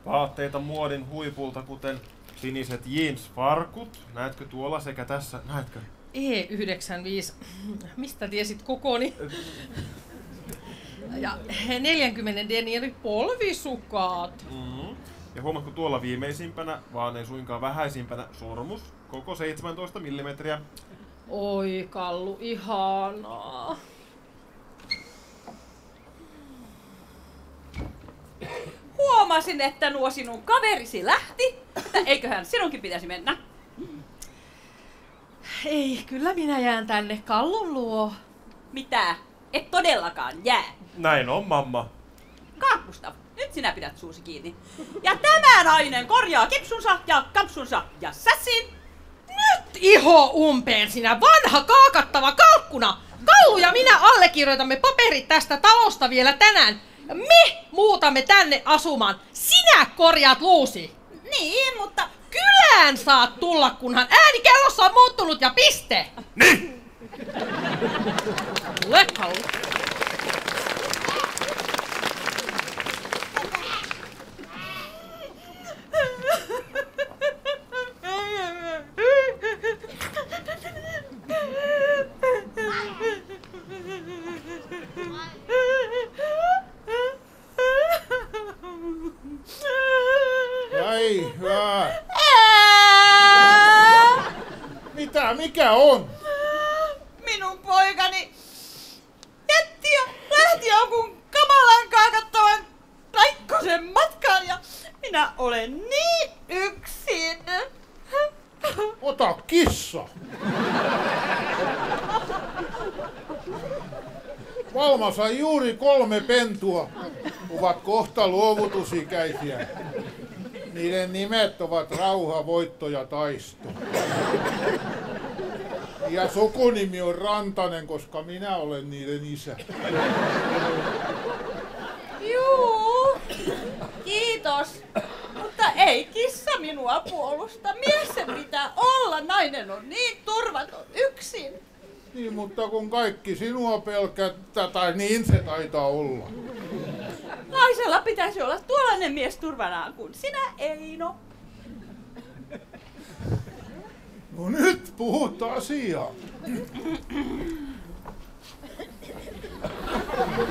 Vaatteita muodin huipulta, kuten siniset jeans-farkut. Näetkö tuolla sekä tässä? Näetkö? E95. Mistä tiesit kokoni? Ja 40 denieri polvisukat. Ja huomatko tuolla viimeisimpänä, vaan ei suinkaan vähäisimpänä, sormus, koko 17 millimetriä. Oi Kallu, ihanaa. Huomasin, että nuo sinun kaverisi lähti. Eiköhän sinunkin pitäisi mennä? Ei, kyllä minä jään tänne Kallun luo. Mitä? Et todellakaan jää. Näin on, mamma. Gustav, nyt sinä pidät suusi kiinni. Ja tämä nainen korjaa kipsunsa ja kampsunsa ja sässin. Nyt iho umpeen, sinä vanha kaakattava kalkkuna! Kallu ja minä allekirjoitamme paperit tästä talosta vielä tänään. Ja me muutamme tänne asumaan. Sinä korjaat luusi. Niin, mutta... Kylään saat tulla, kunhan ääni kellossa on muuttunut ja piste! Niin! Tule, Kallu. Ei hyvä. Mitä? Mikä on? Minun poikani jätti ja lähti jonkun kamalan kaakattavan Raikkosen matkaan ja minä olen niin yksin. Ota kissa. Valma sai juuri 3 pentua. Ovat kohta luovutusikäisiä. Niiden nimet ovat Rauha, Voitto ja Taisto. Ja sukunimi on Rantanen, koska minä olen niiden isä. Juu, kiitos. Mutta ei kissa minua puolusta. Mies sen pitää olla. Nainen on niin turvaton yksin. Niin, mutta kun kaikki sinua pelkää, tai niin se taitaa olla. Naisella pitäisi olla tuollainen mies turvanaan kuin sinä, Eino. No nyt puhut asiaa.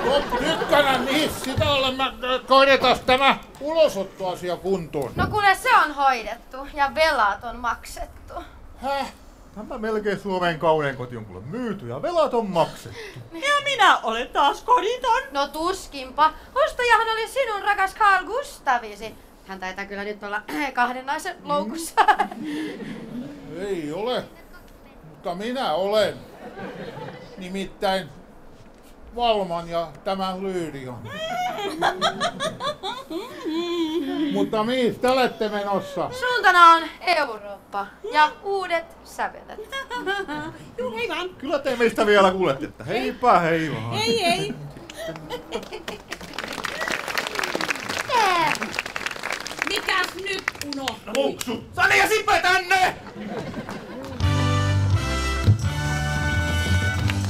No tykkänä niissä, sitä olemme hoidetaan tämä ulosottoasia kuntoon. No kuule, se on hoidettu ja velat on maksettu. Häh? Tämä melkein Suomen kaunein koti on kuule myyty ja velat on maksettu. Ja minä olen taas koditon. No tuskinpa. Ostajahan oli sinun rakas Carl Gustavisi. Hän taitaa kyllä nyt olla 2 naisen loukussa. Ei ole, mutta minä olen. Nimittäin Valman ja tämän Lyydian. Mutta mihin te olette menossa? Suuntana on Eurooppa ja uudet sävelet. Juu, hei vaan. Kyllä te meistä vielä kuulette, että heipä hei vaan. Hei hei. Mikäs nyt unohtui? Muksu! Sani ja Sipe tänne!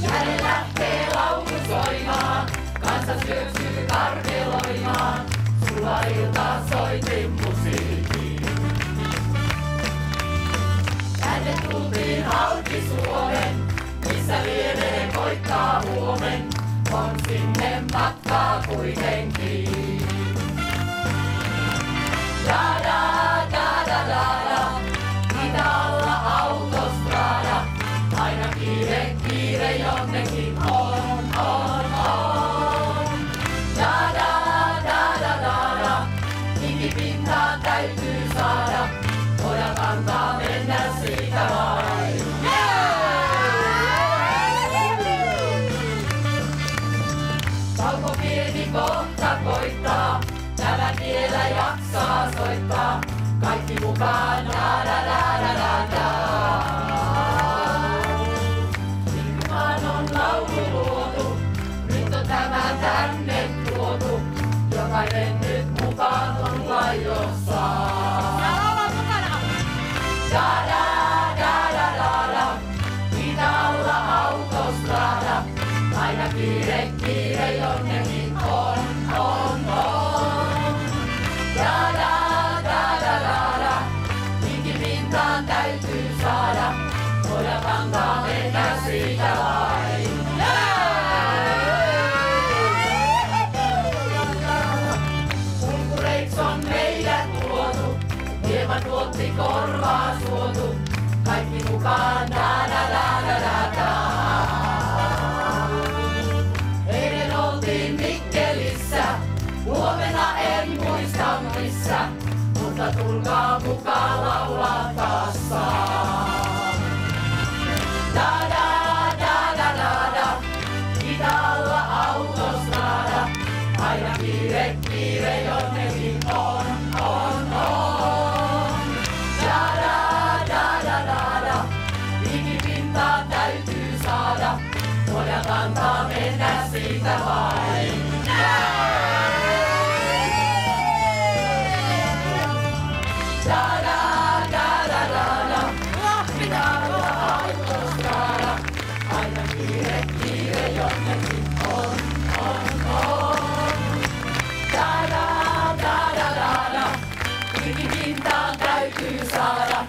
Jälleen lähtee laulu soimaan, kansa syöksyy karkeloimaan. Sulla iltaa soitin musiikkiin. Tänne tultiin halki Suomen, missä lienee koittaa huomen. On sinne matkaa kuitenkin. Da da da da da da, mitä Sauko pieni kohta koittaa, tällä tiellä jaksaa soittaa. Kaikki mukaan, da da da da da da. Minkäkaan on laulu luotu, nyt on tämä tänne tuotu. Jokainen nyt mukaan tulla jossain. Ja olla mukana! Da da da da da da. Idalla autostrada. Aina kiire, kiire jonnekin on. Da da da da da da. Ikipintaan täytyy saada. Poja kantaa mennä siitä vain. Kulkureiks on meidät luotu. Hieman tuotti korvaa suotu. Kaikki mukaan da da da da da da. Eilen oltiin Mikkelissä. Huomenna en muista missä. Mutta tulkaa mukaan laulaa taas saa. Da da da da da da. Idalla autostrada. Aina kiire, kiire jonnekin on. Da da da da da da. Ikipintaan täytyy saada. Poja kantaa mennä siitä vain. Da da da da da da. Idalla autostrada. Aina kiire, kiire jonnekin on. Da da da da da da. Ikipintaan täytyy saada.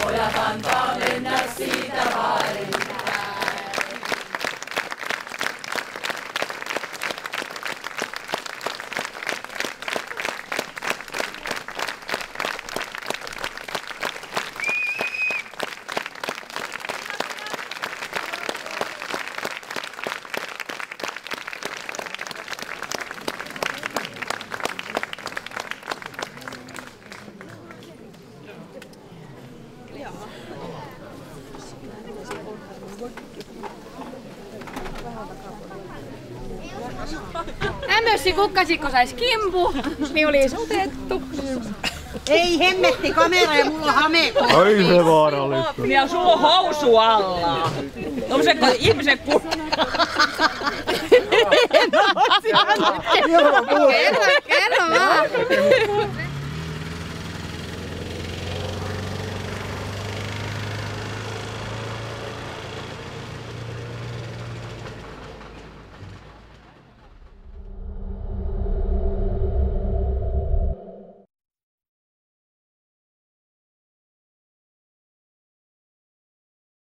Poja kantaa mennä siitä vain. Ämmössi kukkasikko sais kimpu, niin olisi otettu. Ei hemmetti kamera ja mulla on hamekoppi. Ai se vaarallista. Ja sulla on housu alla. Tommosen ihmisen Kerro vaan.